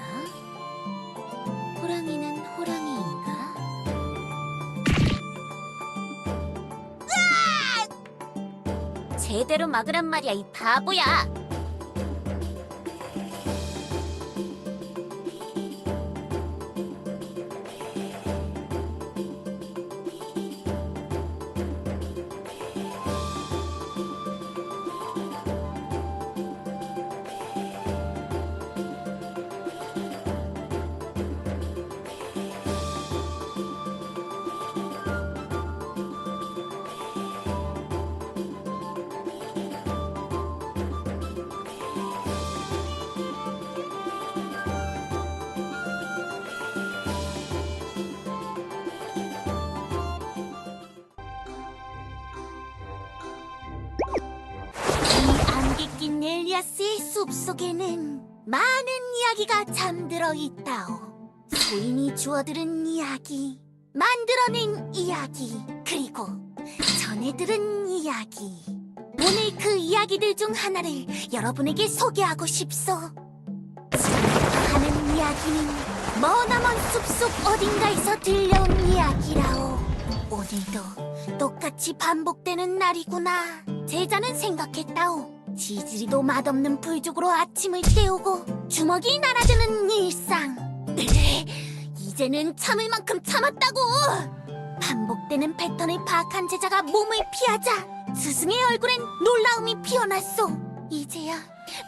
호랑이는 호랑이인가? 제대로 막으란 말이야, 이 바보야! 이 안개 낀 엘리아스의 숲속에는 많은 이야기가 잠들어 있다오. 소인이 주워들은 이야기, 만들어낸 이야기, 그리고 전해 들은 이야기. 오늘 그 이야기들 중 하나를 여러분에게 소개하고 싶소. 지금부터 하는 이야기는 머나먼 숲속 어딘가에서 들려온 이야기라오. 오늘도 똑같이 반복되는 날이구나. 제자는 생각했다오. 지지리도 맛없는 불죽으로 아침을 때우고 주먹이 날아드는 일상. 이제는 참을 만큼 참았다고. 반복되는 패턴을 파악한 제자가 몸을 피하자 스승의 얼굴엔 놀라움이 피어났어. 이제야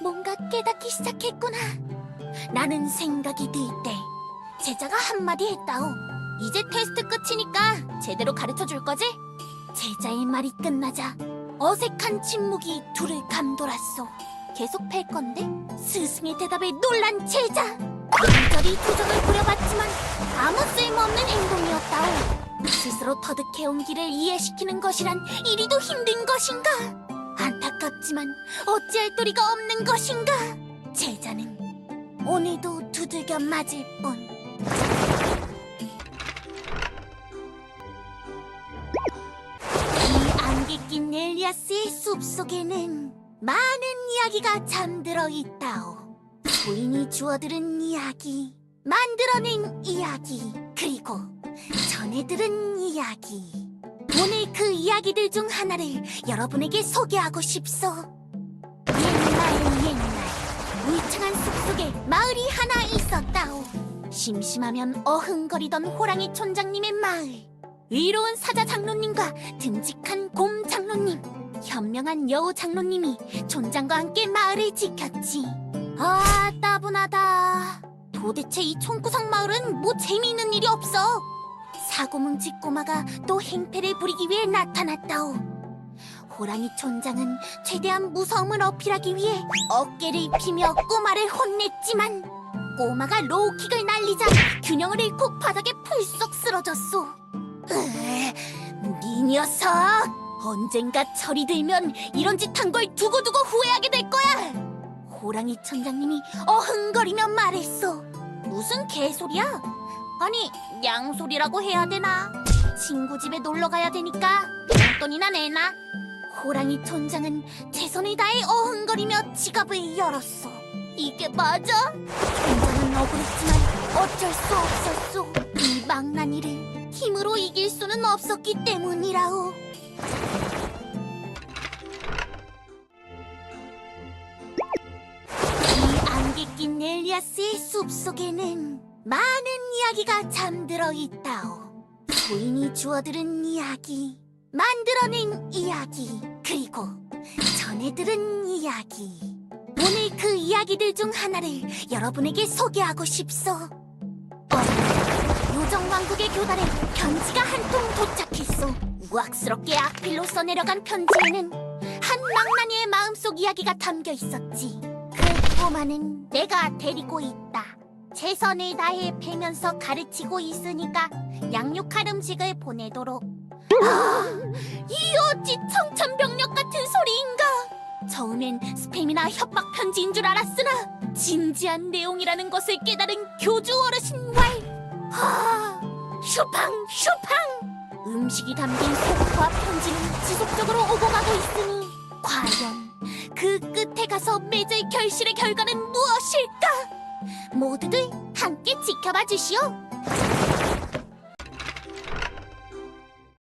뭔가 깨닫기 시작했구나. 나는 생각이 들 때 제자가 한마디 했다오. 이제 테스트 끝이니까 제대로 가르쳐 줄 거지? 제자의 말이 끝나자 어색한 침묵이 둘을 감돌았어. 계속 팰 건데? 스승의 대답에 놀란 제자. 이리저리 표정을 부려봤지만 아무 쓸모없는 행동이었다오. 스스로 터득해온 길을 이해시키는 것이란 이리도 힘든 것인가? 안타깝지만 어찌할 도리가 없는 것인가? 제자는 오늘도 두들겨 맞을 뿐. 이 안개 낀 엘리아스의 숲속에는 많은 이야기가 잠들어 있다오. 부인이 주워들은 이야기, 만들어낸 이야기, 그리고 전해 들은 이야기. 오늘 그 이야기들 중 하나를 여러분에게 소개하고 싶소. 옛날 울창한 숲속에 마을이 하나 있었다오. 심심하면 어흥거리던 호랑이 촌장님의 마을. 의로운 사자 장로님과 듬직한 곰 장로님, 현명한 여우 장로님이 촌장과 함께 마을을 지켰지. 아, 따분하다. 도대체 이 촌구석 마을은 뭐 재미있는 일이 없어. 사고뭉치 꼬마가 또 행패를 부리기 위해 나타났다오. 호랑이 촌장은 최대한 무서움을 어필하기 위해 어깨를 피며 꼬마를 혼냈지만 꼬마가 로우킥을 날리자 균형을 잃고 바닥에 풀썩 쓰러졌소. 네 녀석! 언젠가 철이 들면 이런 짓 한 걸 두고두고 후회하게 될 거야! 호랑이 촌장님이 어흥거리며 말했어. 무슨 개소리야? 아니, 양소리라고 해야 되나? 친구 집에 놀러 가야 되니까 용돈이나 내놔. 호랑이 촌장은 최선을 다해 어흥거리며 지갑을 열었어. 이게 맞아? 촌장은 억울했지만 어쩔 수 없었소. 이 망나니를 힘으로 이길 수는 없었기 때문이라오. 이 안개 낀 엘리아스의 숲속에는 많은 이야기가 잠들어 있다오. 부인이 주워들은 이야기, 만들어낸 이야기, 그리고 전해 들은 이야기. 오늘 그 이야기들 중 하나를 여러분에게 소개하고 싶소. 요정왕국의 교단에 편지가 한 통 도착했소. 우악스럽게 악필로 써내려간 편지에는 한 망나니의 마음속 이야기가 담겨 있었지. 그 꼬마는 내가 데리고 있다. 최선을 다해 패면서 가르치고 있으니까 양육할 음식을 보내도록. 이 어찌 청천벽력 같은 소리인가? 처음엔 스팸이나 협박 편지인 줄 알았으나 진지한 내용이라는 것을 깨달은 교주 어르신 왈. 슈팡! 음식이 담긴 소고와 편지는 지속적으로 오고 가고 있으니 과연 그 끝에 가서 맺을 결실의 결과는 무엇일까? 모두들 함께 지켜봐 주시오.